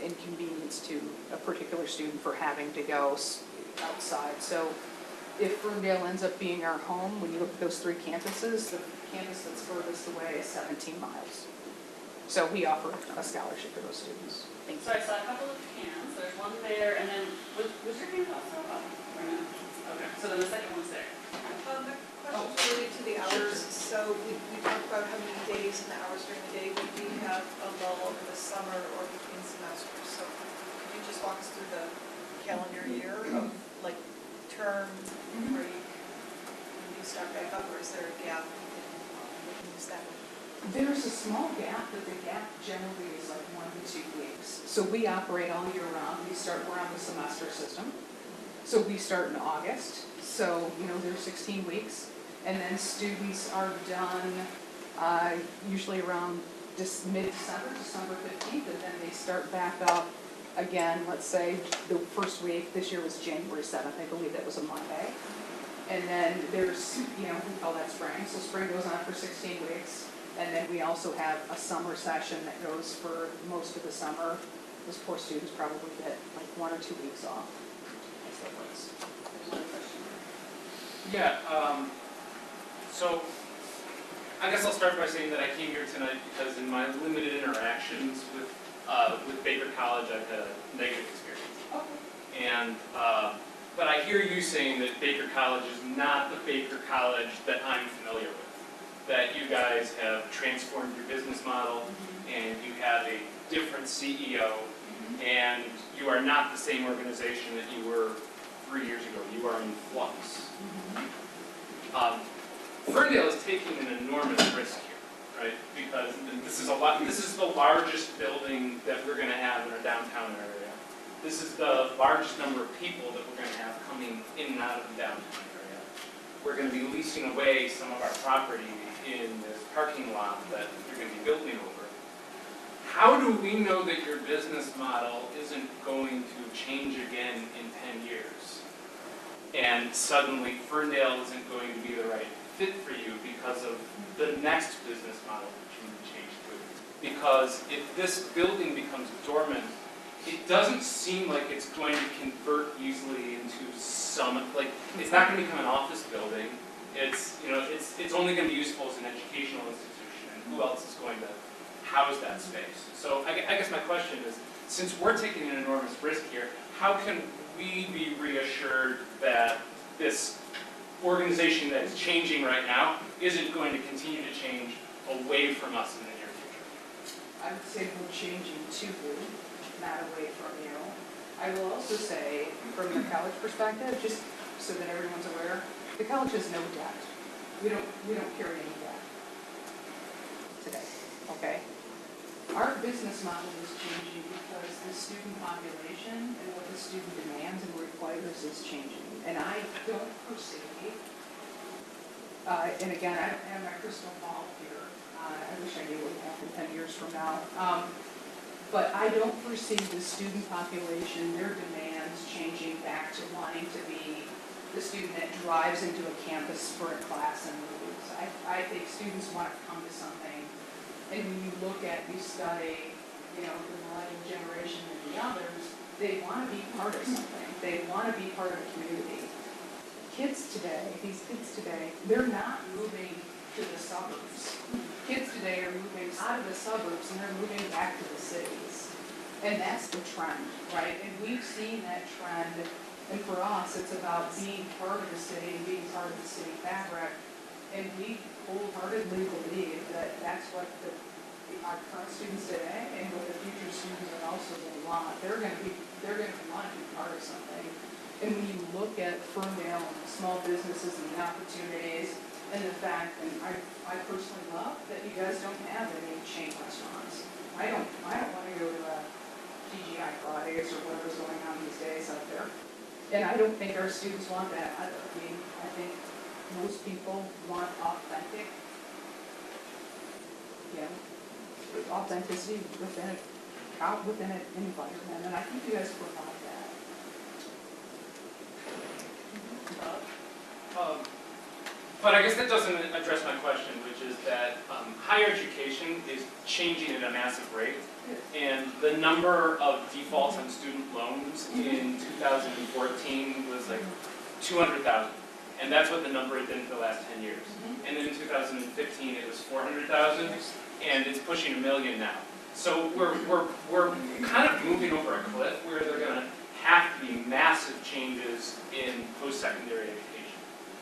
inconvenience to a particular student for having to go outside. So if Ferndale ends up being our home, when you look at those 3 campuses, the campus that's furthest away is 17 miles. So we offer a scholarship for those students. So I saw a couple of cans, there's one there, and then, was your can also up? Or no? Okay, so then the second one's there. The question's related to the hours. So we talked about how many days and the hours during the day. We do have a lull over the summer or between semesters. So could you just walk us through the calendar year of like term break when you start back up, or is there a gap? Is that There's a small gap, but the gap generally is like 1 to 2 weeks. So we operate all year round. We're on the semester system. So we start in August. So, there's 16 weeks. And then students are done usually around mid-December, December 15th, and then they start back up again, let's say the first week, this year was January 7th, I believe that was a Monday. And then there's, we call that spring. So spring goes on for 16 weeks. And then we also have a summer session that goes for most of the summer. Those poor students probably get like 1 or 2 weeks off. That's what it works. There's another question. Yeah, so I guess I'll start by saying that I came here tonight because in my limited interactions with Baker College, I've had a negative experience. Okay. And, but I hear you saying that Baker College is not the Baker College that I'm familiar with. That you guys have transformed your business model, and you have a different CEO, and you are not the same organization that you were 3 years ago. You are in flux. Ferndale is taking an enormous risk here, right? Because this is the largest building that we're going to have in our downtown area. This is the largest number of people that we're going to have coming in and out of the downtown area. We're going to be leasing away some of our property in this parking lot that you're going to be building over. How do we know that your business model isn't going to change again in 10 years? And suddenly Ferndale isn't going to be the right fit for you because of the next business model that you need to change to. Because if this building becomes dormant, it doesn't seem like it's going to convert easily into some, like, it's not going to become an office building. It's only going to be useful as an educational institution, and who else is going to house that space? So I guess my question is, since we're taking an enormous risk here, how can we be reassured that this organization that is changing right now isn't going to continue to change away from us in the near future? I would say we're changing to you, not away from you. I will also say, from the college perspective, just so that everyone's aware, the college has no debt. We don't carry any debt today, okay? Our business model is changing because the student population and what the student demands and requires is changing. And I don't foresee, and again, I don't have my crystal ball here, I wish I knew what would happen 10 years from now. But I don't foresee the student population, their demands changing back to wanting to be the student that drives into a campus for a class and moves. I think students want to come to something. And when you look at, you study, the millennial generation and the others, they want to be part of something. They want to be part of a community. These kids today, they're not moving to the suburbs. Kids today are moving out of the suburbs and they're moving back to the cities. And that's the trend, right? And we've seen that trend. And for us, it's about being part of the city and being part of the city fabric. And we wholeheartedly believe that that's what our current students today and what the future students are also going to want. They're going to want to be part of something. And when you look at Ferndale and the small businesses and the opportunities and the fact, and I personally love that you guys don't have any chain restaurants. I don't want to go to a TGI Fridays or whatever's going on these days out there. And I don't think our students want that either. I mean, I think most people want authentic, authenticity within an environment, and I think you guys provide that. But I guess that doesn't address my question, which is that higher education is changing at a massive rate. And the number of defaults on student loans in 2014 was like 200,000. And that's what the number had been for the last 10 years. And then in 2015 it was 400,000, and it's pushing 1 million now. So we're kind of moving over a cliff where there are going to have to be massive changes in post-secondary education.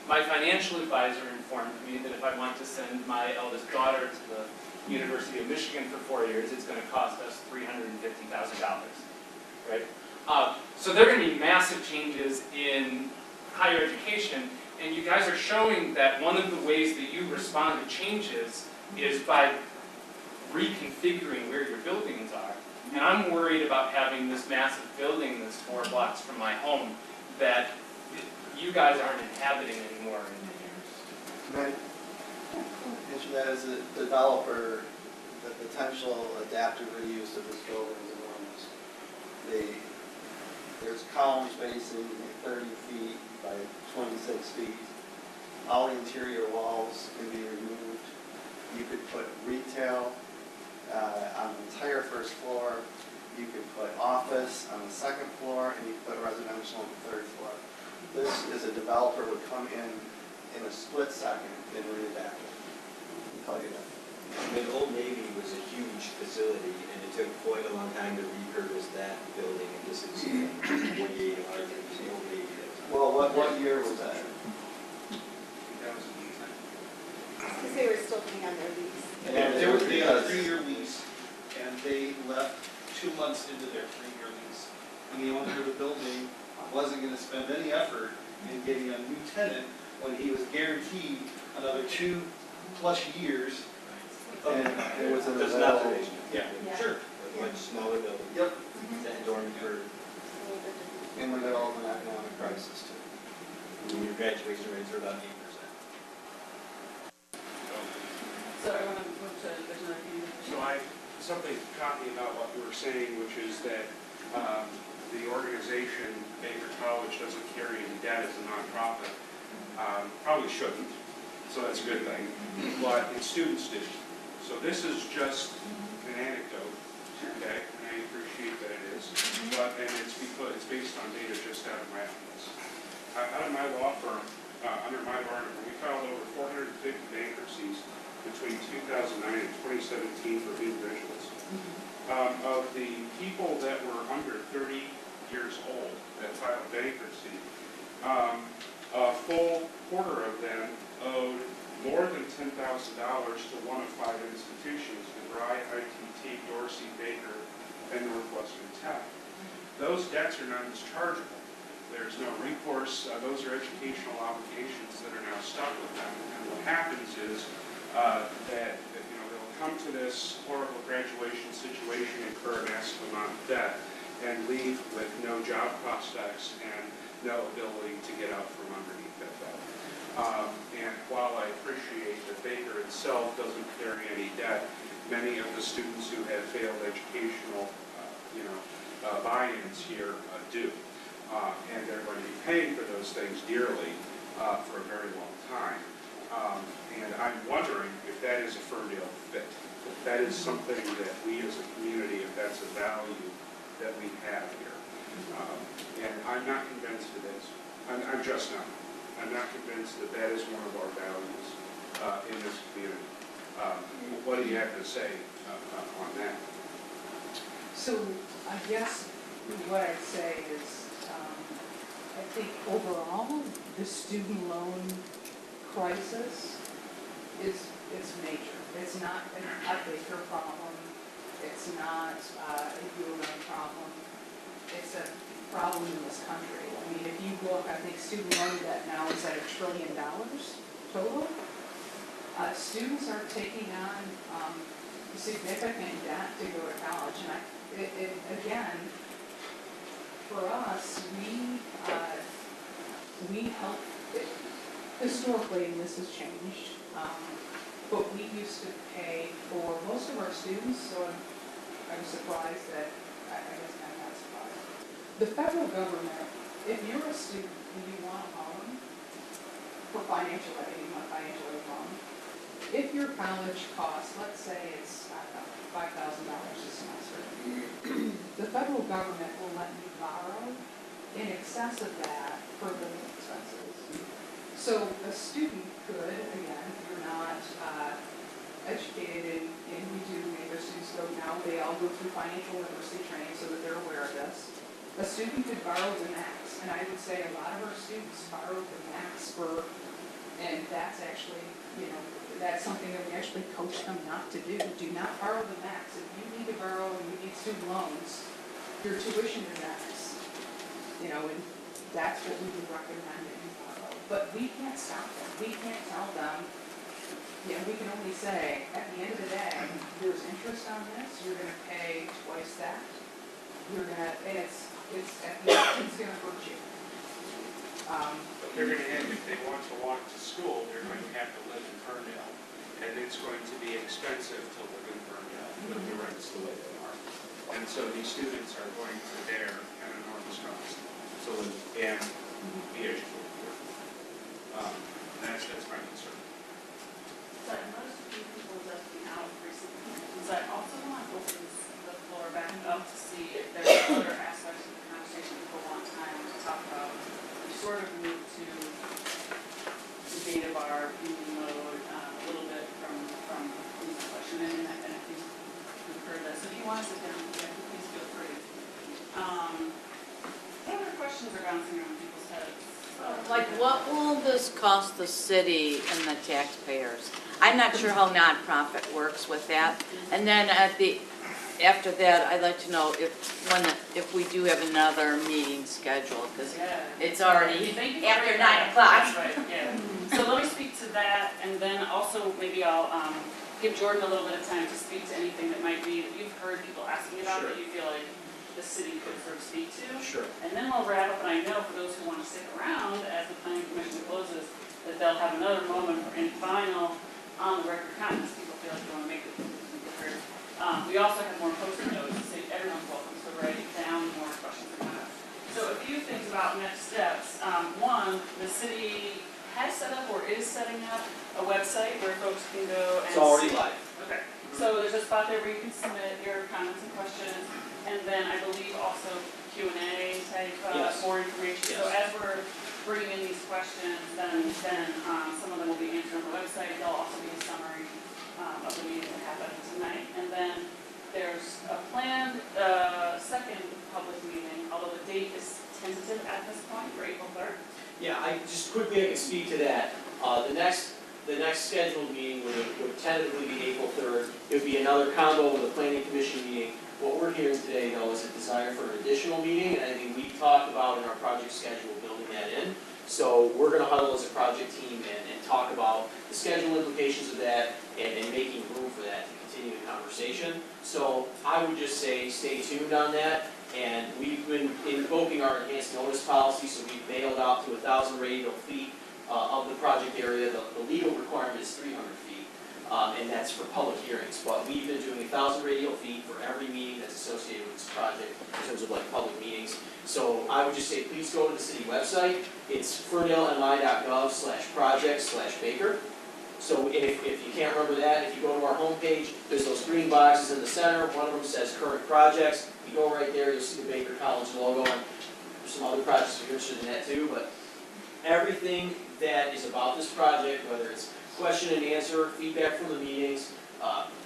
My financial advisor informed me that if I want to send my eldest daughter to the University of Michigan for 4 years, it's going to cost us $350,000, right? So there are going to be massive changes in higher education, and you guys are showing that one of the ways that you respond to changes is by reconfiguring where your buildings are. And I'm worried about having this massive building that's 4 blocks from my home that you guys aren't inhabiting anymore in 10 years. Answer that as a developer, the potential adaptive reuse of this building is enormous. There's column spacing at 30 feet by 26 feet. All the interior walls can be removed. You could put retail on the entire first floor. You could put office on the second floor, and you could put residential on the third floor. This is a developer would come in a split second and readapt it. I'll tell you that. I mean, Old Navy was a huge facility, and it took quite a long time to repurpose that building, and this is 48 Arthur's, the Old Navy. Well, what year was that? 2010. Because they were still paying on their lease. And They had a 3-year lease, and they left 2 months into their 3-year lease. And the owner of the building wasn't going to spend any effort in getting a new tenant when he was guaranteed another 2+ years. And it was an That's an observation. Yeah, sure. A much smaller building. Yep. That dormed for, In the middle of an economic crisis, too. your graduation rates are about 8%. So I want to move to, there's another thing. So something caught me about what you were saying, which is that the organization, Baker College, doesn't carry any debt as a nonprofit. Probably shouldn't, so that's a good thing, but its students do. So this is just an anecdote, okay, and I appreciate that it is, and it's because it's based on data just out of my office. Out of my law firm, under my law firm, we filed over 450 bankruptcies between 2009 and 2017 for individuals. Of the people that were under 30 years old that filed bankruptcy, a full quarter of them owed more than $10,000 to one of 5 institutions, DeVry, ITT, Dorsey, Baker, and Northwestern Tech. Those debts are not dischargeable. There's no recourse. Those are educational obligations that are now stuck with them. And what happens is that they'll come to this horrible graduation situation, incur a massive amount of debt, and leave with no job prospects and no ability to get out from underneath that bed. And while I appreciate that Baker itself doesn't carry any debt, many of the students who have failed educational, buy-ins here do. And they're going to be paying for those things dearly for a very long time. And I'm wondering if that is a Ferndale fit. If that is something that we as a community, if that's a value that we have here. And I'm not convinced it is. I'm just not. I'm not convinced that that is one of our values in this community. What do you have to say on that? So I guess what I'd say is, I think overall, the student loan crisis it's major. It's not a Baker problem. It's not a ULM problem. It's a problem in this country. I mean, if you look, I think student loan debt now is at $1 trillion total. Students are taking on significant debt to go to college, and again, for us, we help. Historically, and this has changed, but we used to pay for most of our students. So I'm surprised that I guess I'm not surprised. The federal government, if you're a student and you want a loan for financial aid, you want a financial aid loan. If your college costs, let's say it's $5,000 a semester, the federal government will let you borrow in excess of that for living expenses. So a student could, again, if you're not educated and we do make our students go now, they all go through financial literacy training so that they're aware of this. A student could borrow the max, and I would say a lot of our students borrow the max and that's actually, that's something that we actually coach them not to do. Do not borrow the max. If you need to borrow and you need student loans, your tuition is max. And that's what we would recommend that you borrow. But we can't stop them. We can't tell them. We can only say, at the end of the day, there's interest on this. You're going to pay twice that. You're going to, and it's at the end, it's going to hurt you. They're going to have, if they want to walk to school, they're going to have to live in Ferndale, and it's going to be expensive to live in Ferndale with the rents the way they are. And so these students are going to bear an enormous cost to live and be educated here. That's my concern. So I noticed a few people just being out recently, so I also want to open the floor back up to see if there's other aspects of the conversation people want time to talk about. We sort of moved to the data bar, union mode, a little bit from this question, and I think we've heard this. So if you want to sit down, please feel free. What other questions are bouncing around people's heads? Like, what will this cost the city and the taxpayers? I'm not sure how nonprofit works with that. And then after that, I'd like to know if we do have another meeting scheduled, because it's already after 9 o'clock. That's right, yeah. So let me speak to that, and then also maybe I'll give Jordan a little bit of time to speak to anything that might be, that you've heard people asking about that you feel like the city could sort of speak to. Sure. And then we'll wrap up, and I know for those who want to stick around as the planning commission closes, that they'll have another moment for any final on the record comments. People feel like they want to make it heard. We also have more post-it notes to say everyone's welcome, so write down more questions or comments. So a few things about next steps. One, the city has set up or is setting up a website where folks can go and It's already live. Okay. So there's a spot there where you can submit your comments and questions, and then I believe also Q&A type more information. So as we're bringing in these questions, then some of them will be answered on the website. There'll also be a summary of the meeting that happened tonight. And then there's a planned second public meeting, although the date is tentative at this point for April 3rd. Yeah, I can speak to that. The next scheduled meeting would tentatively be April 3rd. It would be another combo with a planning commission meeting. What we're hearing today, though, is a desire for an additional meeting, and I think we've talked about in our project schedule building that in. So we're going to huddle as a project team and talk about the schedule implications of that and making room for that to continue the conversation. So I would just say stay tuned on that. And we've been invoking our enhanced notice policy, so we've bailed out to 1,000 radial feet of the project area. The legal requirement is 300 feet, and that's for public hearings. But we've been doing 1,000 radial feet for every meeting that's associated with this project in terms of like public meetings. So I would just say, please go to the city website. It's ferndalemi.gov/project/Baker. So if you can't remember that, if you go to our homepage, there's those green boxes in the center. One of them says current projects. You go right there, you'll see the Baker College logo, and there's some other projects if you're interested in that too. But everything that is about this project, whether it's question and answer, feedback from the meetings,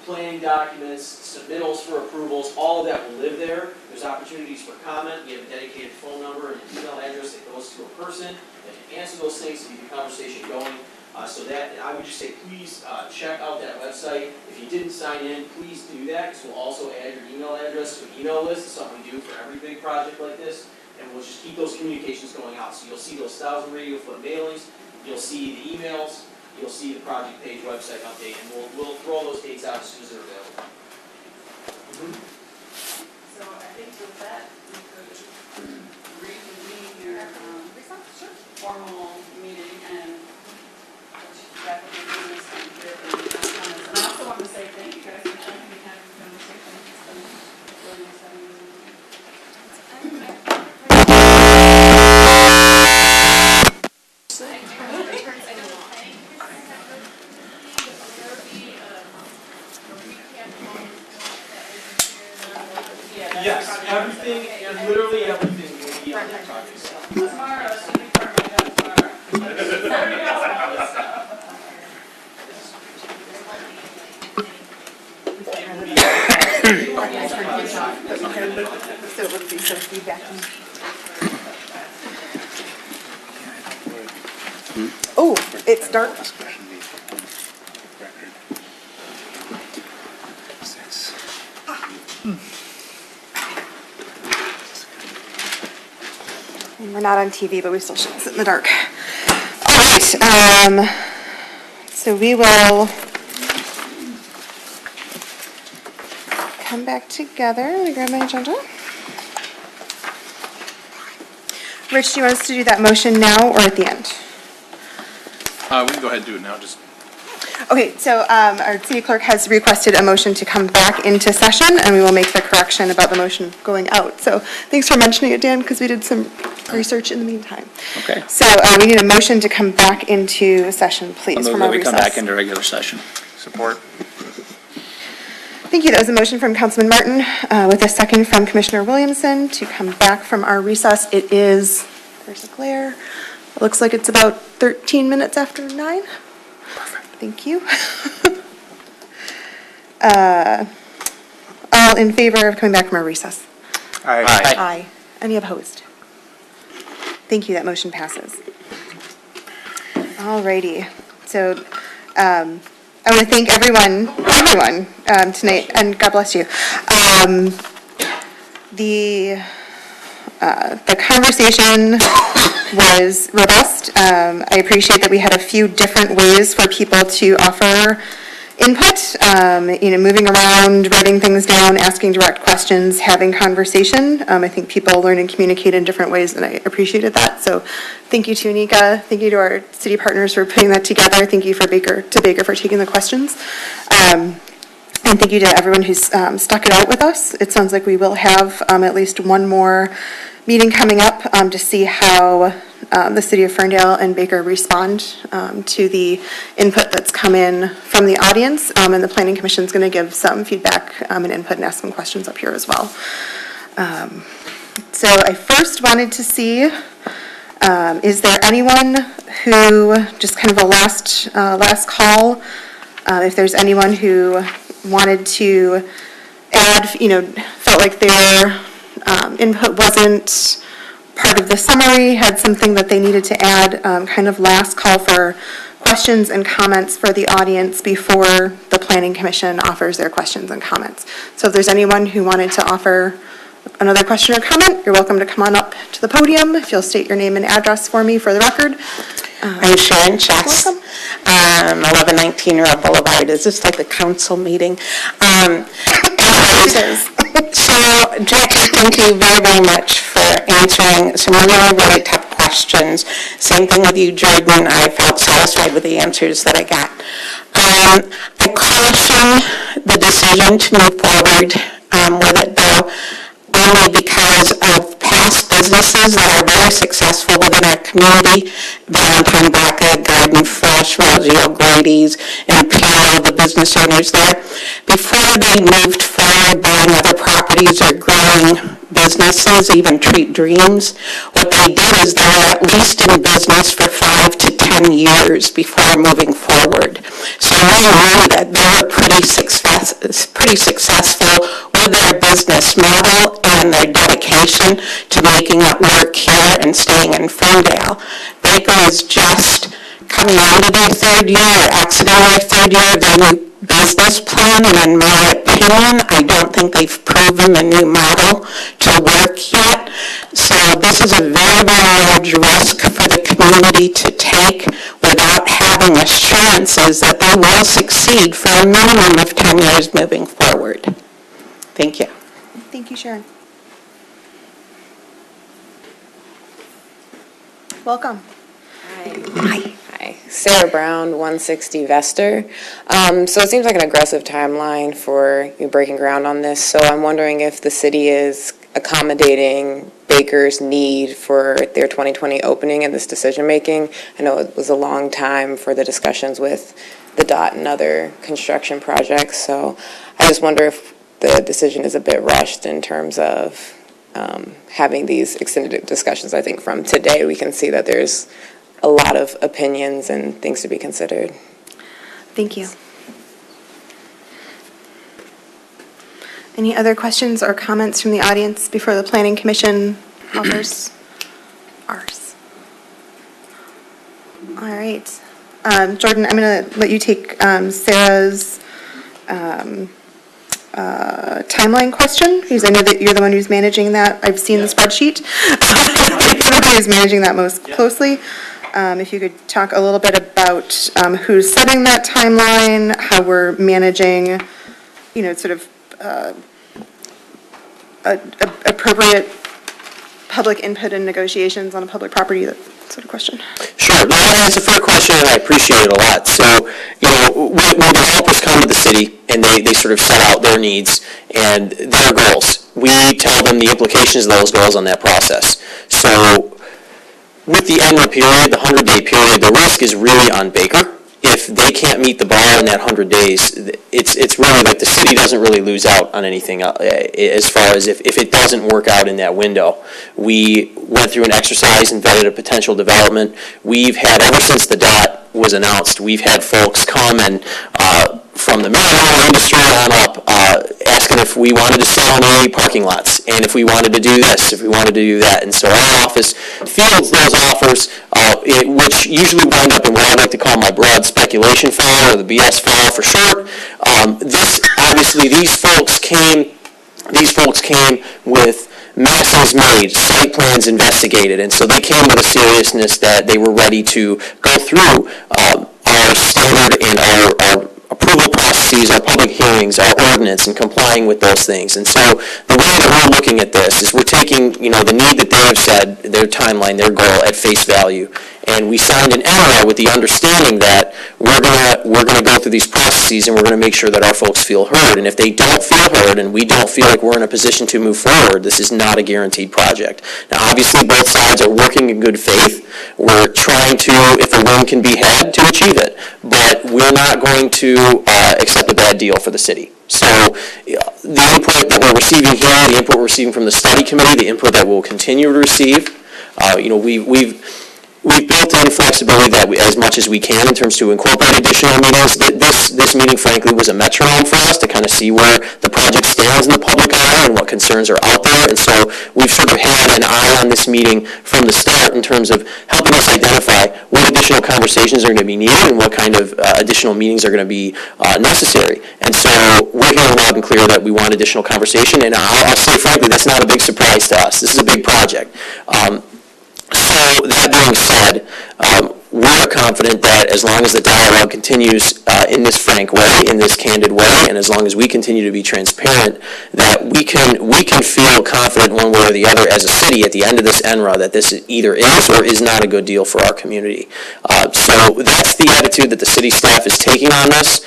planning documents, submittals for approvals, all of that will live there. There's opportunities for comment. We have a dedicated phone number and an email address that goes to a person that can answer those things to keep the conversation going. So that, I would just say, please check out that website. If you didn't sign in, please do that, because we'll also add your email address to an email list. It's something we do for every big project like this, and we'll just keep those communications going out. So you'll see those 1,000 radio foot mailings, you'll see the emails, you'll see the project page website update, and we'll throw those dates out as soon as they're available. So I think with that, we could reconvene your formal meeting and wrap up your business and hear the comments. And I also want to say thank you guys for taking the time for conversation. It's been really nice having you. Yes, everything, literally everything will be on that project. Tomorrow, so you can tomorrow. So it would be some feedback. Oh, it's dark. And we're not on TV, but we still should sit in the dark. All right, so we will come back together. Let me grab my agenda. Rich, do you want us to do that motion now or at the end? We can go ahead and do it now, just. Okay, so our city clerk has requested a motion to come back into session, and we will make the correction about the motion going out. So thanks for mentioning it, Dan, because we did some research in the meantime. Okay. So we need a motion to come back into session, please, from our we recess. come back into regular session. Support. Thank you. That was a motion from Councilman Martin with a second from Commissioner Williamson to come back from our recess. It is, there's a glare. It looks like it's about 13 minutes after 9. Thank you. All in favor of coming back from our recess? Aye. Aye. Any opposed? Thank you. That motion passes. All righty. So I want to thank everyone tonight, and God bless you. The conversation was robust. I appreciate that we had a few different ways for people to offer input, moving around, writing things down, asking direct questions, having conversation. I think people learn and communicate in different ways, and I appreciated that. So thank you to Anika. Thank you to our city partners for putting that together. Thank you to Baker for taking the questions. And thank you to everyone who's stuck it out with us. It sounds like we will have at least one more meeting coming up to see how the city of Ferndale and Baker respond to the input that's come in from the audience. And the Planning Commission is going to give some feedback and input and ask some questions up here as well. So I first wanted to see, is there anyone who, just kind of a last call, if there's anyone who wanted to add, felt like their input wasn't part of the summary, had something that they needed to add, kind of last call for questions and comments for the audience before the Planning Commission offers their questions and comments. So if there's anyone who wanted to offer another question or comment, you're welcome to come on up to the podium. If you'll state your name and address for me for the record. I'm Sharon Chess, 1119 Royal Boulevard. Is this like a council meeting? Yes, it is. So, Jackie, thank you very, very much for answering some really, really tough questions. Same thing with you, Jordan. I felt satisfied with the answers that I got. I caution the decision to move forward with it, though, only because of past businesses that are very successful within our community. Valentine Baca, Garden Fresh, Rosie O'Grady's, and Palo, the business owners there. Before they moved forward buying other properties or growing businesses, even Treat Dreams, what they did is they were at least in business for 5 to 10 years before moving forward. So we knew that they were pretty successful with their business model and their dedication to making it work here and staying in Ferndale. Baker is just coming into their third year, or exiting their third year of their new business plan, and in my opinion, I don't think they've proven the new model to work yet. So this is a very, very large risk for the community to take without having assurances that they will succeed for a minimum of 10 years moving forward. Thank you. Thank you, Sharon. Welcome. Hi. Sarah Brown, 160 Vester. So it seems like an aggressive timeline for you breaking ground on this. So I'm wondering if the city is accommodating Baker's need for their 2020 opening and this decision making. I know it was a long time for the discussions with the DOT and other construction projects. So I just wonder if the decision is a bit rushed in terms of having these extended discussions. I think from today we can see that there's a lot of opinions and things to be considered. Thank you. Any other questions or comments from the audience before the Planning Commission offers ours? All right. Jordan, I'm going to let you take Sarah's timeline question, because I know that you're the one who's managing that. I've seen the spreadsheet. Everybody is managing that most closely. If you could talk a little bit about who's setting that timeline, how we're managing, sort of appropriate public input and negotiations on a public property, that sort of question. Sure. No, that's a fair question, and I appreciate it a lot. So, when developers come to the city and they sort of set out their needs and their goals, we tell them the implications of those goals on that process. So, with the end period, the 100-day period, the risk is really on Baker. If they can't meet the bar in that 100 days, it's really like the city doesn't really lose out on anything as far as if it doesn't work out in that window. We went through an exercise and vetted a potential development. We've had, ever since the DOT was announced, we've had folks come and from the marijuana industry on up, asking if we wanted to sell any parking lots, and if we wanted to do this, if we wanted to do that. And so our office fields those offers, which usually wind up in what I like to call my broad speculation file, or the BS file for short. These folks came with masses made, site plans investigated, and so they came with a seriousness that they were ready to go through our standard and our approval processes, our public hearings, our ordinance, and complying with those things. And so the way that we're looking at this is we're taking, the need that they have said, their timeline, their goal, at face value. And we signed an MOU with the understanding that we're gonna go through these processes and we're gonna make sure that our folks feel heard. And if they don't feel heard and we don't feel like we're in a position to move forward, this is not a guaranteed project. Now, obviously, both sides are working in good faith. We're trying to, if a win can be had, to achieve it. But we're not going to accept a bad deal for the city. So the input that we're receiving here, the input we're receiving from the study committee, the input that we'll continue to receive, we've built in flexibility that as much as we can in terms to incorporate additional meetings. This meeting, frankly, was a metronome for us to kind of see where the project stands in the public eye and what concerns are out there. And so we've sort of had an eye on this meeting from the start in terms of helping us identify what additional conversations are going to be needed and what kind of additional meetings are going to be necessary. And so we're hearing loud and clear that we want additional conversation. And I'll say, frankly, that's not a big surprise to us. This is a big project. So that being said, we are confident that as long as the dialogue continues in this frank way, in this candid way, and as long as we continue to be transparent, that we can feel confident one way or the other as a city at the end of this NRA that this either is or is not a good deal for our community. So that's the attitude that the city staff is taking on this.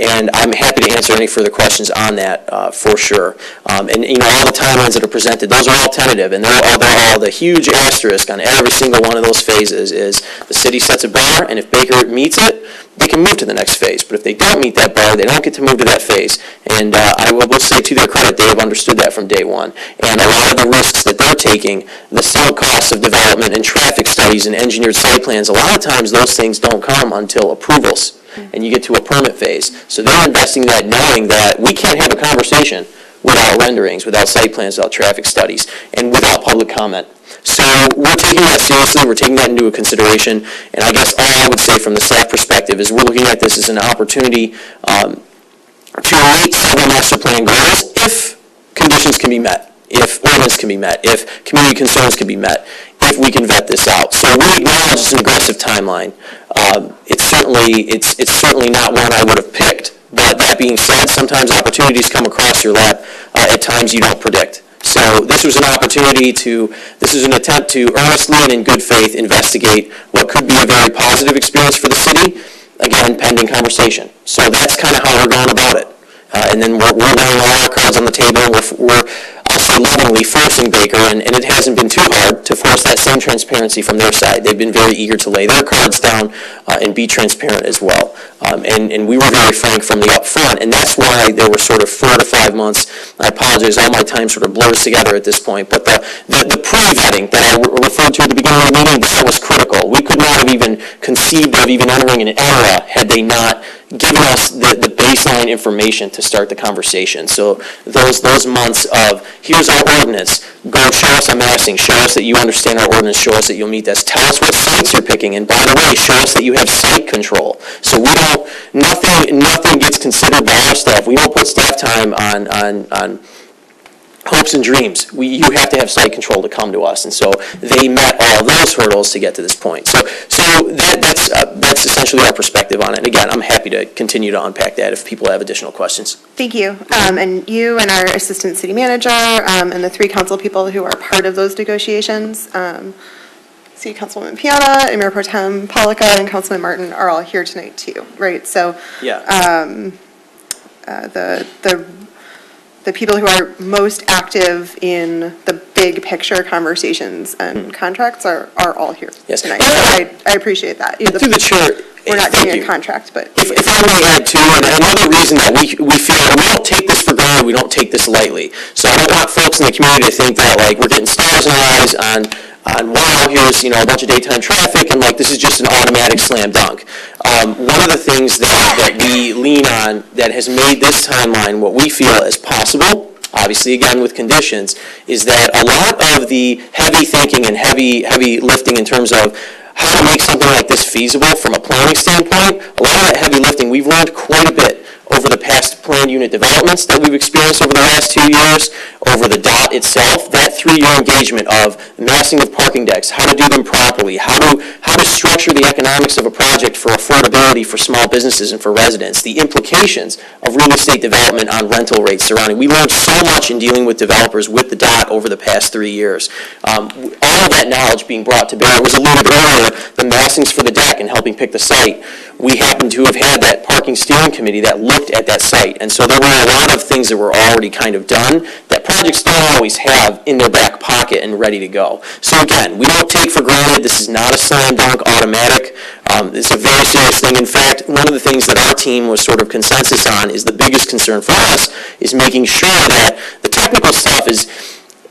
And I'm happy to answer any further questions on that for sure. And all the timelines that are presented, those are all tentative, and they're all the huge asterisk on every single one of those phases is the city sets a bar, and if Baker meets it, they can move to the next phase. But if they don't meet that bar, they don't get to move to that phase. And I will say to their credit, they have understood that from day one. And a lot of the risks that they're taking, the sunk costs of development and traffic studies and engineered site plans, a lot of times those things don't come until approvals. And you get to a permit phase. So they're investing that knowing that we can't have a conversation without renderings, without site plans, without traffic studies, and without public comment. So we're taking that seriously, we're taking that into a consideration, and I guess all I would say from the staff perspective is we're looking at this as an opportunity to meet several master plan goals if conditions can be met, if ordinance can be met, if community concerns can be met, if we can vet this out. So we acknowledge it's an aggressive timeline. It's certainly not one I would have picked. But that being said, sometimes opportunities come across your lap at times you don't predict. So this was an attempt to earnestly and in good faith investigate what could be a very positive experience for the city, again, pending conversation. So that's kind of how we're going about it. And then we're laying all our cards on the table, and we're also lovingly forcing Baker, and it hasn't been too hard to force that same transparency from their side. They've been very eager to lay their cards down and be transparent as well. And we were very frank from the upfront, and that's why there were sort of 4 to 5 months. I apologize, all my time sort of blurs together at this point, but the pre-vetting that I referred to at the beginning of the meeting, that was critical. We could not have even conceived of even entering an era had they not given us the baseline information to start the conversation. So those months of, here's our ordinance, go show us a massing, show us that you understand our ordinance, show us that you'll meet this, tell us what sites you're picking, and by the way, show us that you have site control. So nothing gets considered by our staff. We don't put staff time on hopes and dreams. You have to have site control to come to us, and so they met all of those hurdles to get to this point. So that's essentially our perspective on it. And again, I'm happy to continue to unpack that if people have additional questions. Thank you. And you and our assistant city manager and the 3 council people who are part of those negotiations, City Councilwoman Piana, and Mayor Pro Tem Pollica, and Councilman Martin are all here tonight too, right? So yeah. The people who are most active in the big picture conversations and contracts are all here tonight. So I appreciate that. Through the chair, we're not doing a contract, but if I may add too, another reason that we feel we don't take this for granted, we don't take this lightly. So I don't want folks in the community to think that like we're getting stars in our eyes on wow, here's a bunch of daytime traffic, and like this is just an automatic slam dunk. One of the things that we lean on that has made this timeline what we feel is possible, obviously again with conditions, is that a lot of the heavy thinking and heavy lifting in terms of how to make something like this feasible from a planning standpoint, a lot of that heavy lifting we've learned quite a bit over the past planned unit developments that we've experienced over the last 2 years, over the DOT itself, that 3-year engagement of massing of parking decks, how to do them properly, how to structure the economics of a project for affordability for small businesses and for residents, the implications of real estate development on rental rates surrounding. We learned so much in dealing with developers with the DOT over the past 3 years. All of that knowledge being brought to bear. It was alluded earlier, the massings for the deck and helping pick the site. We happen to have had that parking steering committee that looked at that site. And so there were a lot of things that were already kind of done that projects don't always have in their back pocket and ready to go. So again, we don't take for granted. This is not a slam dunk automatic. It's a very serious thing. In fact, one of the things that our team was sort of consensus on is the biggest concern for us is making sure that the technical stuff is,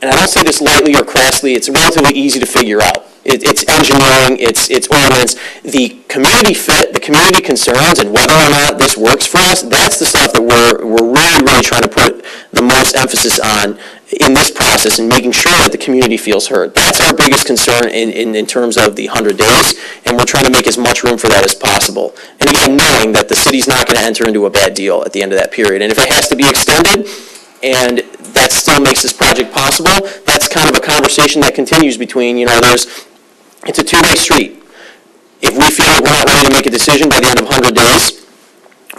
and I don't say this lightly or crassly, it's relatively easy to figure out. It's engineering, it's ordinance. The community fit, the community concerns, and whether or not this works for us, that's the stuff that we're really trying to put the most emphasis on in this process and making sure that the community feels heard. That's our biggest concern in terms of the 100 days, and we're trying to make as much room for that as possible. And again, knowing that the city's not going to enter into a bad deal at the end of that period. And if it has to be extended, and that still makes this project possible, that's kind of a conversation that continues between, it's a two-way street. If we feel we're not ready to make a decision by the end of 100 days,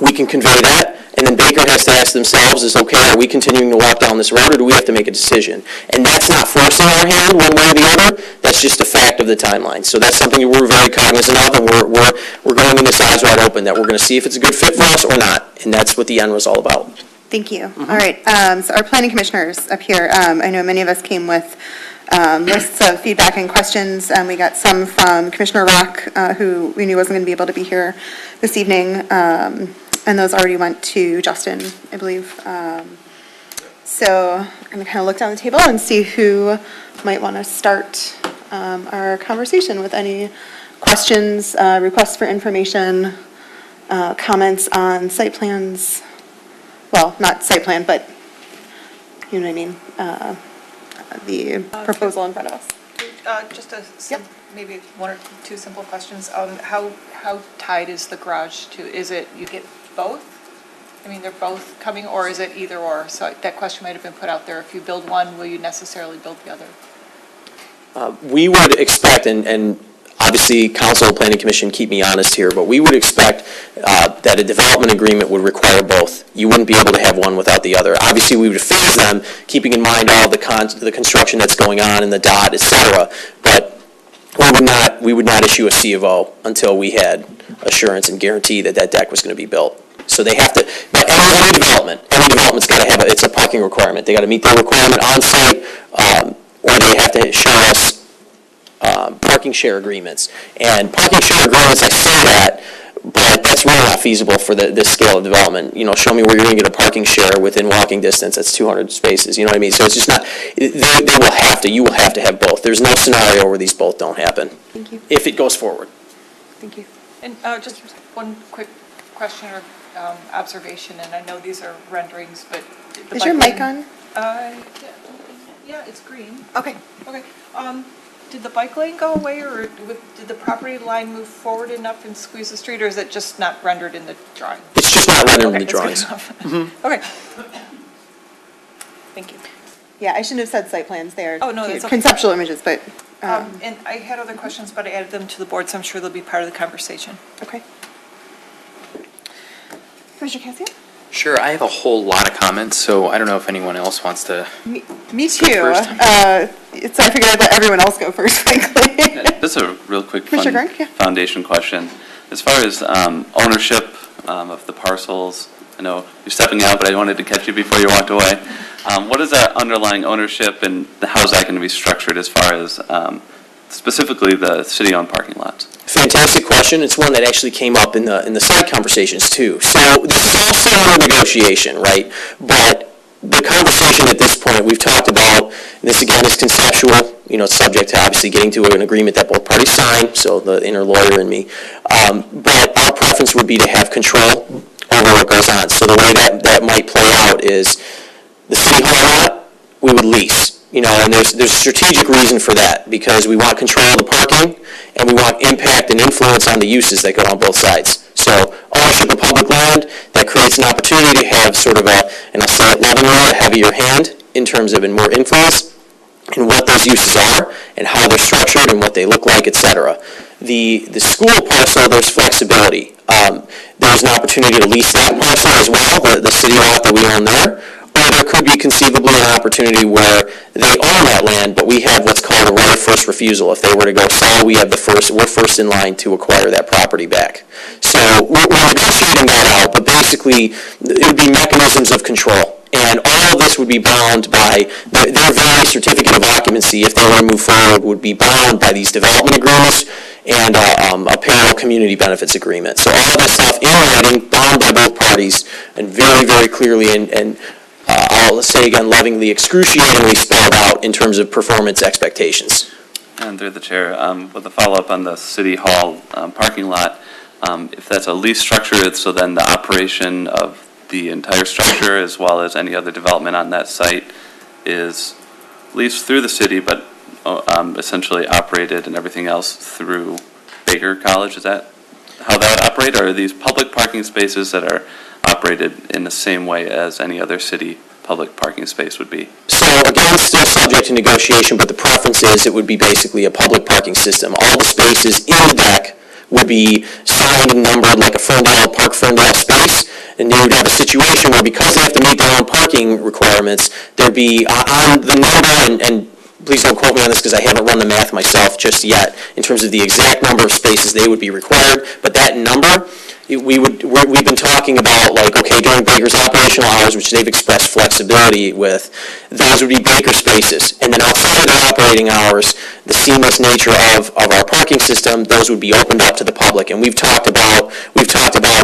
we can convey that, and then Baker has to ask themselves is, okay, are we continuing to walk down this road, or do we have to make a decision? And that's not forcing our hand one way or the other, that's just a fact of the timeline. So that's something we're very cognizant of, and we're going in this eyes wide open, that we're going to see if it's a good fit for us or not, and that's what the end was all about. Thank you. All right, so our planning commissioners up here, I know many of us came with lists of feedback and questions. We got some from Commissioner Rock, who we knew wasn't going to be able to be here this evening, and those already went to Justin, I believe. So I'm going to kind of look down the table and see who might want to start our conversation with any questions, requests for information, comments on site plans. Well, not site plan, but you know what I mean, the proposal in front of us. Just maybe one or two simple questions. How tied is the garage to, is it, you get both? I mean, they're both coming, or is it either or? So that question might have been put out there. If you build one, will you necessarily build the other? We would expect, and obviously Council and Planning Commission keep me honest here, but we would expect that a development agreement would require both. You wouldn't be able to have one without the other. Obviously, we would phase them, keeping in mind all the construction that's going on in the dot, et cetera, but we would not issue a C of O until we had assurance and guarantee that that deck was going to be built. So they have to, but any development's got to have, it's a parking requirement. They got to meet their requirement on site, or they have to show us parking share agreements. And parking share agreements, I say that, but that's really not feasible for this scale of development. You know, show me where you're going to get a parking share within walking distance. That's 200 spaces. You know what I mean? So it's just not, you will have to have both. There's no scenario where these both don't happen. Thank you. If it goes forward. Thank you. And just one quick question or observation, and I know these are renderings, but... Is your mic on? Yeah, it's green. Okay. Okay. Did the bike lane go away, or did the property line move forward enough and squeeze the street, or is it just not rendered in the drawing? It's just not rendered in the drawings. Okay. Thank you. Yeah, I shouldn't have said site plans. They are that's okay. conceptual images, but... and I had other questions, but I added them to the board, so I'm sure they'll be part of the conversation. Okay. Commissioner Cassian? Sure, I have a whole lot of comments, so I don't know if anyone else wants to. Me too. So I figured I'd let everyone else go first, frankly. Just a real quick foundation question. As far as ownership of the parcels, I know you're stepping out, but I wanted to catch you before you walked away. What is that underlying ownership, and how is that going to be structured as far as specifically the city-owned parking lots? Fantastic question. It's one that actually came up in the side conversations too. So this is all still under negotiation, right? But the conversation at this point, we've talked about, and this again is conceptual, you know, it's subject to obviously getting to an agreement that both parties sign, so the inner lawyer and me. But our preference would be to have control over what goes on. So the way that might play out is the city hall lot, we would lease. You know, and there's strategic reason for that, because we want control of the parking, and we want impact and influence on the uses that go on both sides. So ownership of public land, that creates an opportunity to have sort of and I'll say it lovingly, a heavier hand in terms of and more influence in what those uses are and how they're structured and what they look like, et cetera. The school parcel, there's flexibility. There's an opportunity to lease that parcel as well, the city lot that we own there. Or there could be conceivably an opportunity where they own that land, but we have what's called a right of first refusal. If they were to go sell, we're first in line to acquire that property back. So we're negotiating that out, but basically it would be mechanisms of control. And all of this would be bound by their very certificate of occupancy, if they were to move forward, would be bound by these development agreements and a payroll community benefits agreement. So all of that stuff in writing, bound by both parties, and very, very clearly and I'll say again, lovingly, excruciatingly spelled out in terms of performance expectations. And through the chair, with a follow-up on the city hall parking lot, if that's a lease structure, so then the operation of the entire structure as well as any other development on that site is leased through the city, but essentially operated and everything else through Baker College. Is that how that would operate, or are these public parking spaces that are operated in the same way as any other city public parking space would be? So again, still subject to negotiation, but the preference is it would be basically a public parking system. All the spaces in the deck would be signed and numbered like a Ferndale space, and you would have a situation where because they have to meet their own parking requirements, there'd be on the number, and please don't quote me on this because I haven't run the math myself just yet, in terms of the exact number of spaces they would be required, but that number, we've been talking about, like, okay, during Baker's operational hours, which they've expressed flexibility with, those would be Baker spaces. And then outside of their operating hours, the seamless nature of our parking system, those would be opened up to the public. And we've talked about,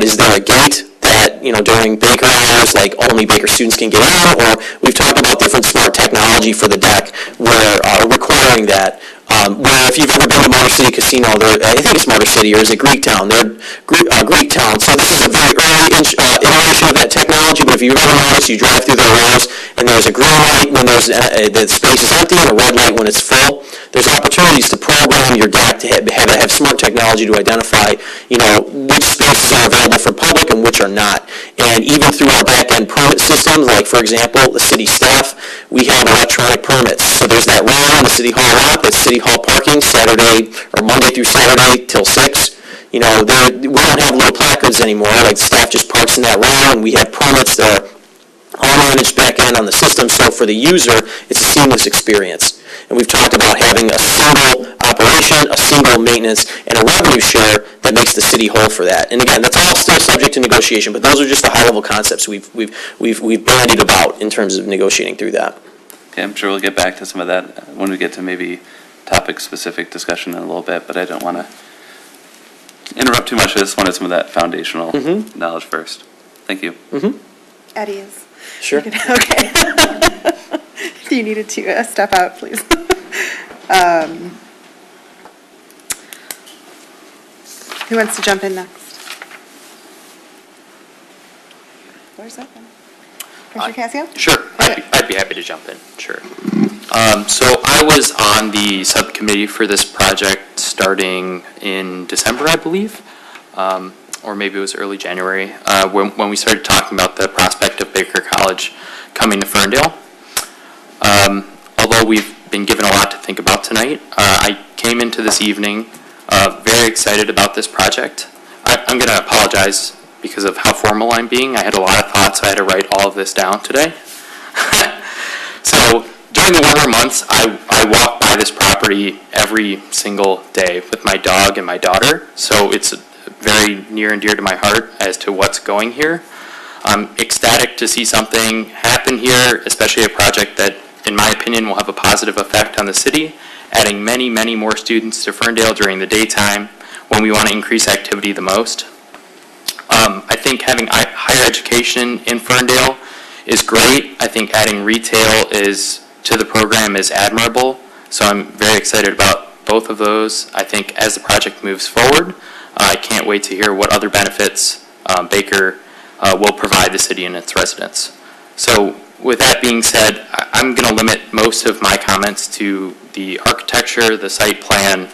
is there a gate that, during Baker hours, like only Baker students can get in, or we've talked about different smart technology for the deck where requiring that. Where if you've ever been to Motor City Casino, I think it's Motor City, or is it Greektown? They're Greektown. So this is a very early iteration of that technology, but if you've ever noticed, you drive through the rows, and there's a green light when the space is empty, and a red light when it's full. There's opportunities to program your deck to have smart technology to identify, which spaces are available for public and which are not. And even through our back-end permit systems, like, for example, the city staff, we have electronic permits. So there's that row on the City Hall lot, that's City Hall parking, Saturday, or Monday through Saturday till 6. We don't have little placards anymore, like staff just parks in that row, and we have permits that are all managed back-end on the system, so for the user, it's a seamless experience. And we've talked about having a single operation, a single maintenance, and a revenue share that makes the city whole for that. And again, that's all still subject to negotiation, but those are just the high-level concepts we've bandied about in terms of negotiating through that. Okay, I'm sure we'll get back to some of that when we get to maybe topic-specific discussion in a little bit, but I don't want to interrupt too much. I just wanted some of that foundational knowledge first. Thank you. Eddie is. Sure. Okay. If you needed to step out, please. Who wants to jump in next? Where's that one? Commissioner Casio? Sure, I'd be happy to jump in, sure. So I was on the subcommittee for this project starting in December, I believe, or maybe it was early January, when we started talking about the prospect of Baker College coming to Ferndale. Although we've been given a lot to think about tonight, I came into this evening very excited about this project. I'm going to apologize because of how formal I'm being. I had a lot of thoughts, so I had to write all of this down today. So during the warmer months, I walk by this property every single day with my dog and my daughter, so it's very near and dear to my heart as to what's going here. I'm ecstatic to see something happen here, especially a project that, in my opinion, will have a positive effect on the city, adding many, many more students to Ferndale during the daytime when we want to increase activity the most. I think having higher education in Ferndale is great. I think adding retail to the program is admirable, so I'm very excited about both of those. I think as the project moves forward, I can't wait to hear what other benefits Baker will provide the city and its residents. So with that being said, I'm going to limit most of my comments to the architecture, the site plan,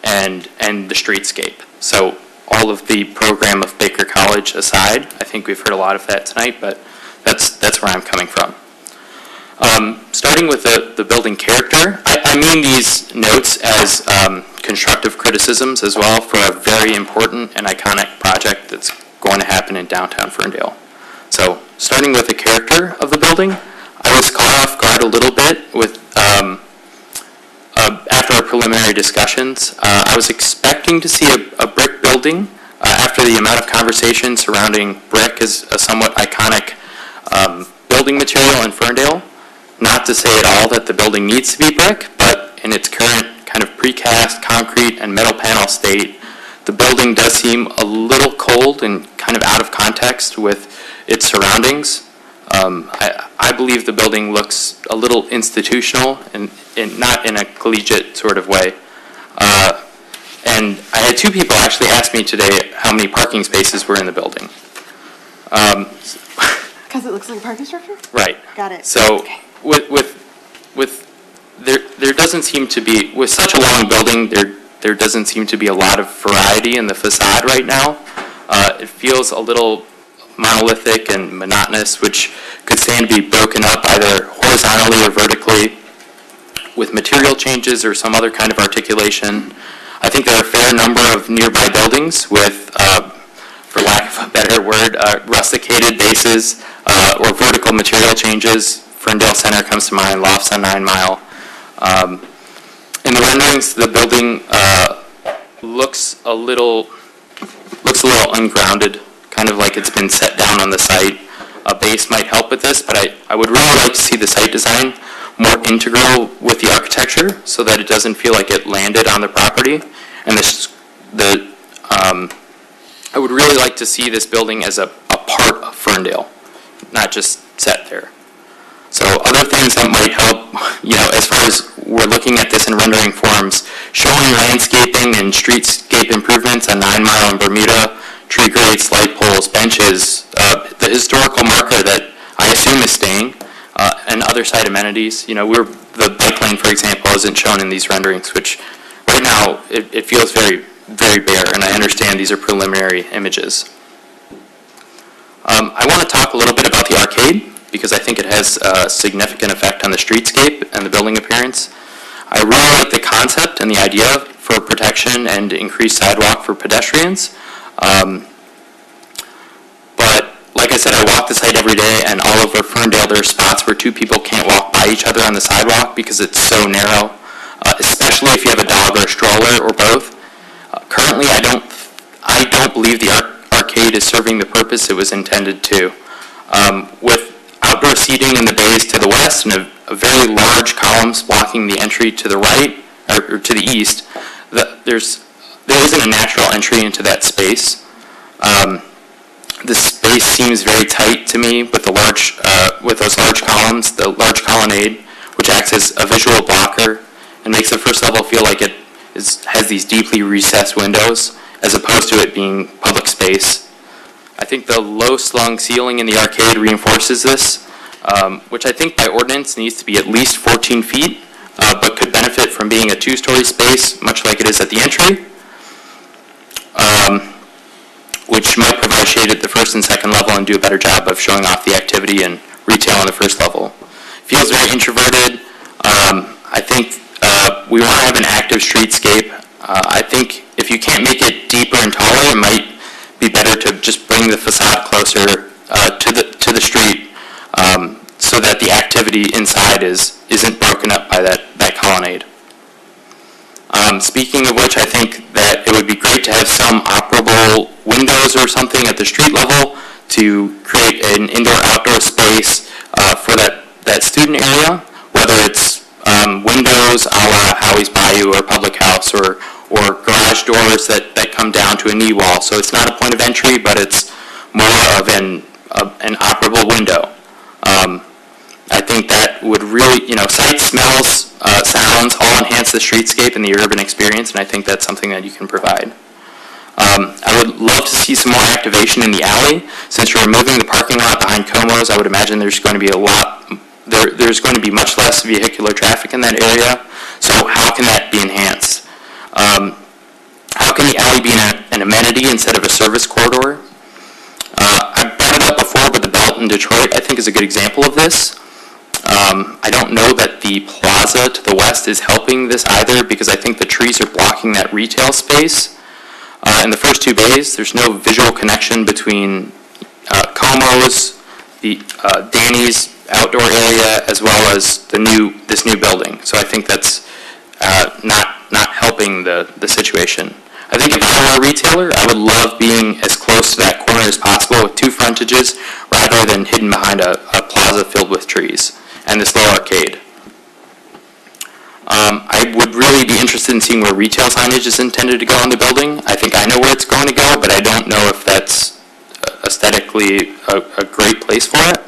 and the streetscape. So all of the program of Baker College aside, I think we've heard a lot of that tonight, but that's where I'm coming from. Starting with the building character, I mean these notes as constructive criticisms as well for a very important and iconic project that's going to happen in downtown Ferndale. So starting with the character of the building, I was caught off guard a little bit with after our preliminary discussions. I was expecting to see a brick building after the amount of conversation surrounding brick as a somewhat iconic building material in Ferndale. Not to say at all that the building needs to be brick, but in its current kind of precast, concrete, and metal panel state, the building does seem a little cold and kind of out of context with its surroundings. I believe the building looks a little institutional and not in a collegiate sort of way. And I had two people actually ask me today how many parking spaces were in the building. Because it looks like a parking structure? Right. Got it. So there doesn't seem to be, with such a long building, there doesn't seem to be a lot of variety in the facade right now. It feels a little monolithic and monotonous, which could stand to be broken up either horizontally or vertically with material changes or some other kind of articulation. I think there are a fair number of nearby buildings with, for lack of a better word, rusticated bases or vertical material changes. Ferndale Center comes to mind, lofts on 9 Mile. In the renderings, the building looks a little ungrounded, kind of like it's been set down on the site. A base might help with this, but I would really like to see the site design more integral with the architecture so that it doesn't feel like it landed on the property. And I would really like to see this building as a part of Ferndale, not just set there. So other things that might help, as far as we're looking at this in rendering forms, showing landscaping and streetscape improvements on 9 Mile and Bermuda, tree grates, light poles, benches, the historical marker that I assume is staying, and other site amenities. The bike lane, for example, isn't shown in these renderings, which right now it feels very, very bare, and I understand these are preliminary images. I want to talk a little bit about the arcade, because I think it has a significant effect on the streetscape and the building appearance. I really like the concept and the idea for protection and increased sidewalk for pedestrians. But like I said, I walk the site every day, and all over Ferndale there are spots where two people can't walk by each other on the sidewalk because it's so narrow, especially if you have a dog or a stroller or both. Currently, I don't believe the arcade is serving the purpose it was intended to. With outdoor seating in the bays to the west and a very large columns blocking the entry to the right, or to the east, there isn't a natural entry into that space. The space seems very tight to me with those large columns, the large colonnade, which acts as a visual blocker and makes the first level feel like it has these deeply recessed windows as opposed to it being public space. I think the low-slung ceiling in the arcade reinforces this, which I think by ordinance needs to be at least 14 feet, but could benefit from being a 2-story space, much like it is at the entry, which might provide shade at the first and second level and do a better job of showing off the activity and retail on the first level. Feels very introverted. I think we want to have an active streetscape. I think if you can't make it deeper and taller, it might be better to just bring the facade closer to the street so that the activity inside isn't broken up by that colonnade. Speaking of which, I think that it would be great to have some operable windows or something at the street level to create an indoor-outdoor space for that student area, whether it's windows a la Howie's Bayou or Public House or garage doors that come down to a knee wall. So it's not a point of entry, but it's more of an operable window. I think that would really, sights, smells, sounds all enhance the streetscape and the urban experience, and I think that's something that you can provide. I would love to see some more activation in the alley. Since you're removing the parking lot behind Como's, I would imagine there's going to be there's going to be much less vehicular traffic in that area. So how can that be enhanced? How can the alley be an amenity instead of a service corridor? I've brought it up before, but the Belt in Detroit, I think, is a good example of this. I don't know that the plaza to the west is helping this either, because I think the trees are blocking that retail space. In the first 2 bays, there's no visual connection between Como's, the Danny's outdoor area, as well as this new building. So I think that's not helping the situation. I think if I were a retailer, I would love being as close to that corner as possible with 2 frontages rather than hidden behind a plaza filled with trees and this little arcade. I would really be interested in seeing where retail signage is intended to go in the building. I think I know where it's going to go, but I don't know if that's aesthetically a great place for it.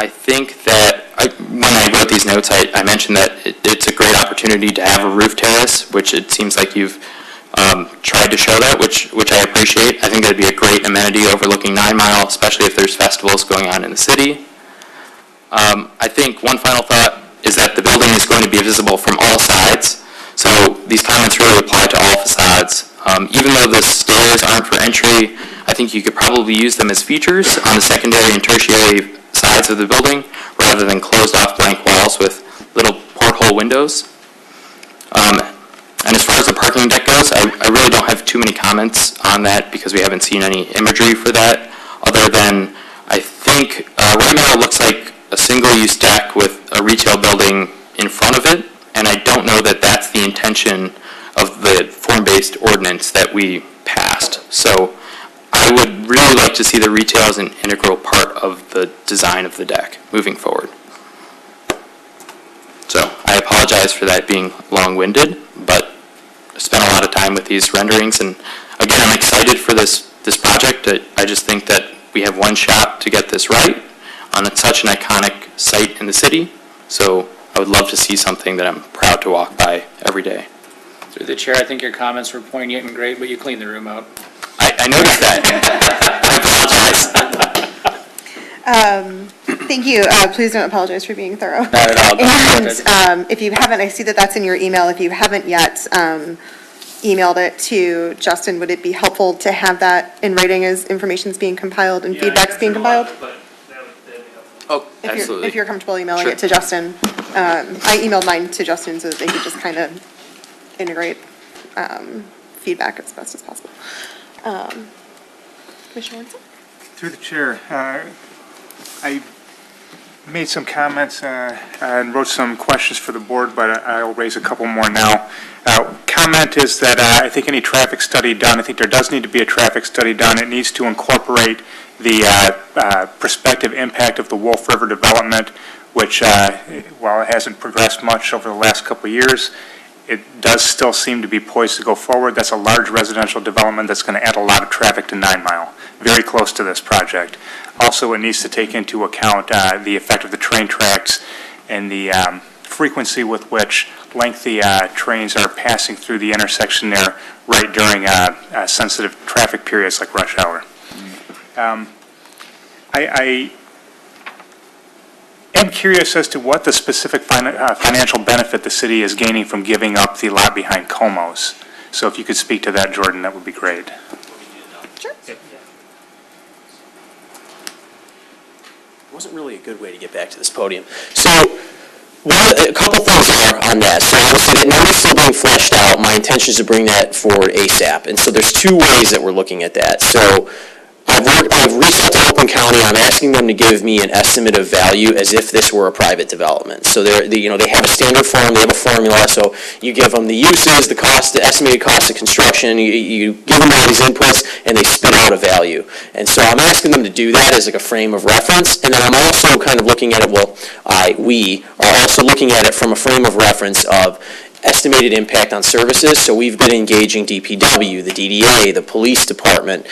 I think that when I wrote these notes, I mentioned that it's a great opportunity to have a roof terrace, which it seems like you've tried to show that, which I appreciate. I think that'd be a great amenity overlooking 9 Mile, especially if there's festivals going on in the city. I think one final thought is that the building is going to be visible from all sides, so these comments really apply to all facades. Even though the stairs aren't for entry, I think you could probably use them as features on the secondary and tertiary sides of the building rather than closed off blank walls with little porthole windows. And as far as the parking deck goes, I really don't have too many comments on that because we haven't seen any imagery for that, other than I think right now it looks like a single-use deck with a retail building in front of it, and I don't know that that's the intention of the form-based ordinance that we passed. So I would really like to see the retail as an integral part of the design of the deck moving forward. So I apologize for that being long-winded, but I spent a lot of time with these renderings, and again, I'm excited for this project. I just think that we have one shot to get this right on such an iconic site in the city, so I would love to see something that I'm proud to walk by every day. Through the chair, I think your comments were poignant and great, but you cleaned the room out. I noticed that. I apologize. Thank you. Please don't apologize for being thorough. Not at all. And if you haven't, I see that that's in your email. If you haven't yet emailed it to Justin, would it be helpful to have that in writing as information's being compiled and feedback's being compiled? Oh, absolutely. If you're comfortable emailing Sure. it to Justin. I emailed mine to Justin so that they could just kind of integrate feedback as best as possible. Commissioner Warren? Through the chair, I made some comments and wrote some questions for the board, but I'll raise a couple more now. Comment is that I think any traffic study done, I think there does need to be a traffic study done. It needs to incorporate the prospective impact of the Wolf River development, which, while it hasn't progressed much over the last couple of years, it does still seem to be poised to go forward. That's a large residential development that's going to add a lot of traffic to 9 Mile, very close to this project. Also, it needs to take into account the effect of the train tracks and the frequency with which lengthy trains are passing through the intersection there right during sensitive traffic periods like rush hour. I am curious as to what the specific financial benefit the city is gaining from giving up the lot behind Como's. So if you could speak to that, Jordan, that would be great. Sure. Wasn't really a good way to get back to this podium. So a couple things are on that. So obviously that number's still being fleshed out. My intention is to bring that forward ASAP. And so there's two ways that we're looking at that. So I've reached out to Oakland County. I'm asking them to give me an estimate of value as if this were a private development. So they have a standard form, they have a formula. So you give them the uses, the cost, the estimated cost of construction. You give them all these inputs, and they spit out a value. And so I'm asking them to do that as like a frame of reference. And then I'm also kind of looking at it. We are also looking at it from a frame of reference of estimated impact on services. So we've been engaging DPW, the DDA, the police department,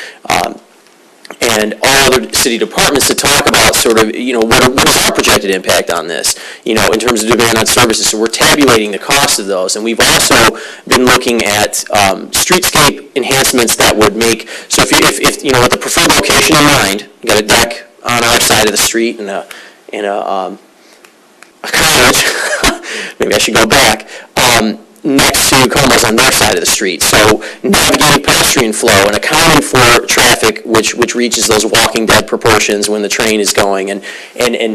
and all other city departments to talk about sort of, what is our projected impact on this, in terms of demand on services. So we're tabulating the cost of those. And we've also been looking at streetscape enhancements that would make, so if with the preferred location in mind, you got a deck on our side of the street and a cottage, maybe I should go back, next to Como's on their side of the street. So navigating pedestrian flow and accounting for traffic which reaches those Walking Dead proportions when the train is going, and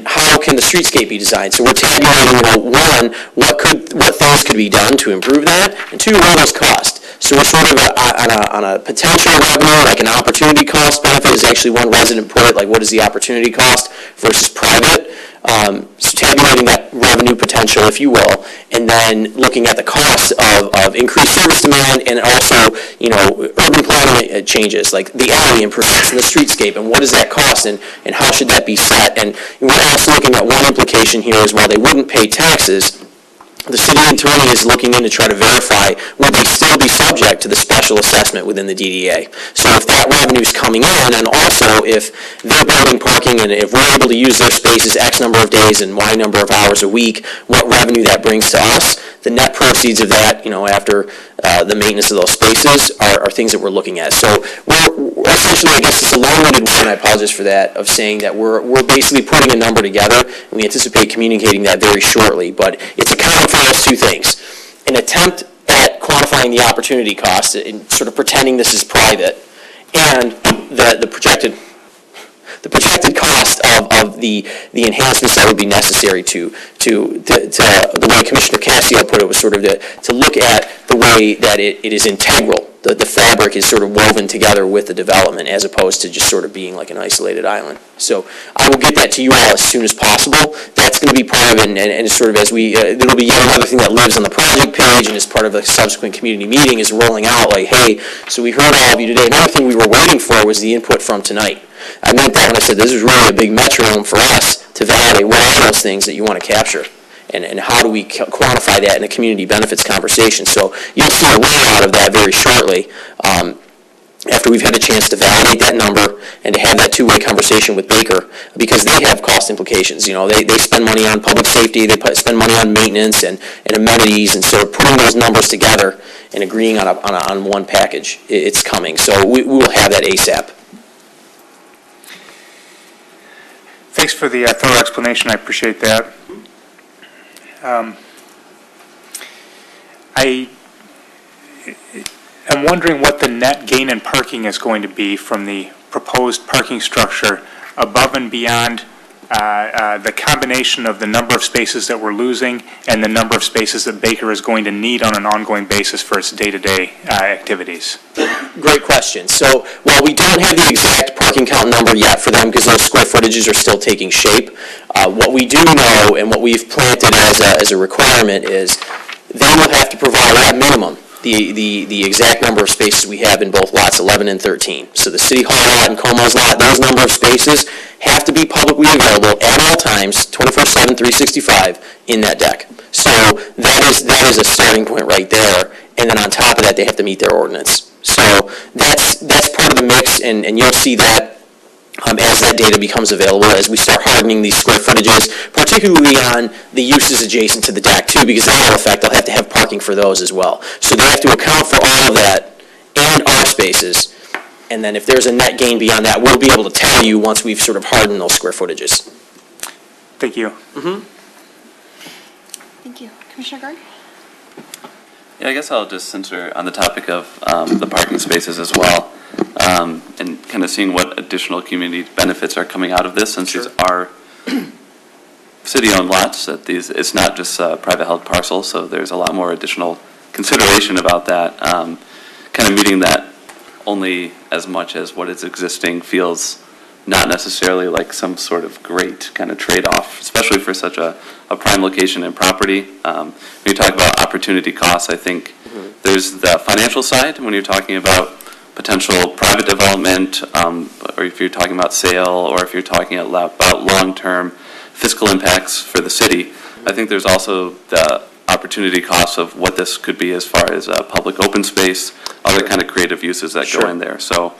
how can the streetscape be designed? So we're tabulating, one, what things could be done to improve that, and two, what those cost. So we're sort of on a potential revenue, like an opportunity cost benefit is actually one resident put it, like what is the opportunity cost versus private. So tabulating that revenue potential, if you will, and then looking at the cost of increased service demand and also, urban planning changes, like the alley improvements and the streetscape, and what does that cost and how should that be set? And we're also looking at one implication here is while they wouldn't pay taxes, the city attorney is looking in to try to verify would they still be subject to the special assessment within the DDA. So if that revenue is coming in, and also if they're building parking and if we're able to use their spaces X number of days and Y number of hours a week, what revenue that brings to us, the net proceeds of that, after the maintenance of those spaces are things that we're looking at. So we're essentially, I guess it's a long-winded one, and I apologize for that, of saying that we're basically putting a number together, and we anticipate communicating that very shortly. But it's accounting for those two things. An attempt at quantifying the opportunity cost and sort of pretending this is private, and the projected the projected cost of the enhancements that would be necessary to the way Commissioner Cassio put it was sort of to look at the way that it is integral. The fabric is sort of woven together with the development as opposed to just sort of being like an isolated island. So I will get that to you all as soon as possible. That's going to be part of it, and sort of as we, it'll be yet another thing that lives on the project page and as part of a subsequent community meeting is rolling out like, hey, so we heard all of you today. Another thing we were waiting for was the input from tonight. I meant that when I said this is really a big metronome for us to validate what are those things that you want to capture. And how do we quantify that in a community benefits conversation. So you'll see a rollout of that very shortly after we've had a chance to validate that number and to have that two-way conversation with Baker, because they have cost implications. You know, they spend money on public safety, they spend money on maintenance and amenities, and so putting those numbers together and agreeing on one package, it's coming. So we will have that ASAP. Thanks for the thorough explanation. I appreciate that. I am wondering what the net gain in parking is going to be from the proposed parking structure above and beyond the combination of the number of spaces that we're losing and the number of spaces that Baker is going to need on an ongoing basis for its day-to-day activities. Great question. So while we don't have the exact parking count number yet for them because those square footages are still taking shape, what we do know and what we've planted as a requirement is they will have to provide at minimum the exact number of spaces we have in both lots 11 and 13. So the City Hall lot and Como's lot, those number of spaces have to be publicly available at all times, 24/7, 365 in that deck. So that is a starting point right there. And then on top of that, they have to meet their ordinance. So that's part of the mix, and you'll see that as that data becomes available, as we start hardening these square footages, particularly on the uses adjacent to the deck too, because that'll affect, they'll have to have parking for those as well. So they have to account for all of that and our spaces, and then if there's a net gain beyond that, we'll be able to tell you once we've sort of hardened those square footages. Thank you. Thank you. Commissioner Gard? Yeah, I guess I'll just censor on the topic of the parking spaces as well, and kind of seeing what additional community benefits are coming out of this, since these are city-owned lots, that it's not just private-held parcels, so there's a lot more additional consideration about that, kind of meeting that only as much as what is existing feels not necessarily like some sort of great kind of trade-off, especially for such a prime location and property. When you talk about opportunity costs, I think there's the financial side when you're talking about potential private development, or if you're talking about sale, or if you're talking about long-term fiscal impacts for the city. I think there's also the opportunity costs of what this could be as far as public open space, other kind of creative uses that go in there. So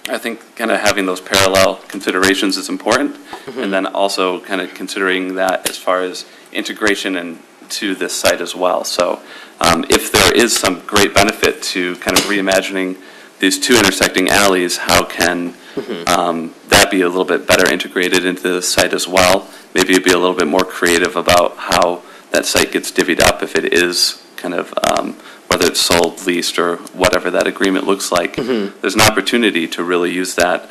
I think kind of having those parallel considerations is important, and then also kind of considering that as far as integration into this site as well. So if there is some great benefit to kind of reimagining these two intersecting alleys, how can that be a little bit better integrated into the site as well? Maybe be a little bit more creative about how that site gets divvied up if it is kind of whether it's sold, leased, or whatever that agreement looks like. There's an opportunity to really use that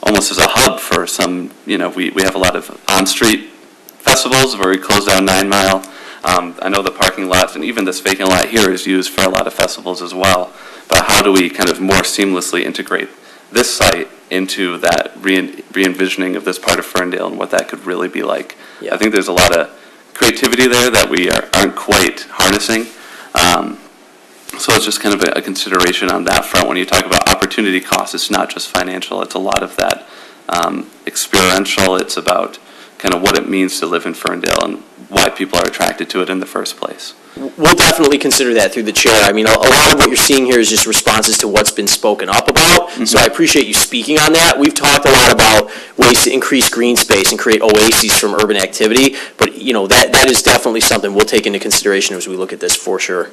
almost as a hub for some, we have a lot of on-street festivals where we close down 9 Mile. I know the parking lots and even this vacant lot here is used for a lot of festivals as well. But how do we kind of more seamlessly integrate this site into that re-envisioning of this part of Ferndale and what that could really be like? I think there's a lot of creativity there that we aren't quite harnessing. So it's just kind of a consideration on that front. When you talk about opportunity costs, it's not just financial, it's a lot of that experiential. It's about kind of what it means to live in Ferndale and why people are attracted to it in the first place. We'll definitely consider that through the chair. I mean, a lot of what you're seeing here is just responses to what's been spoken up about, so I appreciate you speaking on that. We've talked a lot about ways to increase green space and create oases from urban activity, but that is definitely something we'll take into consideration as we look at this for sure.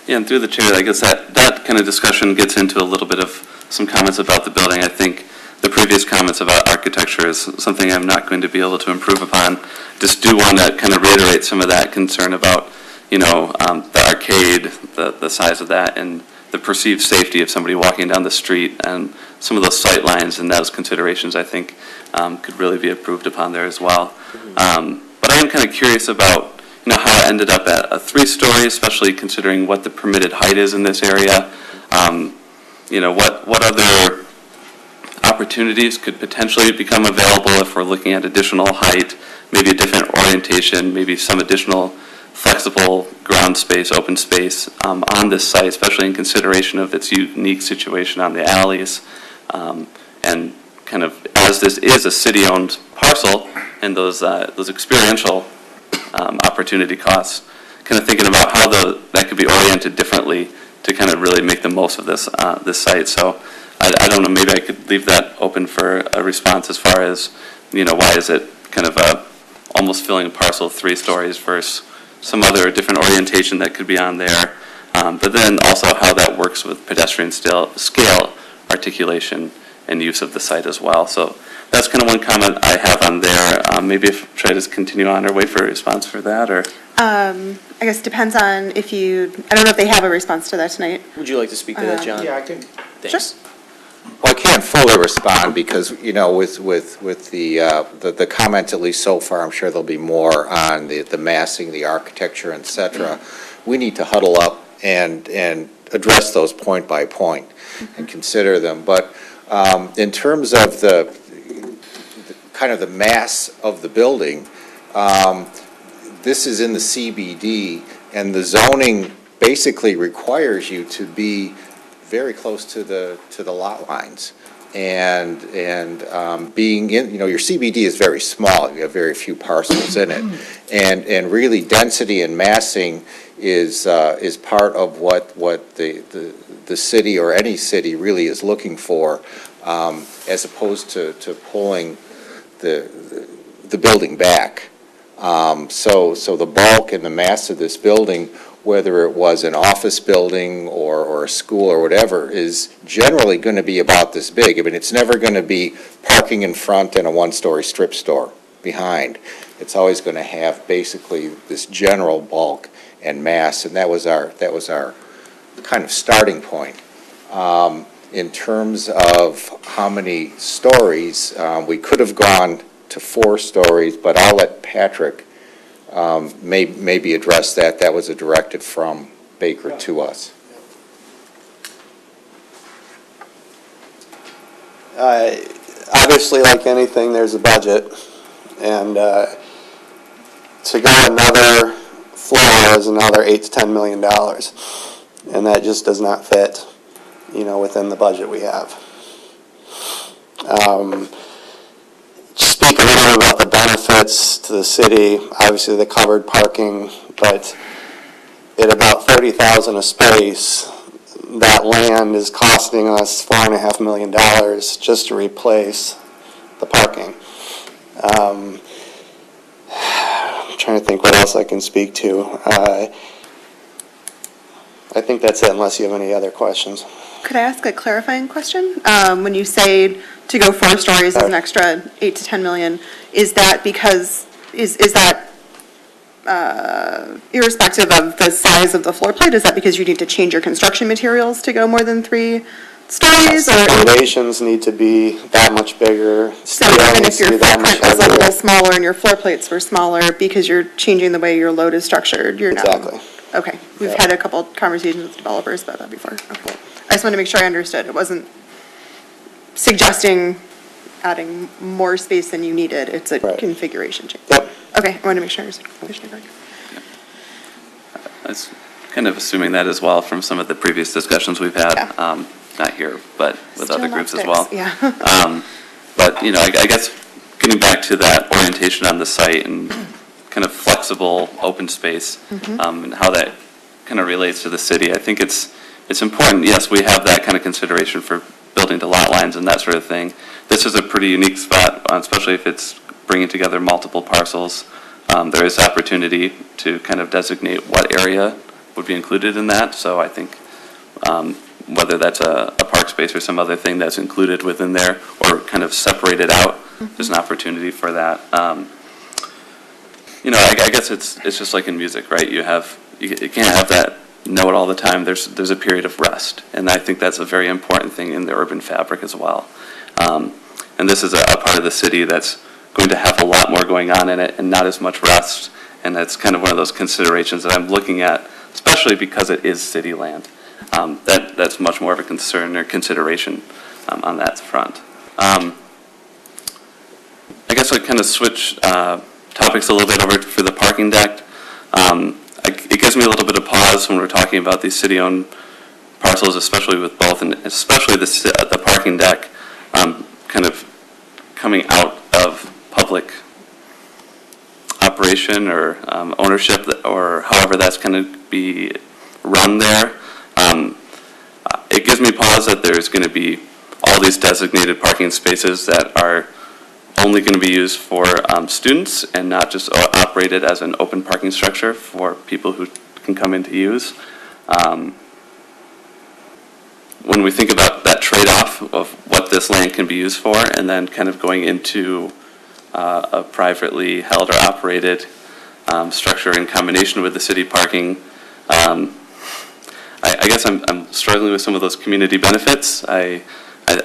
Yeah, and through the chair, I guess that kind of discussion gets into a little bit of some comments about the building. I think the previous comments about architecture is something I'm not going to be able to improve upon. Just do want to kind of reiterate some of that concern about, the arcade, the size of that, and the perceived safety of somebody walking down the street, and some of those sight lines and those considerations, I think, could really be improved upon there as well. But I am kind of curious about, how it ended up at a 3-story, especially considering what the permitted height is in this area. What other opportunities could potentially become available if we're looking at additional height, maybe a different orientation, maybe some additional flexible ground space, open space on this site, especially in consideration of its unique situation on the alleys. And kind of, as this is a city-owned parcel, and those experiential opportunity costs, kind of thinking about how that could be oriented differently to kind of really make the most of this site. So I don't know, maybe I could leave that open for a response as far as, why is it kind of almost filling a parcel of 3 stories versus some other different orientation that could be on there. But then also how that works with pedestrian scale articulation and use of the site as well. So that's kind of one comment I have on there. Maybe if try to continue on or wait for a response for that, or? I guess depends on if I don't know if they have a response to that tonight. Would you like to speak to that, John? Yeah, I can. Thanks. Well, I can't fully respond because, with the comments, at least so far, I'm sure there'll be more on the massing, the architecture, et cetera. We need to huddle up and address those point by point and consider them. But in terms of the kind of the mass of the building, this is in the CBD, and the zoning basically requires you to be very close to the lot lines. And being in, your CBD is very small. You have very few parcels in it. And really density and massing is part of what the city or any city really is looking for, as opposed to pulling the building back. So the bulk and the mass of this building, whether it was an office building or a school or whatever, is generally going to be about this big. I mean, it's never going to be parking in front and a 1-story strip store behind. It's always going to have basically this general bulk and mass, and that was our kind of starting point. In terms of how many stories, we could have gone to 4 stories, but I'll let Patrick maybe address that. That was a directive from Baker to us. Obviously, like anything, there's a budget, and to go another floor is another $8 to $10 million, and that just does not fit, within the budget we have. Speak a little bit about the benefits to the city. Obviously, the covered parking, but at about $30,000 a space, that land is costing us $4.5 million just to replace the parking. I'm trying to think what else I can speak to. I think that's it, unless you have any other questions. Could I ask a clarifying question? When you say to go 4 stories is an extra 8 to 10 million, is that because, is that irrespective of the size of the floor plate? Is that because you need to change your construction materials to go more than 3 stories? Or Foundations need to be that much bigger. So even if your footprint was a little smaller and your floor plates were smaller, because you're changing the way your load is structured, you're now... Exactly. Okay, we've had a couple conversations with developers about that before. Okay. I just wanted to make sure I understood. It wasn't suggesting adding more space than you needed. It's a configuration change. Yep. Okay, I wanted to make sure I understood. Commissioner Gregg. I was kind of assuming that as well from some of the previous discussions we've had, not here, but with Still other not groups as fixed, well. yeah. But, I guess getting back to that orientation on the site and kind of flexible open space, and how that kind of relates to the city, I think it's important. Yes, we have that kind of consideration for building to lot lines and that sort of thing. This is a pretty unique spot, especially if it's bringing together multiple parcels. There is opportunity to kind of designate what area would be included in that. So I think whether that's a park space or some other thing that's included within there or kind of separated out, there's an opportunity for that. I guess it's just like in music, right? You can't have that know it all the time, there's a period of rest. And I think that's a very important thing in the urban fabric as well. And this is a part of the city that's going to have a lot more going on in it and not as much rest. And that's kind of one of those considerations that I'm looking at, especially because it is city land. That's much more of a concern or consideration on that front. I guess I'd kind of switch topics a little bit over for the parking deck. It gives me a little bit of pause when we're talking about these city-owned parcels, especially with both, and especially the parking deck kind of coming out of public operation or ownership, or however that's going to be run there. It gives me pause that there's going to be all these designated parking spaces that are only going to be used for students and not just operated as an open parking structure for people who can come in to use. When we think about that trade-off of what this land can be used for and then kind of going into a privately held or operated structure in combination with the city parking, I guess I'm struggling with some of those community benefits. I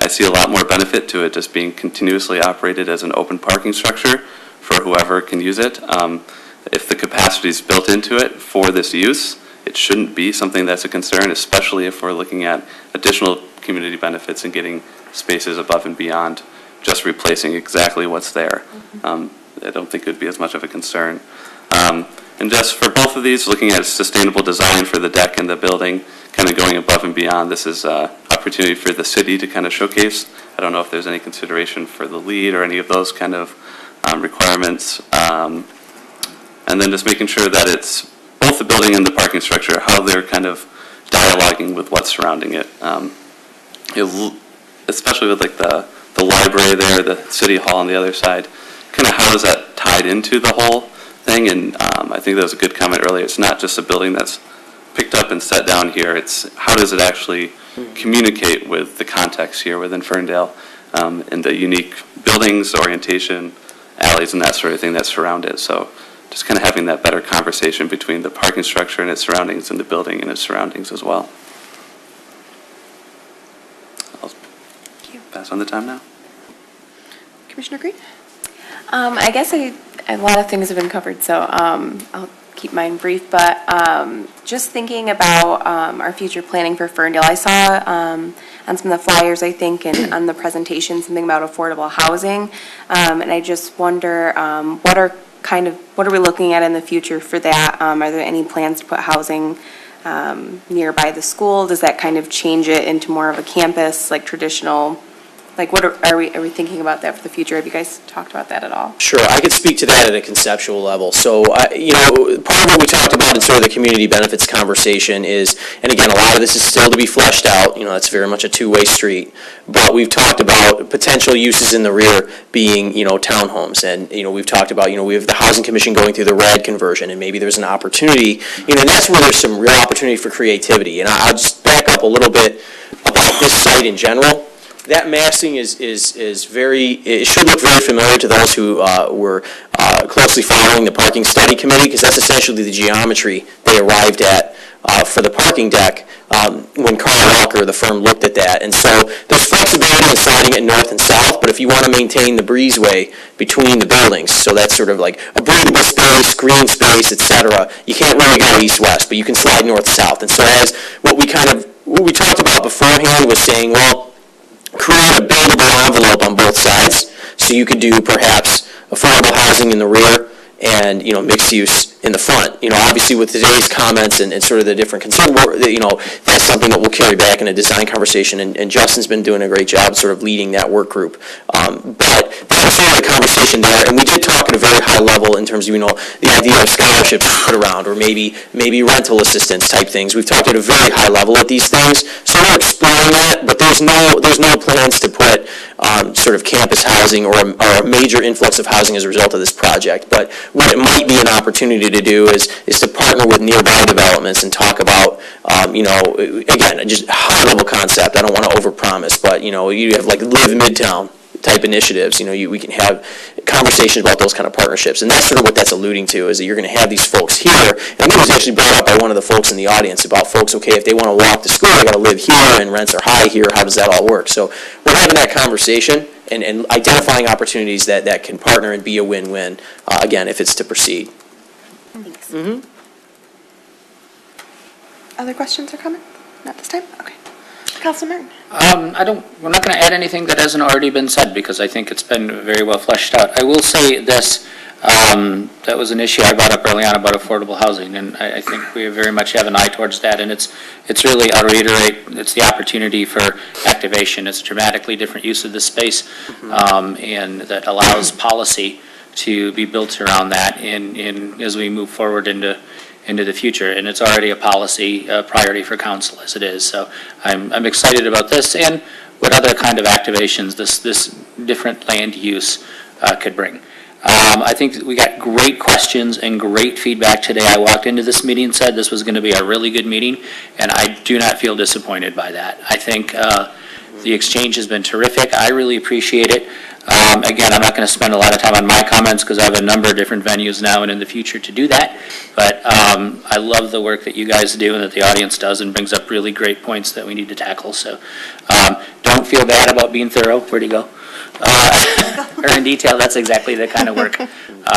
see a lot more benefit to it just being continuously operated as an open parking structure for whoever can use it. If the capacity is built into it for this use, it shouldn't be something that's a concern, especially if we're looking at additional community benefits and getting spaces above and beyond just replacing exactly what's there. I don't think it would be as much of a concern. And just for both of these, looking at sustainable design for the deck and the building, kind of going above and beyond, this is an opportunity for the city to kind of showcase. I don't know if there's any consideration for the LEED or any of those kind of requirements. And then just making sure that it's both the building and the parking structure, how they're kind of dialoguing with what's surrounding it. Especially with like the library there, the city hall on the other side, kind of how is that tied into the whole thing? And I think that was a good comment earlier. It's not just a building that's picked up and set down here. It's how does it actually communicate with the context here within Ferndale and the unique buildings, orientation, alleys, and that sort of thing that surround it. So just kind of having that better conversation between the parking structure and its surroundings and the building and its surroundings as well. I'll pass on the time now. Commissioner Green? I guess a lot of things have been covered, so I'll keep mine brief, but just thinking about our future planning for Ferndale, I saw on some of the flyers, I think, and on the presentation, something about affordable housing, and I just wonder what are we looking at in the future for that? Are there any plans to put housing nearby the school? Does that kind of change it into more of a campus, like traditional? Like, what are we thinking about that for the future? Have you guys talked about that at all? Sure, I could speak to that at a conceptual level. So, part of what we talked about in sort of the community benefits conversation is, and again, a lot of this is still to be fleshed out, it's very much a two-way street, but we've talked about potential uses in the rear being, townhomes, and, we've talked about, we have the Housing Commission going through the RAD conversion, and maybe there's an opportunity, and that's where there's some real opportunity for creativity, and I'll just back up a little bit about this site in general. That massing is very, it should look very familiar to those who were closely following the parking study committee, because that's essentially the geometry they arrived at for the parking deck when Carl Walker, the firm, looked at that. And so there's flexibility in sliding it north and south, but if you want to maintain the breezeway between the buildings, so that's sort of like a breathable space, green space, etc., you can't really go east-west, but you can slide north-south. And so as what we talked about beforehand was saying, well, create a buildable envelope on both sides, so you could do perhaps affordable housing in the rear and mixed use in the front. Obviously with today's comments and sort of the different concern, that's something that we'll carry back in a design conversation, and Justin's been doing a great job sort of leading that work group. But that's sort of the conversation there, and we did talk at a very high level in terms of the idea of scholarships put around, or maybe rental assistance type things. We've talked at a very high level at these things, so we're exploring that, but there's no plans to put sort of campus housing or a major influx of housing as a result of this project. But what it might be an opportunity to do is to partner with nearby developments and talk about, again, just high level concept. I don't want to overpromise, but you have like Live Midtown, type initiatives, we can have conversations about those kind of partnerships. And that's sort of what that's alluding to, is that you're going to have these folks here. And I think it was actually brought up by one of the folks in the audience about folks, okay, if they want to walk to school, they got to live here and rents are high here. How does that all work? So we're having that conversation and identifying opportunities that can partner and be a win-win, again, if it's to proceed. Thanks. Mm-hmm. Other questions or comments? Not this time? Okay. Councilman Martin. We're not going to add anything that hasn't already been said, because I think it's been very well fleshed out. I will say this, that was an issue I brought up early on about affordable housing, and I think we very much have an eye towards that, and it's really, I'll reiterate, it's the opportunity for activation. It's a dramatically different use of the space, and that allows policy to be built around that as we move forward into the future, and it's already a policy priority for council as it is. So I'm excited about this and what other kind of activations this different land use could bring. I think we got great questions and great feedback today. I walked into this meeting and said this was going to be a really good meeting, and I do not feel disappointed by that. I think the exchange has been terrific. I really appreciate it. Again, I'm not going to spend a lot of time on my comments because I have a number of different venues now and in the future to do that. But I love the work that you guys do and that the audience does, and brings up really great points that we need to tackle. So don't feel bad about being thorough. Where'd he go? Or in detail, that's exactly the kind of work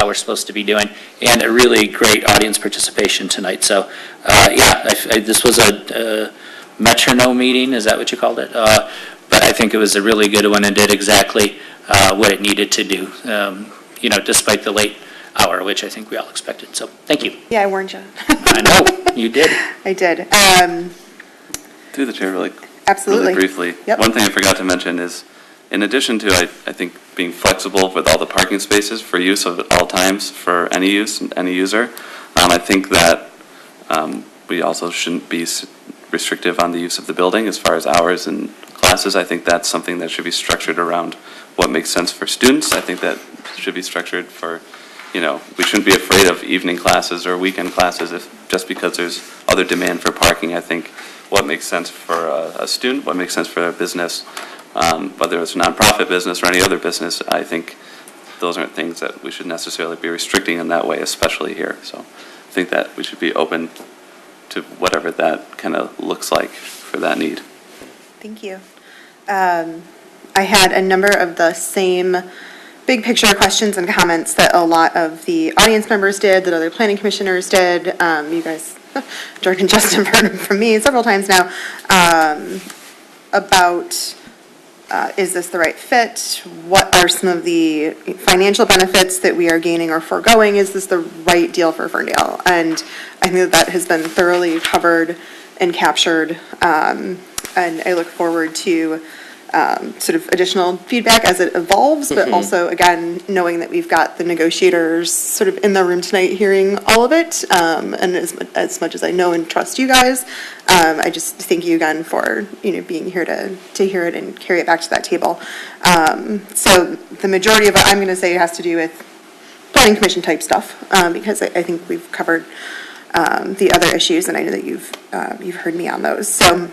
we're supposed to be doing. And a really great audience participation tonight. So this was a metronome meeting, is that what you called it? But I think it was a really good one and did exactly what it needed to do, despite the late hour, which I think we all expected. So thank you. Yeah, I warned you. I know, you did. I did. Through the chair, Absolutely. really briefly. Yep. One thing I forgot to mention is, in addition to, I think, being flexible with all the parking spaces for use of all times for any use, any user, I think that we also shouldn't be restrictive on the use of the building as far as hours and classes. I think that's something that should be structured around what makes sense for students. I think that should be structured for, we shouldn't be afraid of evening classes or weekend classes just because there's other demand for parking. I think what makes sense for a student, what makes sense for a business, whether it's a nonprofit business or any other business, I think those aren't things that we should necessarily be restricting in that way, especially here. So I think that we should be open to whatever that kind of looks like for that need. Thank you. I had a number of the same big picture questions and comments that a lot of the audience members did, that other planning commissioners did. You guys, Dirk and Justin, have heard from me several times now about is this the right fit? What are some of the financial benefits that we are gaining or foregoing? Is this the right deal for Ferndale? And I think that has been thoroughly covered and captured, and I look forward to sort of additional feedback as it evolves, but also, again, knowing that we've got the negotiators sort of in the room tonight hearing all of it, and as much as I know and trust you guys, I just thank you again for, being here to hear it and carry it back to that table. So the majority of what I'm going to say has to do with planning commission type stuff, because I think we've covered the other issues, and I know that you've heard me on those. So.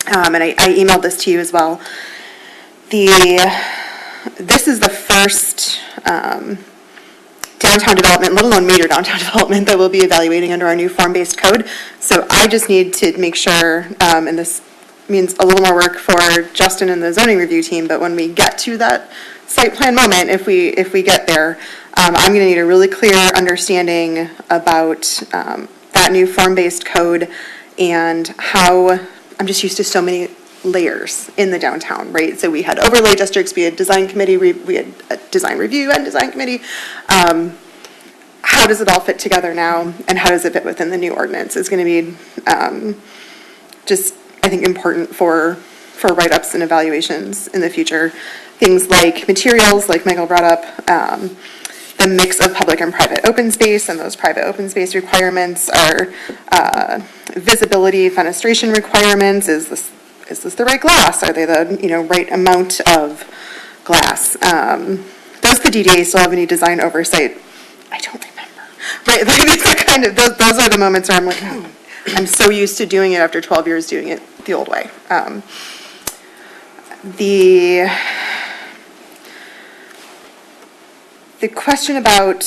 And I emailed this to you as well. This is the first downtown development, let alone major downtown development, that we'll be evaluating under our new form-based code. So I just need to make sure, and this means a little more work for Justin and the zoning review team, but when we get to that site plan moment, if we get there, I'm going to need a really clear understanding about that new form-based code and how. I'm just used to so many layers in the downtown, right? So we had overlay districts, we had design committee, we had a design review and design committee. How does it all fit together now, and how does it fit within the new ordinance is going to be just, I think, important for write-ups and evaluations in the future. Things like materials, like Michael brought up, the mix of public and private open space, and those private open space requirements are visibility, fenestration requirements. Is this the right glass? Are they the right amount of glass? Does the DDA still have any design oversight? I don't remember. Right, these are kind of those are the moments where I'm like, I'm so used to doing it after 12 years doing it the old way. the question about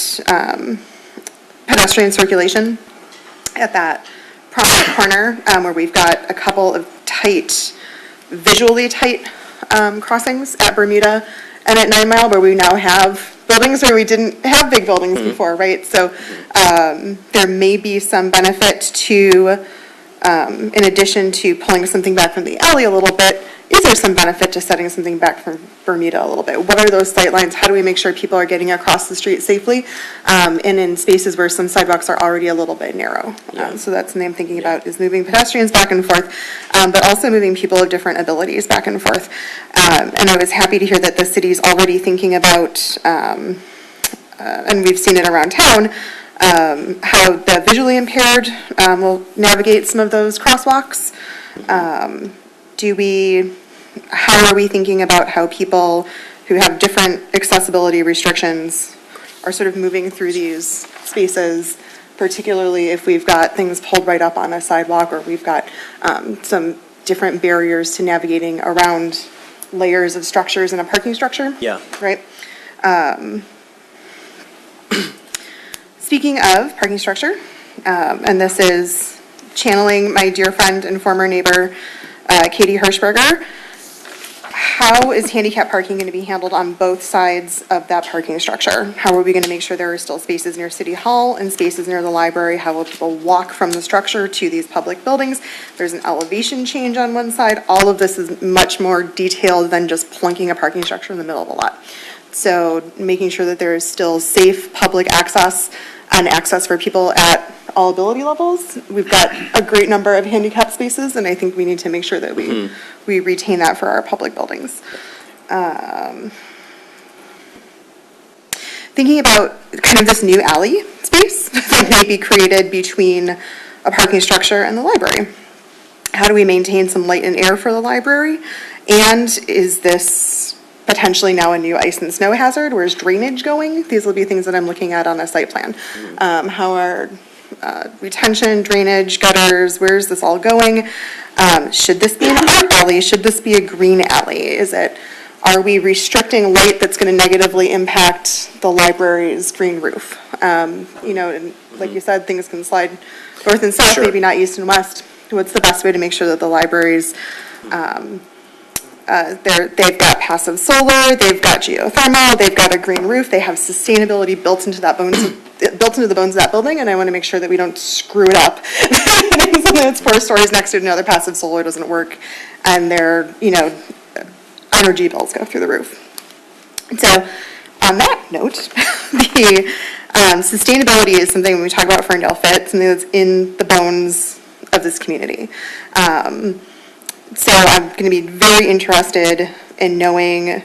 pedestrian circulation at that prominent corner where we've got a couple of visually tight crossings at Bermuda and at 9 Mile, where we now have buildings where we didn't have big buildings before, right? So there may be some benefit to, in addition to pulling something back from the alley a little bit, is there some benefit to setting something back from Bermuda a little bit? What are those sight lines? How do we make sure people are getting across the street safely and in spaces where some sidewalks are already a little bit narrow? So that's something I'm thinking about, is moving pedestrians back and forth, but also moving people of different abilities back and forth. And I was happy to hear that the city's already thinking about, and we've seen it around town, how the visually impaired will navigate some of those crosswalks. How are we thinking about how people who have different accessibility restrictions are sort of moving through these spaces, particularly if we've got things pulled right up on a sidewalk, or we've got some different barriers to navigating around layers of structures in a parking structure? Yeah. Right? Speaking of parking structure, and this is channeling my dear friend and former neighbor, Katie Hirschberger, how is handicap parking going to be handled on both sides of that parking structure? How are we going to make sure there are still spaces near City Hall and spaces near the library? How will people walk from the structure to these public buildings? There's an elevation change on one side. All of this is much more detailed than just plunking a parking structure in the middle of a lot. So making sure that there is still safe public access and access for people at all ability levels. We've got a great number of handicap spaces, and I think we need to make sure that we retain that for our public buildings. Thinking about kind of this new alley space that may be created between a parking structure and the library. How do we maintain some light and air for the library? And is this potentially now a new ice and snow hazard? Where's drainage going? These will be things that I'm looking at on a site plan. How are retention, drainage, gutters, where's this all going? Should this be an art alley? Should this be a green alley? Are we restricting light that's going to negatively impact the library's green roof? And like you said, things can slide north and south, maybe not east and west. What's the best way to make sure that the libraries, they've got passive solar, they've got geothermal, they've got a green roof, they have sustainability built into the bones of that building, and I want to make sure that we don't screw it up. Something that's 4 stories next to another passive solar doesn't work, and their energy bills go through the roof. So on that note, the sustainability is something when we talk about Ferndale Fit, something that's in the bones of this community. So I'm going to be very interested in knowing, and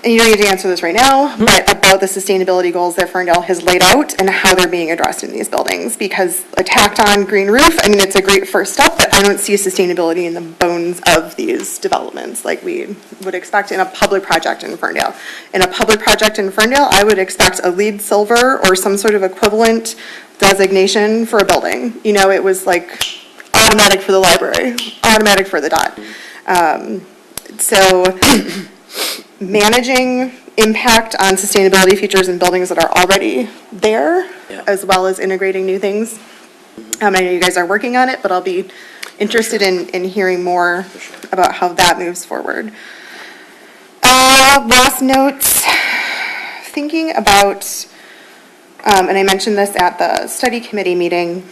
you don't need to answer this right now, but about the sustainability goals that Ferndale has laid out and how they're being addressed in these buildings. Because a tacked on green roof, I mean, it's a great first step, but I don't see sustainability in the bones of these developments like we would expect in a public project in Ferndale. In a public project in Ferndale, I would expect a LEED silver or some sort of equivalent designation for a building. It was like automatic for the library, automatic for the DOT. So managing impact on sustainability features in buildings that are already there, as well as integrating new things. I know you guys are working on it, but I'll be interested in hearing more about how that moves forward. Last notes, thinking about, and I mentioned this at the study committee meeting,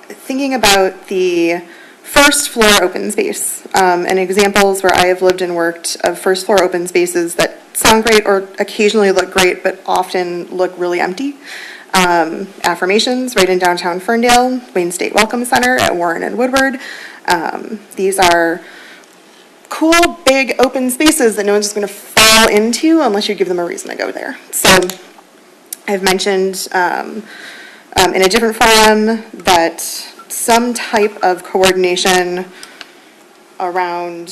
thinking about the first floor open space and examples where I have lived and worked of first floor open spaces that sound great or occasionally look great but often look really empty. Affirmations right in downtown Ferndale, Wayne State Welcome Center at Warren and Woodward. These are cool, big open spaces that no one's just going to fall into unless you give them a reason to go there. So I've mentioned in a different forum that some type of coordination around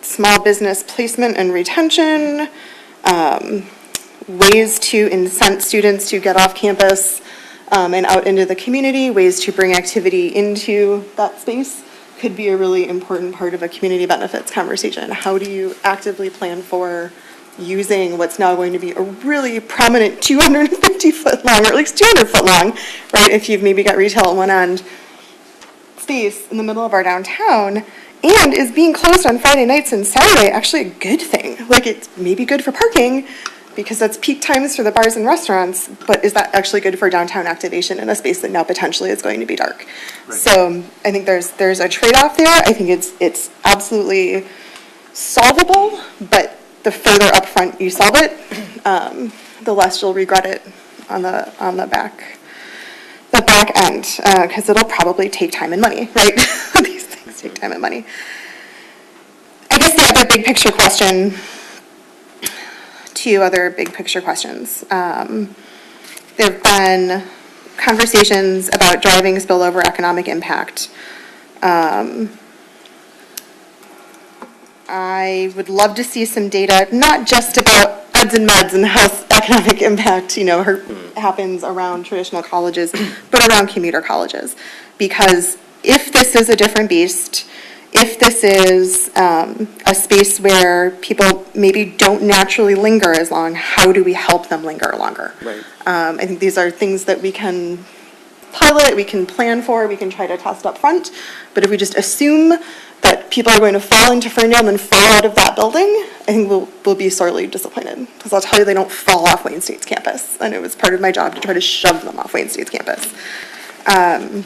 small business placement and retention, ways to incent students to get off campus and out into the community, ways to bring activity into that space could be a really important part of a community benefits conversation. How do you actively plan for using what's now going to be a really prominent 250-foot long, or at least 200-foot long, right, if you've maybe got retail at one end, space in the middle of our downtown, and is being closed on Friday nights and Saturday actually a good thing? Like, it's maybe good for parking, because that's peak times for the bars and restaurants, but is that actually good for downtown activation in a space that now potentially is going to be dark? Right. So I think there's a trade-off there. I think it's absolutely solvable, but the further upfront you solve it, the less you'll regret it on the back end, because it'll probably take time and money, right? These things take time and money. I guess the other big picture question, two other big picture questions. There have been conversations about driving spillover economic impact. I would love to see some data, not just about eds and meds and how economic impact, happens around traditional colleges, but around commuter colleges. Because if this is a different beast, if this is a space where people maybe don't naturally linger as long, how do we help them linger longer? Right. I think these are things that we can pilot, we can plan for, we can try to test up front. But if we just assume that people are going to fall into Ferndale and then fall out of that building, I think we'll be sorely disappointed. Because I'll tell you, they don't fall off Wayne State's campus. And it was part of my job to try to shove them off Wayne State's campus. I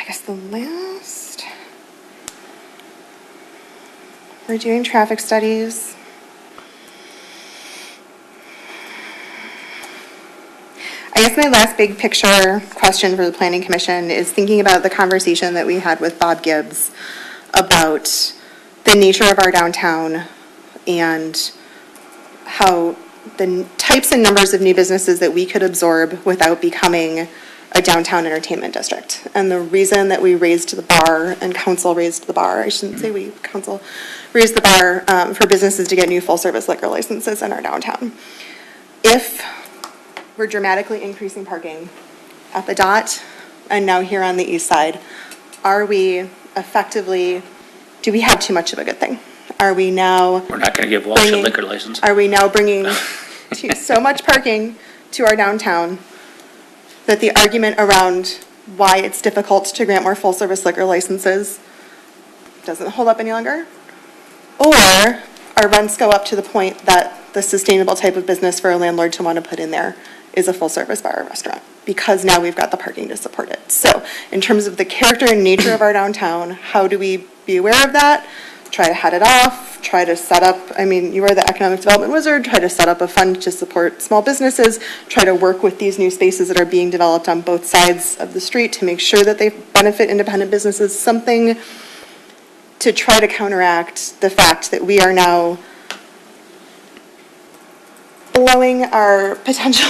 guess the last, we're doing traffic studies. I guess my last big picture question for the Planning Commission is thinking about the conversation that we had with Bob Gibbs about the nature of our downtown and how the types and numbers of new businesses that we could absorb without becoming a downtown entertainment district. And the reason that we raised the bar, and council raised the bar, I shouldn't say we, council raised the bar for businesses to get new full-service liquor licenses in our downtown. If we're dramatically increasing parking at the dot and now here on the east side, are we effectively, do we have too much of a good thing? Are we now... We're not going to give Walsh a liquor license. Are we now bringing so much parking to our downtown that the argument around why it's difficult to grant more full-service liquor licenses doesn't hold up any longer? Or our rents go up to the point that the sustainable type of business for a landlord to want to put in there is a full-service bar or restaurant, because now we've got the parking to support it. So in terms of the character and nature of our downtown, how do we be aware of that? Try to head it off, try to set up, you are the economic development wizard, try to set up a fund to support small businesses, try to work with these new spaces that are being developed on both sides of the street to make sure that they benefit independent businesses, something to try to counteract the fact that we are now blowing our potential,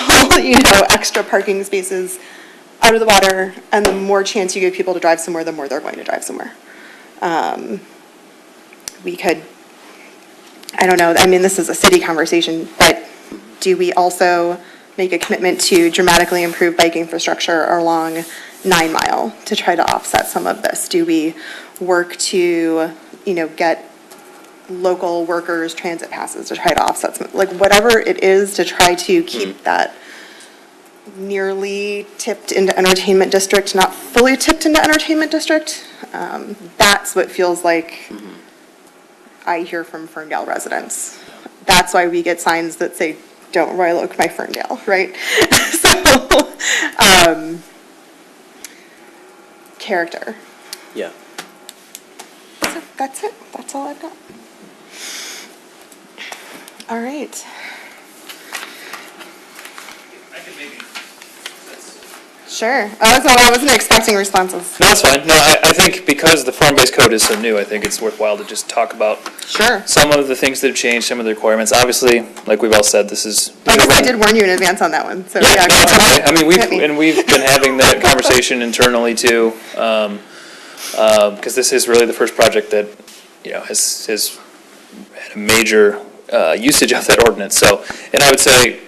extra parking spaces out of the water, and the more chance you give people to drive somewhere, the more they're going to drive somewhere. We could, I don't know, this is a city conversation, but do we also make a commitment to dramatically improve bike infrastructure along 9 Mile to try to offset some of this? Do we work to, get local workers transit passes to try to offset some, whatever it is to try to keep that nearly tipped into entertainment district, not fully tipped into entertainment district? That's what feels like I hear from Ferndale residents. That's why we get signs that say, "Don't Royal Oak my Ferndale," right? So, character. Yeah. So that's it. That's all I've got. All right. I could maybe, Sure. I wasn't expecting responses. No, that's fine. No, I think because the form-based code is so new, I think it's worthwhile to just talk about some of the things that have changed, some of the requirements. Obviously, like we've all said, this is... I guess I did warn you in advance on that one. So yeah, no, it's okay. We've been having that conversation internally too, because this is really the first project that has had a major usage of that ordinance. So, and I would say,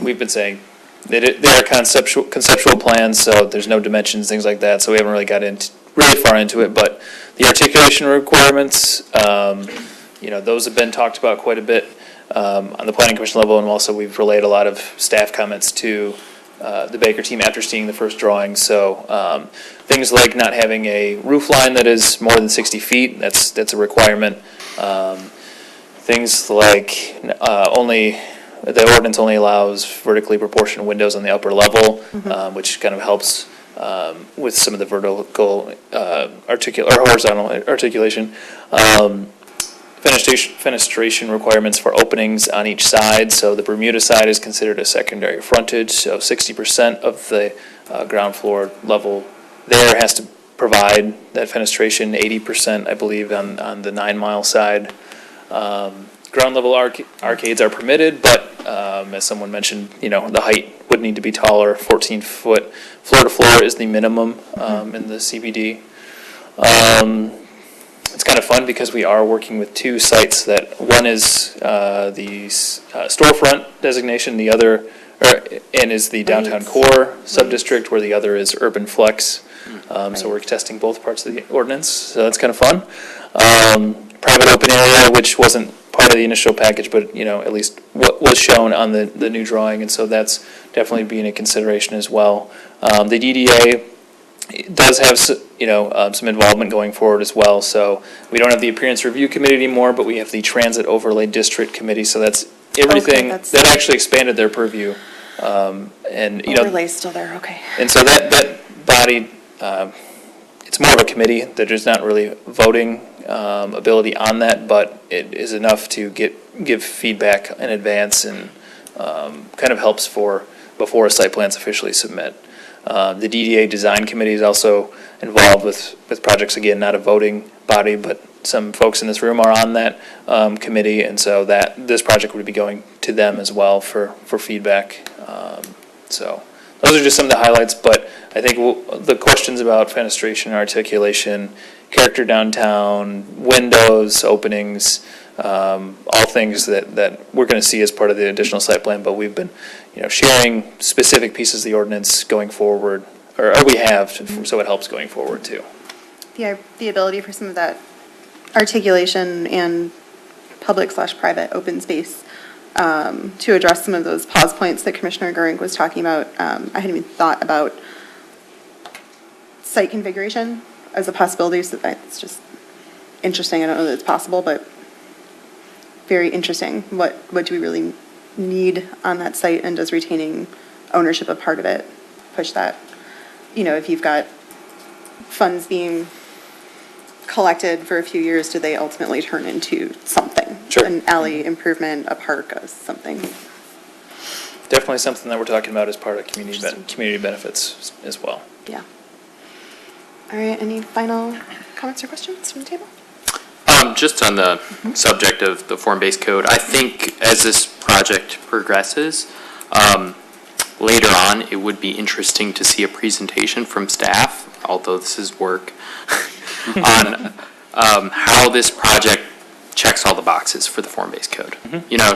we've been saying they are conceptual plans, so there's no dimensions, things like that. So we haven't really got into really far into it, but the articulation requirements, those have been talked about quite a bit on the planning commission level, and also we've relayed a lot of staff comments to the Baker team after seeing the first drawing. So things like not having a roof line that is more than 60 feet, that's a requirement. Things like the ordinance only allows vertically proportioned windows on the upper level, which kind of helps with some of the vertical horizontal articulation. Fenestration requirements for openings on each side. So the Bermuda side is considered a secondary frontage. So 60% of the ground floor level there has to provide that fenestration. 80%, I believe, on the 9 Mile side. Ground level arcades are permitted, but as someone mentioned, the height would need to be taller. 14 foot floor to floor is the minimum in the CBD. It's kind of fun because we are working with two sites that one is the storefront designation, the other is the downtown core subdistrict, where the other is urban flex. So we're testing both parts of the ordinance, so that's kind of fun. Private open area, which wasn't part of the initial package, but at least what was shown on the new drawing, and so that's definitely being a consideration as well. The DDA does have some involvement going forward as well. So we don't have the appearance review committee anymore, but we have the transit overlay district committee. So that's everything that actually expanded their purview. Overlay's still there. Okay. And so that body, it's more of a committee. There's not really voting ability on that, but it is enough to give feedback in advance and kind of helps before a site plan's officially submit. The DDA design committee is also involved with projects, again, not a voting body, but some folks in this room are on that committee, and so this project would be going to them as well for feedback. So those are just some of the highlights, but I think the questions about fenestration, articulation, character downtown, windows, openings, all things that we're going to see as part of the additional site plan, but we've been sharing specific pieces of the ordinance going forward, or we have, so it helps going forward too. The ability for some of that articulation and public/private open space to address some of those pause points that Commissioner Goering was talking about. I hadn't even thought about site configuration as a possibility, so it's just interesting. I don't know that it's possible, but very interesting. What do we really need on that site, and does retaining ownership of part of it push that? If you've got funds being collected for a few years, do they ultimately turn into something? Sure. An alley improvement, a park, something? Definitely something that we're talking about as part of community benefits as well. Yeah. All right, any final comments or questions from the table? Just on the subject of the form-based code, I think as this project progresses, later on, it would be interesting to see a presentation from staff, although this is work, on how this project checks all the boxes for the form-based code.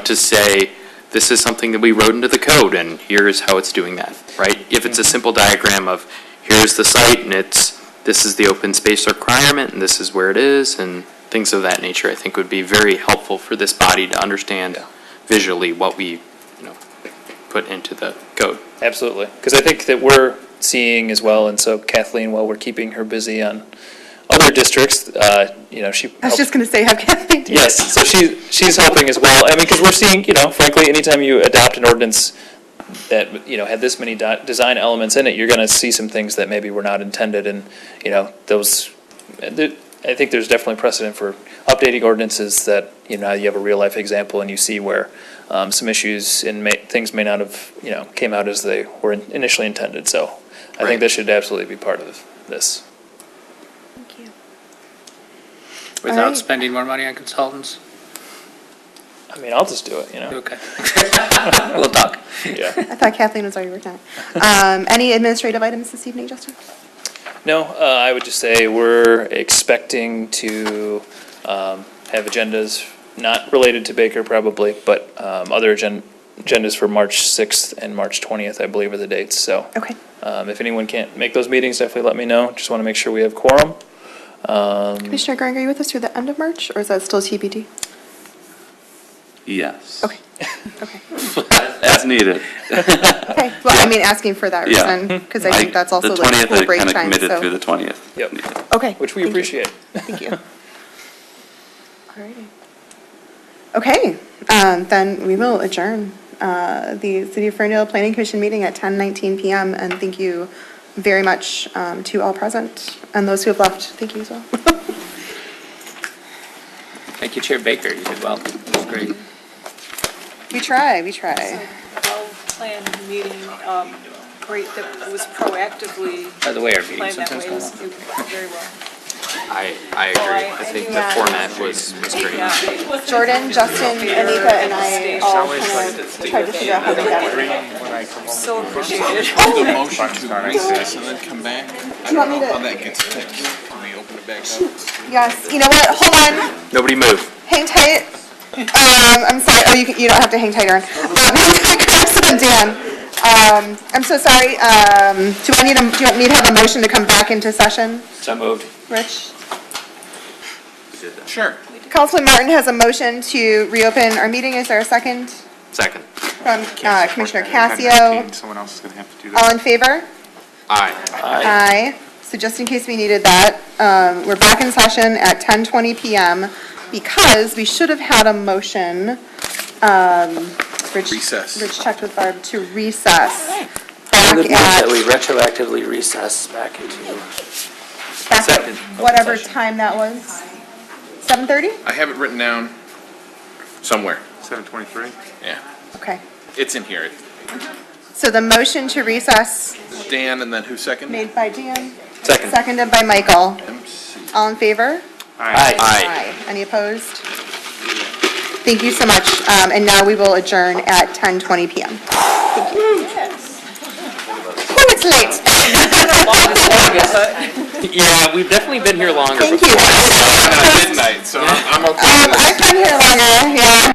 To say, this is something that we wrote into the code, and here's how it's doing that, right? If it's a simple diagram of, here's the site, and this is the open space requirement, and this is where it is, and things of that nature, I think would be very helpful for this body to understand visually what we put into the code. Absolutely, because I think that we're seeing as well, and so Kathleen, while we're keeping her busy on other districts, she. I was just going to say, have Kathleen do Yes, so she's helping as well. I mean, because we're seeing, frankly, anytime you adopt an ordinance that had this many design elements in it, you're going to see some things that maybe were not intended, and those. I think there's definitely precedent for updating ordinances that you have a real life example and you see where some issues and things may not have came out as they were initially intended. So I think this should absolutely be part of this. Thank you. Without spending more money on consultants? I mean, I'll just do it, Okay. We'll talk. Yeah. I thought Kathleen was already working on it. Any administrative items this evening, Justin? No, I would just say we're expecting to have agendas not related to Baker probably, but other agendas for March 6th and March 20th, I believe, are the dates, so. Okay. If anyone can't make those meetings, definitely let me know. Just want to make sure we have quorum. Commissioner Goring, are you with us through the end of March, or is that still TBD? Yes. Okay. As needed. Okay, well, I mean, asking for that Yeah. reason, because I think that's also like The school 20th, I break kind of time, committed through so. the 20th. Yep. Okay. Which we thank you. appreciate. Thank you. Alrighty. Okay, then we will adjourn the City of Ferndale Planning Commission meeting at 10:19 PM, and thank you very much to all present, and those who have left, thank you as well. Thank you, Chair Baker, you did well. It was great. We try. Well-planned meeting, great that it was proactively By the way, our meeting planned that sometimes way, goes it went very well. I agree. I think the format was great. Jordan, Justin, Anika, and I all kind of tried to figure out how to get it. So appreciated. The motion to recess and then come back. Do you want me to? How that gets fixed. Can we open it back up? Yes, you know what, hold on. Nobody move. Hang tight. I'm sorry. Oh, you don't have to hang tight, Aaron. Carson and Dan. I'm so sorry. Do you want me to have a motion to come back into session? So moved. Rich? Sure. Councilman Martin has a motion to reopen our meeting. Is there a second? Second. From Commissioner Cassio. Someone else is going to have to do All in favor? Aye. Aye. So just in case we needed that, we're back in session at 10:20 PM because we should have had a motion. Recess. Rich checked with Barb to recess I back would move that at, we retroactively recess back into. back at whatever time that was. 7:30? I have it written down somewhere. 7:23? Yeah. Okay. It's in here. So the motion to recess Dan, and then who seconded? made by Dan, Second. seconded by Michael. All in favor? Aye. Aye. Any opposed? Thank you so much. And now we will adjourn at 10:20 PM. Thank you. Oh, it's late. Yeah, we've definitely been here longer Thank you. before. Midnight, so I'm okay with this. I've been here longer, yeah.